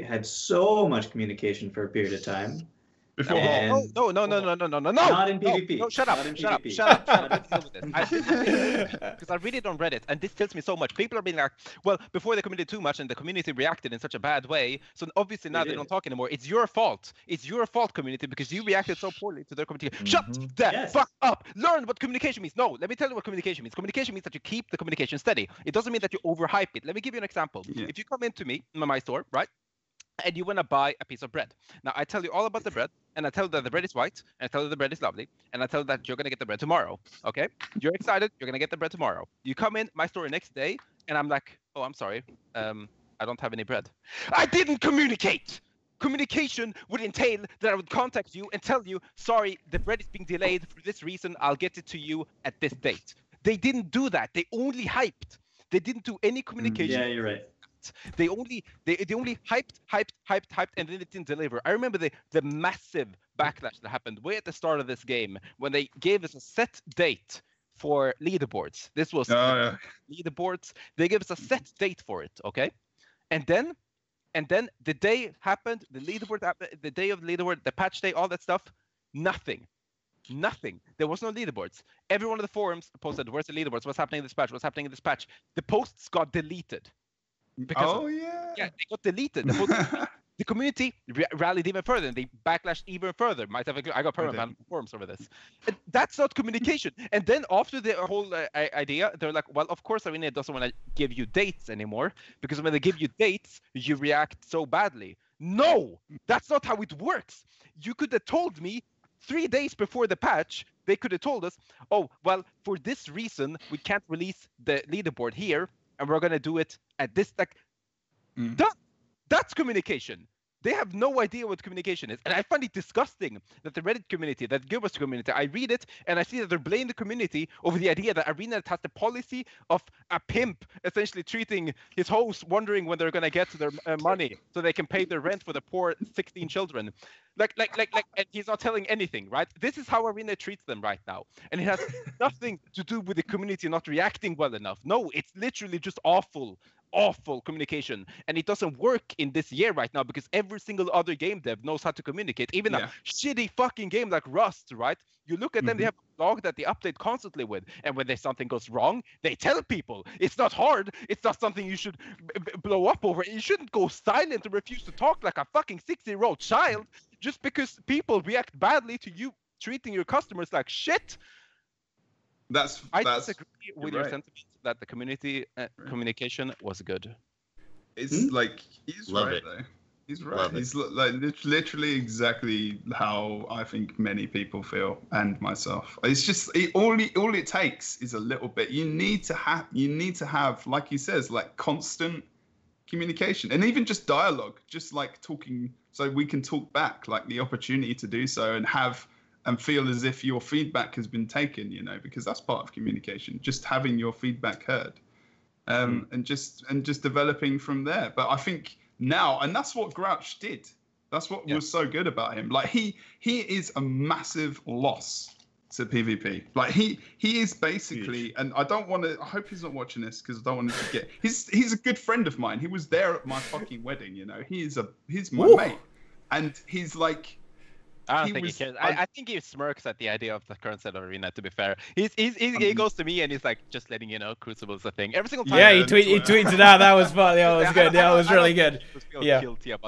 had so much communication for a period of time. No. Not in PvP. No, shut up. Because I read it on Reddit, and this tells me so much. People are being like, well, before they committed too much, and the community reacted in such a bad way, so obviously now they don't talk anymore. It's your fault. It's your fault, community, because you reacted so poorly to their communication. Shut the fuck up. Learn what communication means. No, let me tell you what communication means. Communication means that you keep the communication steady. It doesn't mean that you overhype it. Let me give you an example. Yeah. If you come into me, in my store, right? And you want to buy a piece of bread. Now, I tell you all about the bread, and I tell you that the bread is white, and I tell you the bread is lovely, and I tell you that you're going to get the bread tomorrow, okay? You're excited, you're going to get the bread tomorrow. You come in my store next day, and I'm like, oh, I'm sorry, I don't have any bread. I didn't communicate! Communication would entail that I would contact you and tell you, sorry, the bread is being delayed for this reason, I'll get it to you at this date. They didn't do that. They only hyped. They didn't do any communication. Yeah, you're right. They only hyped, and then it didn't deliver. I remember the massive backlash that happened way at the start of this game when they gave us a set date for leaderboards. This was leaderboards. They gave us a set date for it, okay? And then the day happened, the day of the leaderboard, the patch day, all that stuff, nothing. Nothing. There was no leaderboards. Every one of the forums posted, "Where's the leaderboards? What's happening in this patch? What's happening in this patch?" The posts got deleted. Yeah, they got deleted. The community rallied even further, and they backlashed even further. I got permanent ban forums over this. That's not communication. And then after the whole idea, they're like, well, of course, ArenaNet doesn't want to give you dates anymore, because when they give you dates, you react so badly. No, that's not how it works. You could have told me 3 days before the patch. They could have told us, oh, well, for this reason, we can't release the leaderboard here, and we're going to do it at this. That's communication. They have no idea what communication is. And I find it disgusting that the Reddit community, that Gilbert's community, I read it and I see that they're blaming the community over the idea that ArenaNet has the policy of a pimp essentially treating his hosts, wondering when they're going to get to their money so they can pay their rent for the poor 16 children. And he's not telling anything, right? This is how ArenaNet treats them right now. And it has nothing to do with the community not reacting well enough. No, it's literally just awful communication, and it doesn't work in this year right now because every single other game dev knows how to communicate. Even a shitty fucking game like Rust, right? You look at them, they have a blog that they update constantly with, and when something goes wrong, they tell people. It's not hard. It's not something you should blow up over. You shouldn't go silent and refuse to talk like a fucking 6-year-old child just because people react badly to you treating your customers like shit. I disagree with your sentiment that the community communication was good. It's like he's right though. He's right. He's like literally exactly how I think many people feel, and myself. It's just all it takes is a little bit. You need to have, like he says, like constant communication, and even just dialogue, just like talking, so we can talk back, like the opportunity to do so, and feel as if your feedback has been taken, because that's part of communication, just having your feedback heard, and just developing from there. But I think now, and that's what Grouch did. That's what was so good about him. Like he is a massive loss to PvP. Like he is basically, huge. And I hope he's not watching this because I don't want to forget. He's a good friend of mine. He was there at my fucking wedding. He's my mate, and he's like. I don't think he cares. I think he smirks at the idea of the current set of ArenaNet, to be fair. He goes to me and he's like, just letting you know, Crucible is a thing. Every single time. Yeah, he tweets it out. That was fun. That was good. That was really good. Yeah,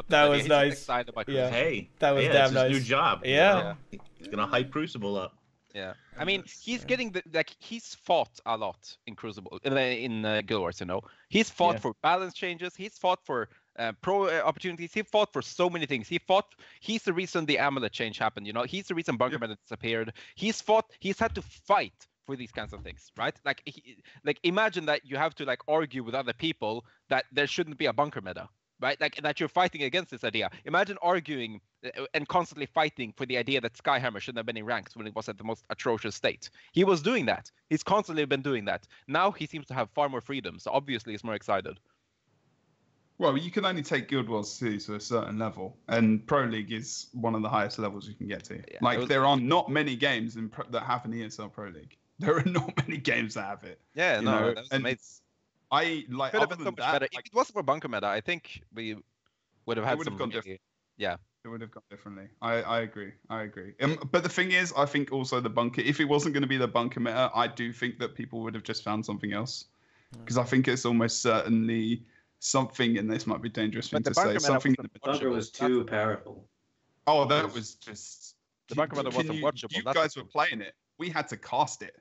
that was nice. Yeah. Hey, that was damn nice. His new job. Yeah. He's going to hype Crucible up. Yeah, I mean, he's getting he's fought a lot in Crucible, in Guild Wars, He's fought for balance changes. He's fought for pro opportunities. He fought for so many things. He's the reason the amulet change happened. He's the reason bunker meta disappeared. He's had to fight for these kinds of things, right? Like imagine that you have to argue with other people that there shouldn't be a bunker meta, right? Like that you're fighting against this idea. Imagine arguing and constantly fighting for the idea that Skyhammer shouldn't have been in ranks when it was at the most atrocious state. He was doing that. He's constantly been doing that. Now he seems to have far more freedom, so obviously he's more excited. Well, you can only take Guild Wars 2 to a certain level, and Pro League is one of the highest levels you can get to. Yeah, there are not many games that have an ESL Pro League. There are not many games that have it. Yeah, that was amazing. I like. Could have been so much better. If it wasn't for bunker meta, I think we would have had some. Gone different. Yeah, it would have gone differently. I agree. But the thing is, I think also the bunker. If it wasn't going to be the bunker meta, I do think that people would have just found something else, because I think it's almost certainly something, and this might be a dangerous thing to say. Something. The bunker was too powerful. Oh, that was just. The bunker meta wasn't watchable. You guys were playing it. We had to cast it.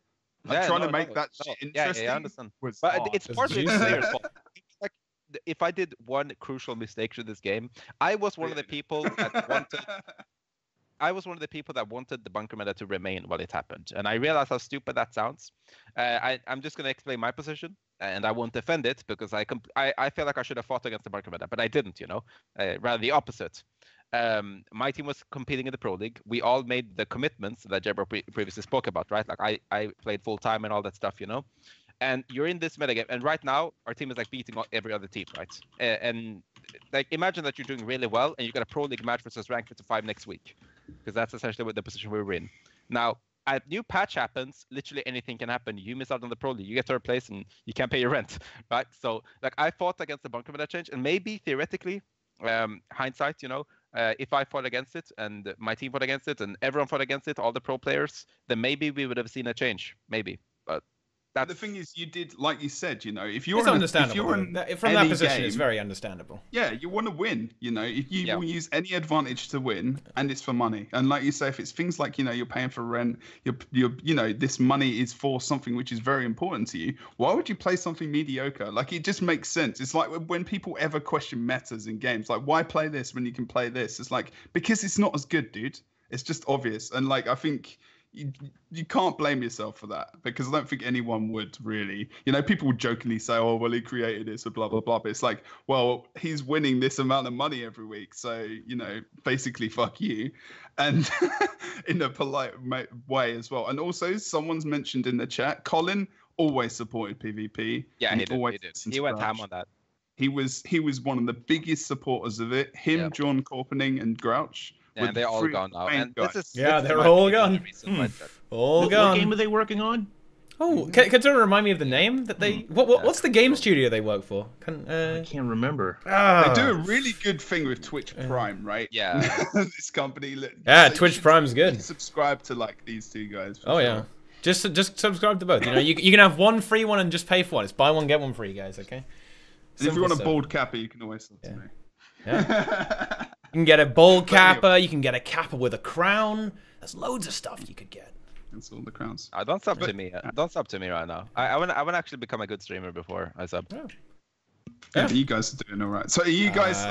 Trying to make that shit interesting. Yeah, I understand. But it's partly the player's fault. Like, if I did one crucial mistake to this game, I was one of the people that wanted the bunker meta to remain while it happened, and I realized how stupid that sounds. I'm just going to explain my position, and I won't defend it because I feel like I should have fought against the bunker meta, but I didn't. Rather the opposite. My team was competing in the Pro League. We all made the commitments that Jebro previously spoke about, right? Like I played full time and all that stuff, And you're in this metagame, and right now our team is beating every other team, right? And imagine that you're doing really well, and you got a Pro League match versus Rank 55 next week, because that's essentially what the position we were in. Now, a new patch happens, literally anything can happen. You miss out on the Pro League, you get third place, and you can't pay your rent, right? So I fought against the bunker meta change, and maybe theoretically, hindsight, if I fought against it and my team fought against it and everyone fought against it, all the pro players, then maybe we would have seen a change. Maybe, but that's... The thing is, you did, like you said, if it's understandable. From that position, game, it's very understandable. Yeah, you want to win. If you will use any advantage to win, and it's for money. And like you say, if it's things like you're paying for rent, you're this money is for something which is very important to you. Why would you play something mediocre? Like, it just makes sense. It's like when people ever question metas in games, like, why play this when you can play this? It's like, because it's not as good, dude. It's just obvious. And like, I think you can't blame yourself for that, because I don't think anyone would really. People would jokingly say, "Oh, well, he created this," or blah blah blah. But it's like, well, he's winning this amount of money every week, so basically, fuck you, and in a polite way as well. And also, someone's mentioned in the chat, Colin always supported PvP. Yeah, he did. He went ham on that. He was one of the biggest supporters of it. Him, John Corpening, and Grouch. Yeah, they're all gone now. And they're all gone. All gone. What game are they working on? Oh, can someone remind me of the name that they? What's the game studio they work for? I can't remember. They do a really good thing with Twitch Prime, right? Yeah. This company. Yeah, Twitch Prime's good. Subscribe to these two guys. Oh yeah. Just subscribe to both. You can have one free one and just pay for one. It's buy one get one free, guys. Okay. And if you want a bald capper, you can always sell to me. Yeah. You can get a bald kappa. You can get a kappa with a crown. There's loads of stuff you could get. That's all the crowns. Don't sub to me. Don't sub to me right now. I want to actually become a good streamer before I sub. Yeah, you guys are doing all right. So you guys,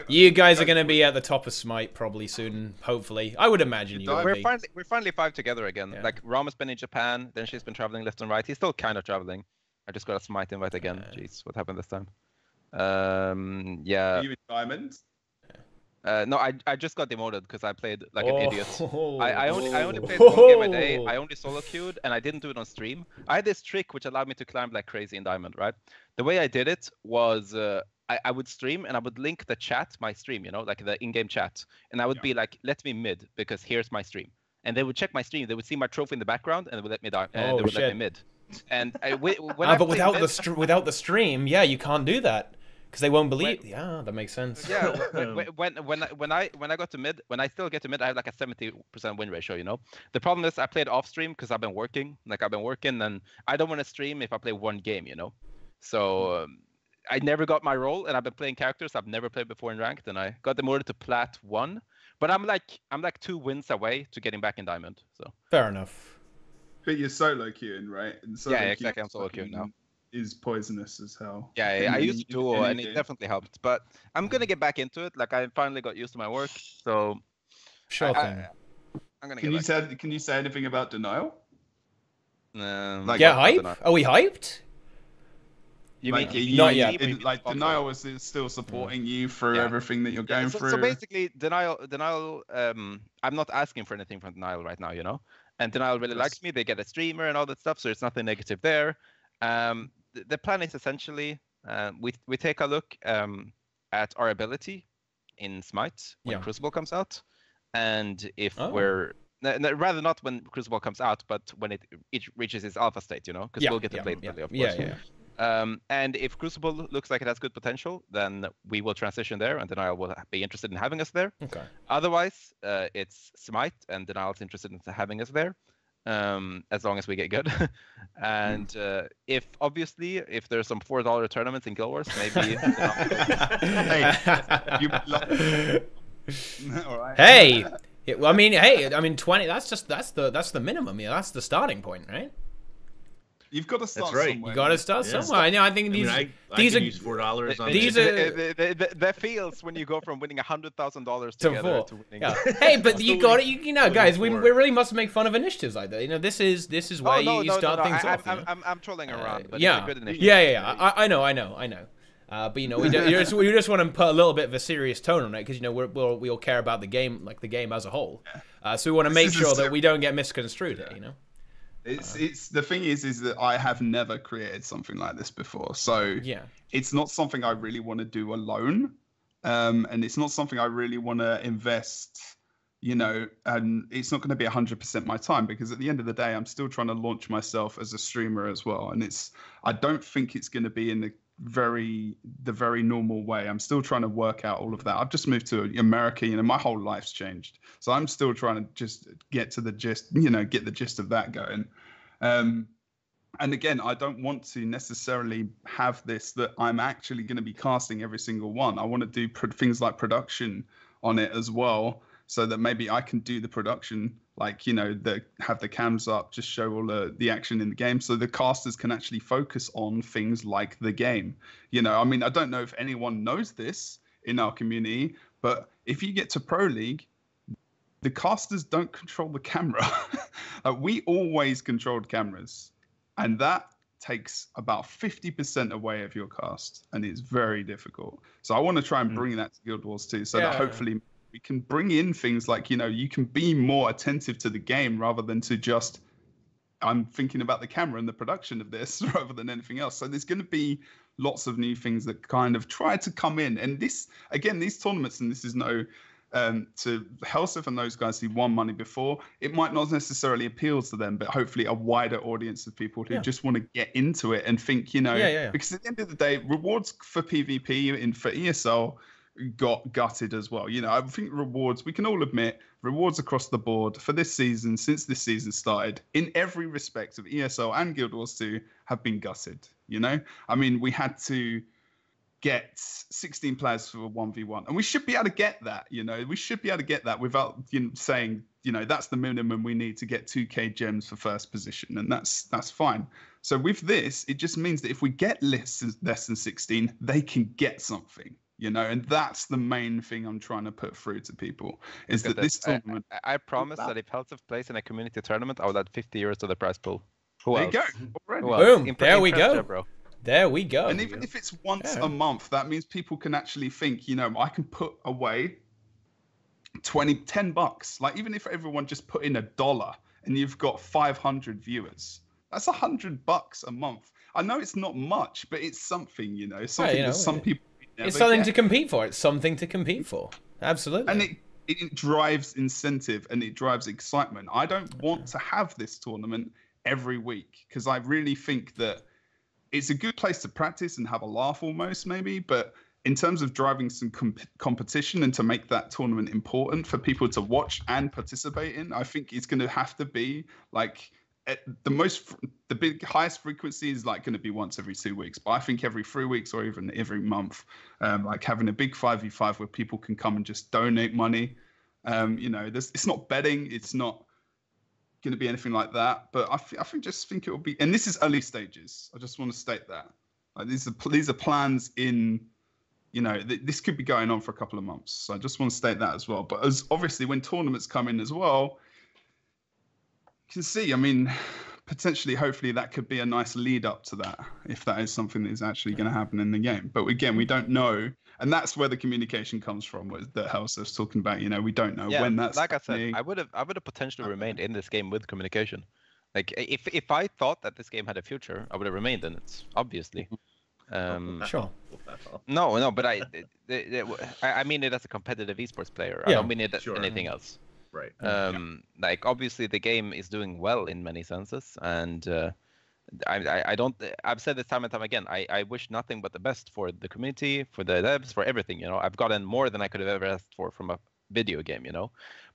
you guys are going to be at the top of Smite probably soon. Hopefully, I would imagine you will be. We're finally 5 together again. Yeah. Like Ram has been in Japan, then she's been traveling left and right. He's still kind of traveling. I just got a Smite invite again. Jeez, what happened this time? Yeah. Are you in Diamond? No, I just got demoted because I played like an idiot. I only played 1 game a day. I only solo queued and I didn't do it on stream. I had this trick which allowed me to climb like crazy in Diamond, right? The way I did it was I would stream and I would link the chat, my stream, like the in-game chat, and I would be like, let me mid because here's my stream. And they would check my stream. They would see my trophy in the background and they would let me down. They would let me mid. And but without the stream, yeah, you can't do that. Because they won't believe. Yeah, that makes sense. Yeah, when I got to mid, when I still get to mid, I have like a 70% win ratio. The problem is I played off stream because I've been working. And I don't want to stream if I play 1 game. So I never got my role, and I've been playing characters I've never played before in ranked, and I got demoted to plat 1. But I'm like 2 wins away to getting back in diamond. So fair enough. But you're solo queuing, right? And yeah, exactly. I'm solo queuing now. Is poisonous as hell. Yeah, I used to duo and it definitely helped. But I'm gonna get back into it. Like I finally got used to my work, so sure thing. I'm gonna. Can you say anything about Denial? Get hype? Are we hyped? You mean not yet? Denial was still supporting you through everything that you're going through. So basically, Denial. I'm not asking for anything from Denial right now, And Denial really likes me. They get a streamer and all that stuff, so it's nothing negative there. The plan is essentially we take a look at our ability in Smite when Crucible comes out, and if we're rather not when Crucible comes out, but when it reaches its alpha state, because we'll get to play it early, of course. And if Crucible looks like it has good potential, then we will transition there, and Denial will be interested in having us there. Okay. Otherwise, it's Smite, and Denial's interested in having us there. As long as we get good. And if there's some $4 tournaments in Guild Wars, maybe. All right. Hey, I mean 20. That's the minimum. Yeah, that's the starting point, right? You've got to start somewhere. You got to start somewhere. I think these these are use $4 on these are the feels when you go from winning $100,000 together to winning. Yeah. Hey, but you got it. Guys, we really must make fun of initiatives like that. This is where you start things off. I'm trolling around, but yeah, it's a good initiative. Yeah. I know. But we just want to put a little bit of a serious tone on it because we all care about the game, like the game as a whole. So we want to make sure that we don't get misconstrued here. It's the thing is that I have never created something like this before, so it's not something I really want to do alone, and it's not something I really want to invest, and it's not going to be 100% my time because at the end of the day, I'm still trying to launch myself as a streamer as well, and I don't think it's going to be in the the very normal way. I'm still trying to work out all of that. I've just moved to America, my whole life's changed. So I'm still trying to just get to the gist, get the gist of that going. And again, I don't want to necessarily have this that I'm actually going to be casting every single one. I want to do things like production on it as well, so that maybe I can do the production, like, have the cams up, just show all the action in the game, so the casters can actually focus on things like the game. I mean, I don't know if anyone knows this in our community, but if you get to Pro League, the casters don't control the camera. We always controlled cameras. And that takes about 50% away of your cast, and it's very difficult. So I want to try and bring that to Guild Wars 2, so that hopefully we can bring in things like, you can be more attentive to the game rather than to just, I'm thinking about the camera and the production of this rather than anything else. So there's going to be lots of new things that kind of try to come in. And this, again, these tournaments, and this is no... to Helseth and those guys who won money before, it might not necessarily appeal to them, but hopefully a wider audience of people who just want to get into it and think, because at the end of the day, rewards for PvP and for ESL got gutted as well. I think rewards, we can all admit, rewards across the board for this season, since this season started, in every respect of ESL and Guild Wars 2, have been gutted. I mean, we had to get 16 players for a 1v1, and we should be able to get that. We should be able to get that without saying, that's the minimum we need to get 2k gems for first position, and that's fine. So with this, it just means that if we get less than 16, they can get something. And that's the main thing I'm trying to put through to people, is that this tournament... I promise that if Helseth plays in a community tournament, I will add 50 euros to the prize pool. Who else? There you go. Boom, there we go. Jebro. There we go. And even if it's once a month, that means people can actually think, I can put away $10. Like, even if everyone just put in $1 and you've got 500 viewers, that's $100 a month. I know it's not much, but it's something, it's something that some people never It's something get. to compete for. It's something to compete for. Absolutely. And it drives incentive and it drives excitement. I don't want to have this tournament every week, because I really think that it's a good place to practice and have a laugh almost, maybe. But in terms of driving some competition and to make that tournament important for people to watch and participate in, I think it's going to have to be like the highest frequency is like going to be once every 2 weeks. But I think every 3 weeks or even every month, like having a big 5v5 where people can come and just donate money. It's not betting. It's not going to be anything like that, but I think it will be, and this is early stages. I just want to state that, like, these are plans in, this could be going on for a couple of months. So I just want to state that as well. But as obviously when tournaments come in as well, you can see, I mean, potentially, hopefully that could be a nice lead up to that, if that is something that is actually going to happen in the game. But again, we don't know. And that's where the communication comes from, that Helseth's talking about. We don't know when that's like happening. I said, I would have potentially remained in this game with communication. Like, if I thought that this game had a future, I would have remained in it, obviously. Sure. No, but I mean it as a competitive esports player. I don't mean it as anything else. Right. Like, obviously the game is doing well in many senses, and I've said this time and time again, I wish nothing but the best for the community, for the devs, for everything. I've gotten more than I could have ever asked for from a video game.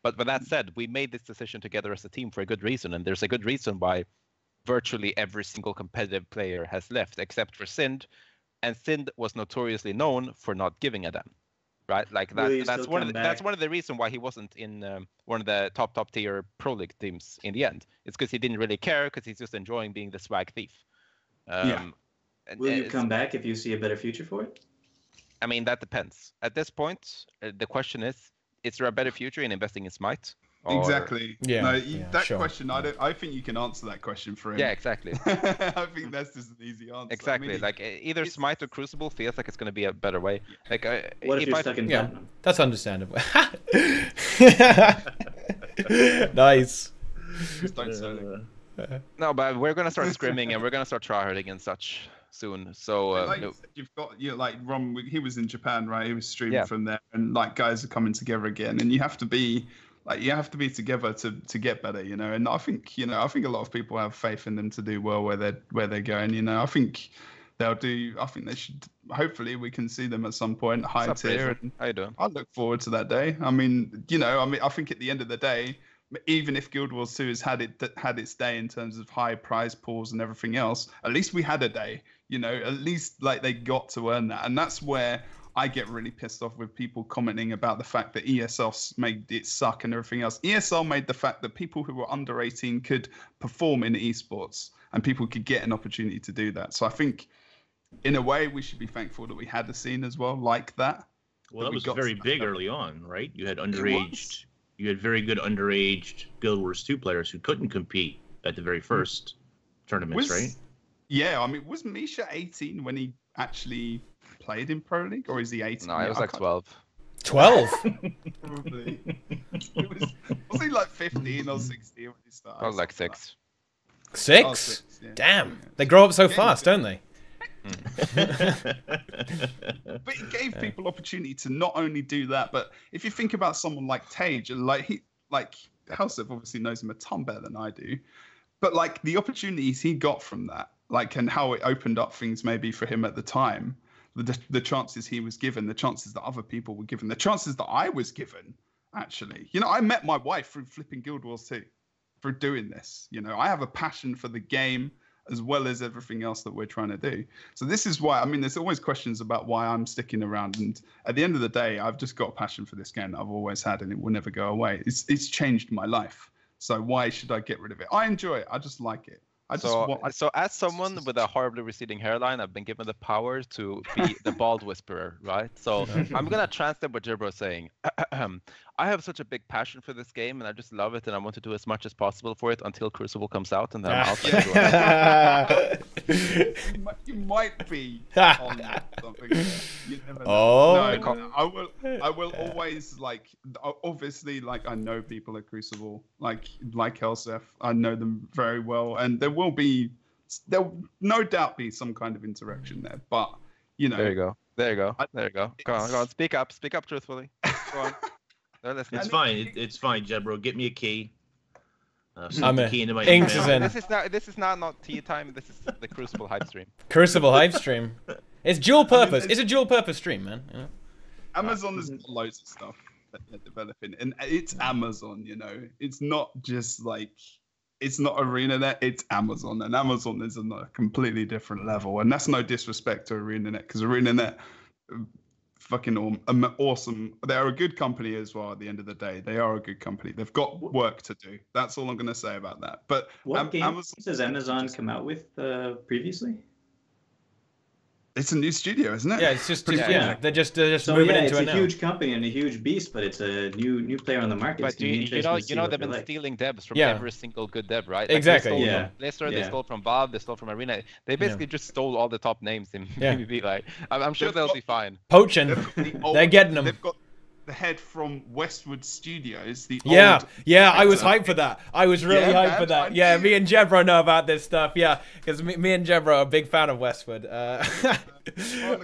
But with that said, we made this decision together as a team for a good reason, and there's a good reason why virtually every single competitive player has left, except for Sind, and Sind was notoriously known for not giving a damn. Right, like that's one of the reasons why he wasn't in one of the top tier Pro League teams in the end. It's because he didn't really care, because he's just enjoying being the swag thief. Will you come back if you see a better future for it? I mean, that depends. At this point, the question is there a better future in investing in Smite? Exactly. Yeah. No, that sure. question, I think you can answer that question for him. Yeah, exactly. I think that's just an easy answer. Exactly. I mean, like, either Smite or Crucible feels like it's going to be a better way. Like, what if you're stuck in platinum? That's understandable. Nice. just don't say it. No, but we're going to start scrimming and we're going to start tryharding and such soon. So like you said, you've got like Ron. He was in Japan, right? He was streaming from there, and like guys are coming together again, and you have to be together to get better, And I think a lot of people have faith in them to do well where they're going. I think they'll do. I think they should. Hopefully, we can see them at some point high tier. How you doing? I look forward to that day. I mean, I think at the end of the day, even if Guild Wars 2 has had its day in terms of high prize pools and everything else, at least we had a day. At least like they got to earn that, and that's where I get really pissed off with people commenting about the fact that ESL made it suck and everything else. ESL made the fact that people who were under 18 could perform in esports and people could get an opportunity to do that. So I think, in a way, we should be thankful that we had a scene as well like that. Well, that was very big early on, right? You had underaged, you had very good underaged Guild Wars 2 players who couldn't compete at the very first tournaments, right? Yeah, I mean, was Misha 18 when he actually played in Pro League, or is he 18? No, he was like 12. 12? Probably. Was he like 15 or 16 when he started? I was like 6. 6? Oh, 6, yeah. Damn. They grow up so fast, don't they? But it gave people opportunity to not only do that, but if you think about someone like Tage, like Helseth obviously knows him a ton better than I do, but like the opportunities he got from that, like, and how it opened up things maybe for him at the time, the chances he was given, the chances that other people were given, the chances that I was given, actually. I met my wife through flipping Guild Wars 2, through doing this. I have a passion for the game as well as everything else that we're trying to do. So this is why, I mean, there's always questions about why I'm sticking around. And at the end of the day, I've just got a passion for this game that I've always had, and it will never go away. It's changed my life. So why should I get rid of it? I enjoy it. I just like it. So as someone with a horribly receding hairline, I've been given the power to be the bald whisperer, right? So I'm gonna translate what Jebro is saying. I have such a big passion for this game, and I just love it, and I want to do as much as possible for it until Crucible comes out, and then I'm out. You might be on something. You never know. No, I will always, like, obviously, like, I know people at Crucible, like Helseth. I know them very well, and there will no doubt be some kind of interaction there. But there you go. Go on. Speak up truthfully. Go on. It's fine. It's fine, Jebro. Get me a key. I'm a key into my Inks email. is in. This is not tea time. This is the Crucible hype stream. Crucible hype stream. It's dual purpose. It's a dual purpose stream, man. Amazon has got loads of stuff that they're developing, and it's Amazon. It's not just like, it's not ArenaNet. It's Amazon, and Amazon is on a completely different level. And that's no disrespect to ArenaNet, because ArenaNet, fucking awesome. They're a good company as well. At the end of the day, they are a good company. They've got work to do. That's all I'm going to say about that. But what games does Amazon come out with previously? It's a new studio, isn't it? Yeah, it's just they're just moving into it now. It's a huge company and a huge beast, but it's a new player on the market. But you know they've been stealing devs from every single good dev, right? Exactly. Like they stole from Blizzard, they stole from Valve, they stole from Arena. They basically just stole all the top names in PvP. Like, I'm sure they'll be fine. Poaching. They're getting them. They've got the head from Westwood Studios. I was hyped for that. I was really hyped for that. Yeah, me and Jebro know about this stuff. Yeah, because me and Jebro are a big fan of Westwood.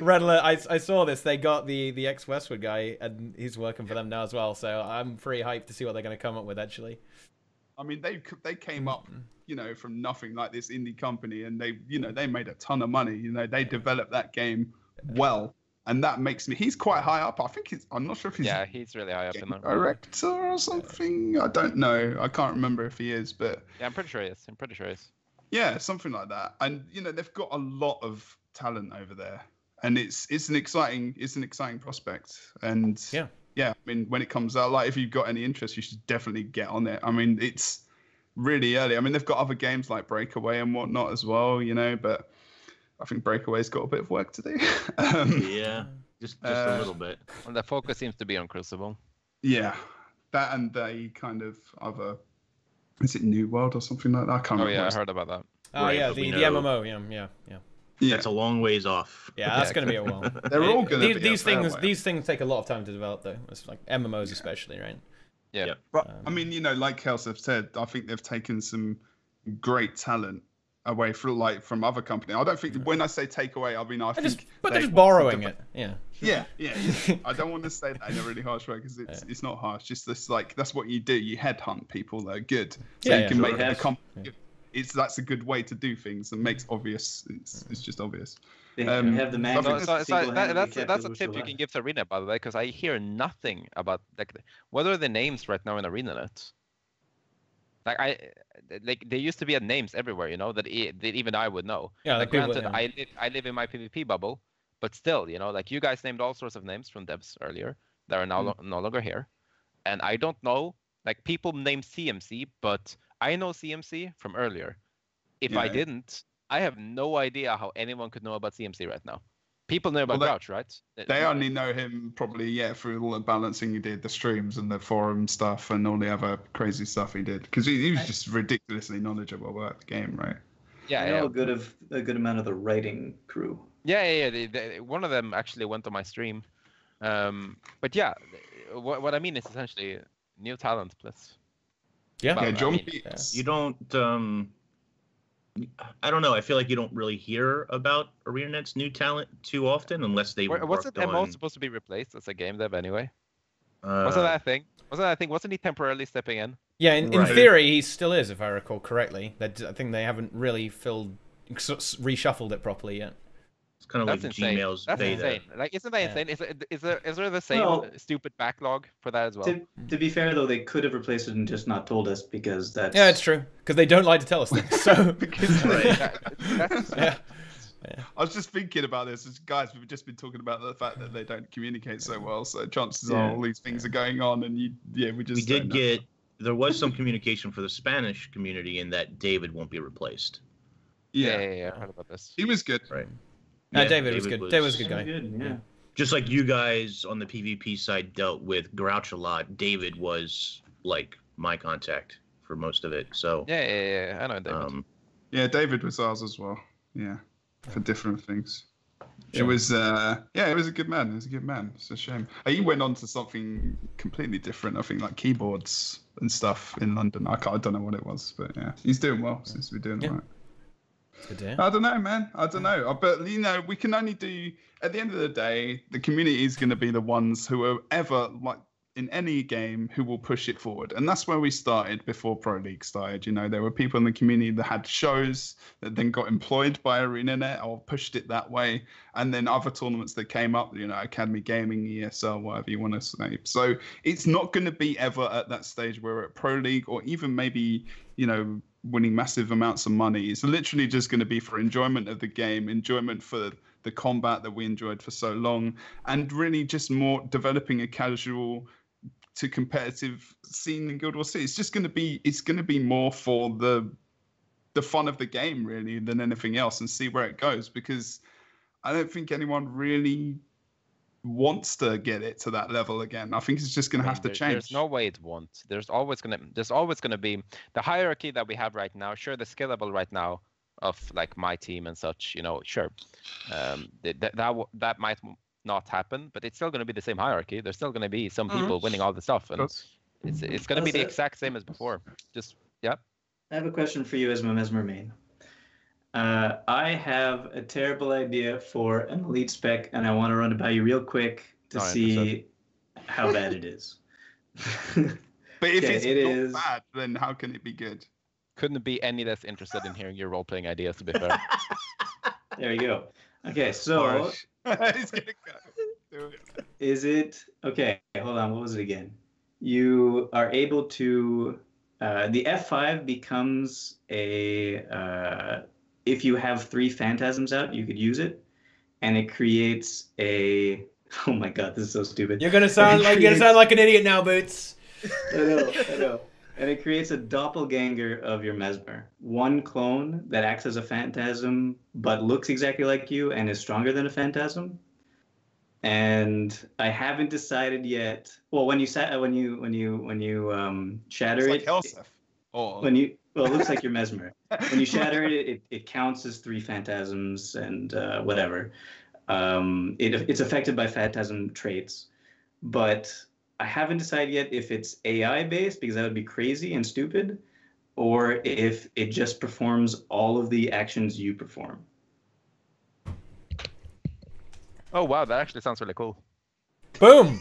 Red Alert, I saw this. They got the ex-Westwood guy, and he's working for them now as well. So I'm pretty hyped to see what they're going to come up with, actually. I mean, they came up, from nothing, like this indie company, and they made a ton of money. They developed that game well. And that makes me. He's quite high up. I think I'm not sure if he's. Yeah, he's really high up in the director or something. I don't know. I can't remember if he is, but. Yeah, I'm pretty sure he is. Yeah, something like that. And they've got a lot of talent over there, and it's an exciting prospect. And yeah. I mean, when it comes out, like, if you've got any interest, you should definitely get on it. I mean, it's really early. I mean, they've got other games like Breakaway and whatnot as well, but. I think Breakaway's got a bit of work to do. Yeah, just a little bit. And the focus seems to be on Crucible. Yeah, that and the kind of other, is it New World or something like that? I can't remember. Yeah, I heard about that. Oh yeah, the MMO. Yeah. That's a long ways off. Yeah, that's going to be a while. They're all going to be. These things take a lot of time to develop, though. It's like MMOs especially, right? Yeah. But I mean, like Helseth said, I think they've taken some great talent away from other companies. I don't think when I say take away, I mean they're just borrowing it. Yeah. I don't want to say that in a really harsh way because it's not harsh. Just this, like, that's what you do. You headhunt people that are good, so you can make the company. that's a good way to do things and makes obvious. It's just obvious. They have the magic. That's a tip you can give to Arena, by the way, because I hear nothing about what are the names right now in ArenaNet? Like there used to be names everywhere, you know, that even I would know. Yeah, like people, granted, I live in my PvP bubble, but still, you know, like you guys named all sorts of names from devs earlier that are now no longer here, and I don't know. Like people name CMC, but I know CMC from earlier. If I didn't, I have no idea how anyone could know about CMC right now. People know about Grouch, right? They only know him probably, through all the balancing he did, the streams and the forum stuff and all the other crazy stuff he did. Because he was just ridiculously knowledgeable about the game, right? Yeah, I know a good amount of the writing crew. Yeah. One of them actually went on my stream. But yeah, what I mean is essentially new talent, please. Yeah, well, John. You don't. I don't know. I feel like you don't really hear about ArenaNet's new talent too often, unless they. Wasn't MO supposed to be replaced as a game dev anyway? Wasn't that a thing? Wasn't he temporarily stepping in? Yeah, in theory he still is, if I recall correctly. I think they haven't really reshuffled it properly yet. It's kind of like insane. Gmail's That's beta. insane. Like, isn't that insane? Is there the same stupid backlog for that as well? To be fair, though, they could have replaced it and just not told us because that's... Yeah, it's true. Because they don't like to tell us things. So... I was just thinking about this. Guys, we've just been talking about the fact that they don't communicate so well. So chances are all these things are going on, and there was some communication for the Spanish community in that David won't be replaced. Yeah. I heard about this. He was good. Right. David was good. David was a good guy. Good, Just like you guys on the PvP side dealt with Grouch a lot, David was like my contact for most of it. So yeah, I know David. David was ours as well. Yeah, for different things. It was it was a good man. It's a shame. He went on to something completely different. I think like keyboards and stuff in London. I don't know what it was, but yeah, he's doing well. Seems to be doing all right. I don't know, man. I don't know. But, you know, we can only do... At the end of the day, the community is going to be the ones who are ever, like, in any game, who will push it forward. And that's where we started before Pro League started. You know, there were people in the community that had shows that then got employed by ArenaNet or pushed it that way. And then other tournaments that came up, you know, Academy Gaming, ESL, whatever you want to say. So it's not going to be ever at that stage where we're at Pro League or even maybe, you know, winning massive amounts of money. It's literally just going to be for enjoyment of the game, enjoyment for the combat that we enjoyed for so long, and really just more developing a casual to competitive scene in Guild Wars City. It's going to be more for the fun of the game really than anything else, and see where it goes, because I don't think anyone really wants to get it to that level again. I think it's just going to have to change. There's no way it won't. There's always going to be the hierarchy that we have right now. Sure, the skill level right now of like my team and such, you know, sure, that might not happen, but it's still going to be the same hierarchy. There's still going to be some people winning all the stuff, and it's going to be the exact same as before. Just I have a question for you as my Mesmer main. I have a terrible idea for an elite spec, and I want to run it by you real quick to see how bad it is. But if it's not bad, then how can it be good? Couldn't be any less interested in hearing your role-playing ideas, to be fair. There you go. Okay, so... He's gonna go. Is it... Okay, hold on. What was it again? You are able to... the F5 becomes a... if you have 3 phantasms out, you could use it, and it creates a... Oh my god, this is so stupid. You're gonna sound like an idiot now, Boots. I know. And it creates a doppelganger of your Mesmer. One clone that acts as a phantasm, but looks exactly like you and is stronger than a phantasm. And I haven't decided yet. Well, when you shatter it's like it, Helseth. it looks like your Mesmer. When you shatter it, it counts as 3 phantasms and whatever. It's affected by phantasm traits, but I haven't decided yet if it's AI based, because that would be crazy and stupid, or if it just performs all of the actions you perform. Oh wow, that actually sounds really cool. Boom.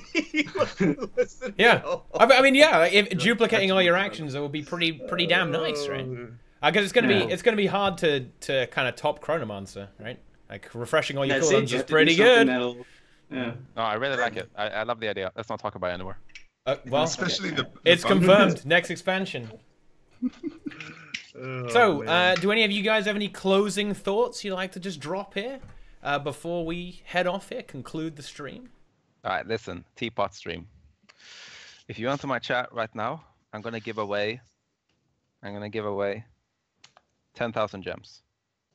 Yeah. I mean, yeah. If duplicating all your actions, it would be pretty damn nice, right? guess it's gonna be hard to kind of top Chronomancer, right? Like refreshing all your That's cooldowns it. is pretty good. Yeah. No, I really like it. I love the idea. Let's not talk about it anymore. Well, Especially the it's fun. confirmed. Next expansion. So, do any of you guys have any closing thoughts you'd like to just drop here before we head off here, conclude the stream? All right, listen, Teapot stream. If you enter my chat right now, I'm gonna give away 10,000 gems.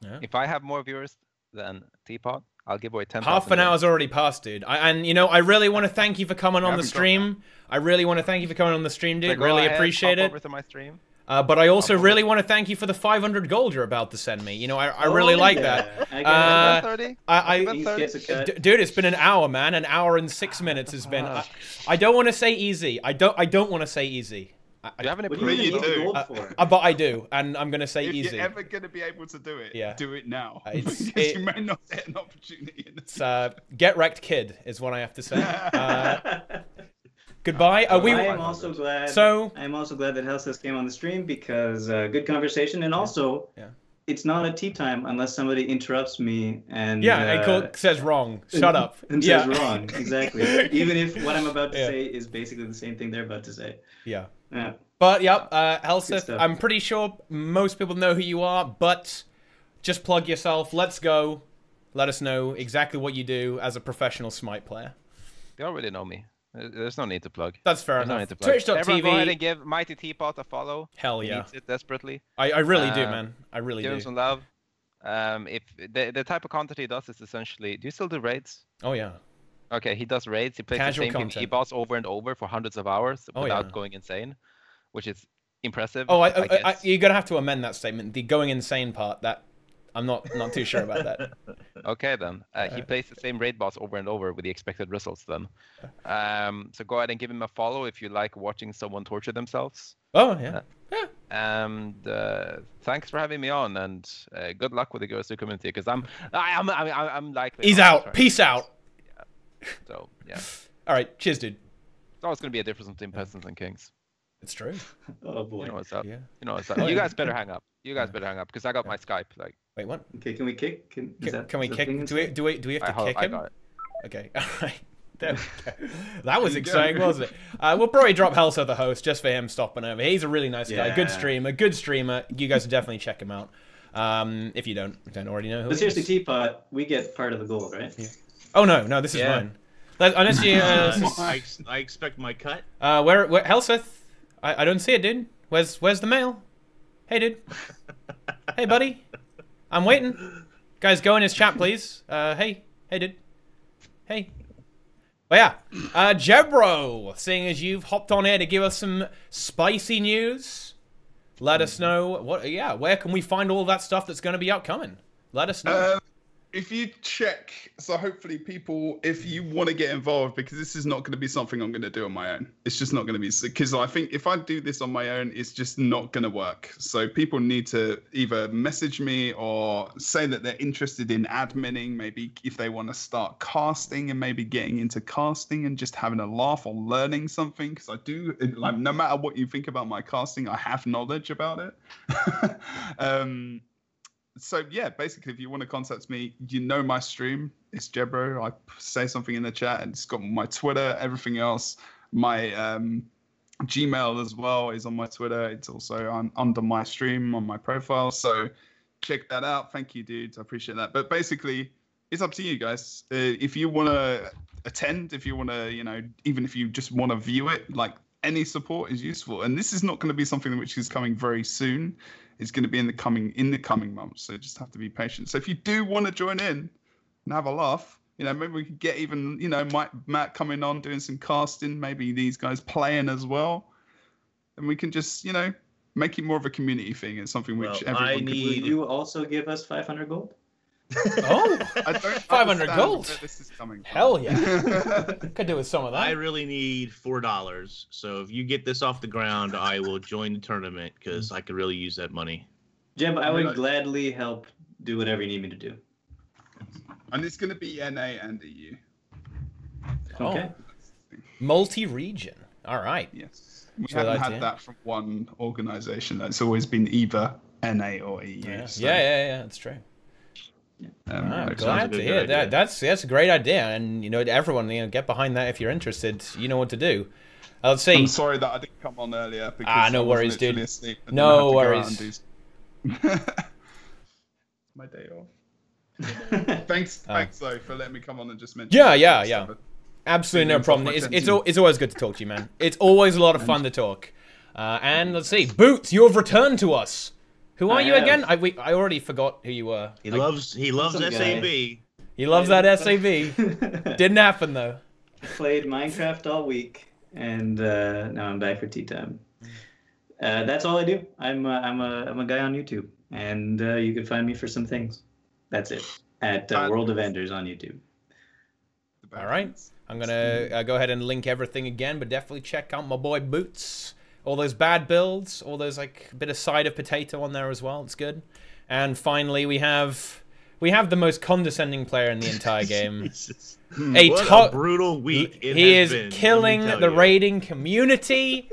Yeah. If I have more viewers than Teapot, I'll give away 10,000. Half an gems. hour's already passed, dude. And you know, I really want to thank you for coming on the stream. I really want to thank you for coming on the stream, dude. So go really ahead, appreciate pop it. over to my stream. But I also really want to thank you for the 500 gold you're about to send me. You know, I really like that. I got 30. Dude, it's been an hour, man. An hour and 6 minutes has been. I don't want to say easy. I don't want to say easy. Do you have any What proof? do you need the do. gold for? But I do, and I'm gonna say If easy. you're ever going to be able to do it, Yeah. do it now. It's- Because you may not get an opportunity in the It's get wrecked, kid, is what I have to say. Goodbye. I am also glad. So- I am also glad that Helseth came on the stream because good conversation, and also it's not a tea time unless somebody interrupts me and says wrong. Shut up. and says wrong. Exactly. Even if what I'm about to say is basically the same thing they're about to say. Yeah. Yeah. But yep, Helseth, stuff. I'm pretty sure most people know who you are, but just plug yourself. Let's go. Let us know exactly what you do as a professional Smite player. They already know me. There's no need to plug. That's fair There's no enough. need to plug. Everyone go ahead Twitch.tv. and give MightyTeapot a follow. Hell He yeah. needs it desperately. I really do, man. I really Give him do. some love. If the type of content he does is essentially, do you still do raids? Oh yeah. Okay, he does raids. He plays Casual the same content. PvP boss over and over for hundreds of hours Oh, without yeah. going insane, which is impressive. Oh, I guess. you're gonna have to amend that statement. The going insane part. That I'm not too sure about that. Okay then. He plays the same raid boss over and over with the expected results then. So go ahead and give him a follow if you like watching someone torture themselves. Oh yeah. And thanks for having me on, and good luck with the Girls 2 community, because I'm likely. He's out. Peace out. So yeah, All right. Cheers, dude. it's always gonna be a difference between peasants and kings. It's true. Oh boy. You know what's up. Yeah. You know what's up. Oh, You yeah. guys better hang up. You guys better hang up, because I got my Skype. Like, Wait, what? Okay, can we kick? Can we kick? Do we have to kick I him? got it. Okay. All right. There we go. That was exciting, wasn't it? We'll probably drop Helseth the host just for him stopping over. He's a really nice guy. Good streamer. You guys should definitely check him out. If you don't already know who But he seriously, is. Teapot, we get part of the gold, right? Yeah. Oh no, this is mine. Unless you, I expect my cut. where Helseth? I don't see it, dude. Where's the mail? Hey, dude. Hey, buddy. I'm waiting. Guys, go in his chat, please. Hey, dude. Hey. Oh yeah, Jebro, seeing as you've hopped on here to give us some spicy news, let us know where can we find all that stuff that's going to be upcoming? Let us know. If you check, so hopefully people, if you want to get involved, because this is not going to be something I'm going to do on my own. It's just not going to be, because I think if I do this on my own, it's just not going to work. So people need to either message me or say that they're interested in adminning, maybe if they want to start casting and maybe getting into casting and just having a laugh or learning something. Because I do, like, no matter what you think about my casting, I have knowledge about it. So yeah, basically, if you want to contact me, you know my stream. It's Jebro. I say something in the chat, and it's got my Twitter, everything else. My Gmail as well is on my Twitter. It's also under my stream on my profile. So check that out. Thank you, dudes. I appreciate that. But basically, it's up to you guys. If you want to attend, if you want to, even if you just want to view it, like, any support is useful. And this is not going to be something which is coming very soon. It's going to be in the coming months. So just have to be patient. So if you do want to join in and have a laugh, maybe we could get even, Matt coming on doing some casting, maybe these guys playing as well, and we can just, make it more of a community thing. It's something which everyone Will you also give us 500 gold? Oh, I don't 500 gold. where this is coming from. Hell yeah. Could do with some of that. I really need $4. So if you get this off the ground, I will join the tournament because I could really use that money. Jeb, I would gladly help do whatever you need me to do. And it's going to be NA and EU. Okay. Multi-region. All right. Yes. We So haven't that's had that from one organization. It's always been either NA or EU. Yeah, So, yeah, that's true. Right, Glad to hear that. That's a great idea, and you know, everyone, you know, get behind that if you're interested. You know what to do. Let's see. I'm sorry that I didn't come on earlier because no I was worries, dude. literally asleep and No then I had to worries. go out and do my day off. Thanks though for letting me come on and just mention. Yeah. Absolutely no problem. It's always good to talk to you, man. It's always a lot of fun to talk. And let's see, Boots, you have returned to us. Who are you again? I already forgot who you were. He loves SAB. He loves that SAB. Didn't happen though. Played Minecraft all week, and now I'm back for tea time. That's all I do. I'm a guy on YouTube, and you can find me for some things. That's it. At World of Enders on YouTube. All right. I'm gonna go ahead and link everything again, but definitely check out my boy Boots. All those bad builds, all those like bit of side of potato on there as well. It's good. And finally, we have the most condescending player in the entire game. What a brutal week it he has is been, killing the raiding community.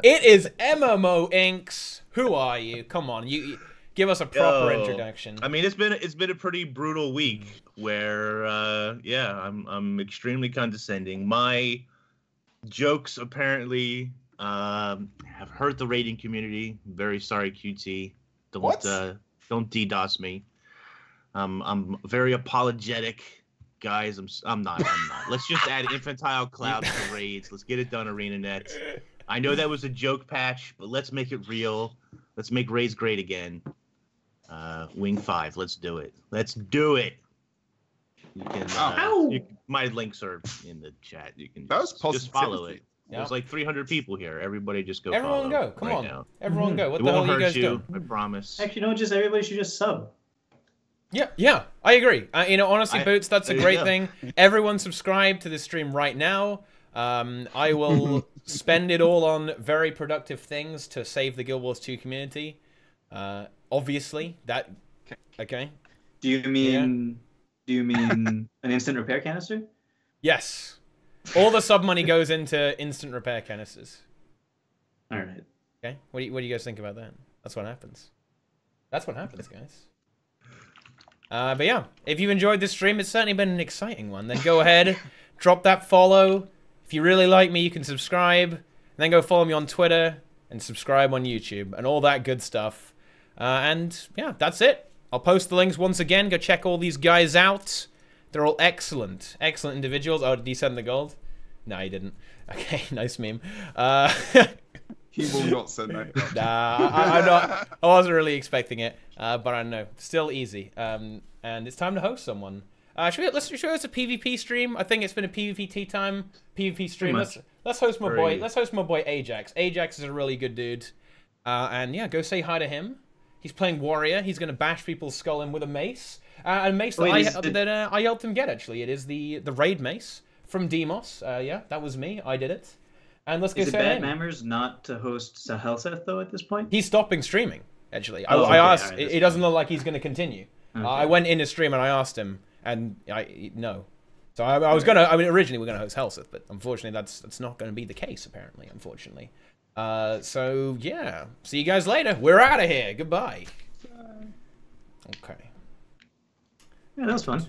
It is MMO Inks. Who are you? Come on, you give us a proper introduction. I mean, it's been a pretty brutal week where I'm extremely condescending. My jokes apparently have hurt the raiding community. Very sorry, QT. Don't DDoS me. I'm very apologetic, guys. I'm not. Let's just add infantile clouds to raids. Let's get it done, ArenaNet. I know that was a joke patch, but let's make it real. Let's make raids great again. Wing 5, let's do it. Let's do it. You can, my links are in the chat. You can just follow it. Yep. There's like 300 people here. Everybody just go Everyone follow go. Come right on. Now. Everyone go. What It the hell won't are you hurt guys doing? I promise. Actually, no, everybody should just sub. Yeah, I agree. You know, honestly, Boots, that's a great go. thing. Everyone subscribe to this stream right now. I will spend it all on very productive things to save the Guild Wars 2 community. Obviously, that... Okay. Do you mean an instant repair canister? Yes. All the sub money goes into instant repair canisters. All right. Okay. What do you guys think about that? That's what happens. That's what happens, guys. But yeah, if you enjoyed this stream, it's certainly been an exciting one. Then go ahead, drop that follow. If you really like me, you can subscribe. And then go follow me on Twitter and subscribe on YouTube and all that good stuff. And yeah, that's it. I'll post the links once again. Go check all these guys out. They're all excellent individuals. Oh, did he send the gold? No, he didn't. Okay, nice meme. He will not send that gold. Nah, I wasn't really expecting it, but I know. Still easy. And it's time to host someone. Let's show us a PvP stream. I think it's been a PvP tea time PvP stream. Let's host my boy. Let's host my boy Ajax. Ajax is a really good dude. And yeah, go say hi to him. He's playing warrior. He's gonna bash people's skull in with a mace. A mace that I helped him get, actually. It is the raid mace from Demos. Yeah, that was me. I did it. And let's go say bad manners not to host Helseth, though, at this point? He's stopping streaming, actually. I asked. Right, it doesn't look like he's going to continue. Okay. I went in his stream and I asked him, and no. So I was going to... I mean, originally we were going to host Helseth, but unfortunately that's not going to be the case, apparently, unfortunately. So, yeah. See you guys later. We're out of here. Goodbye. Okay. Yeah, that was fun.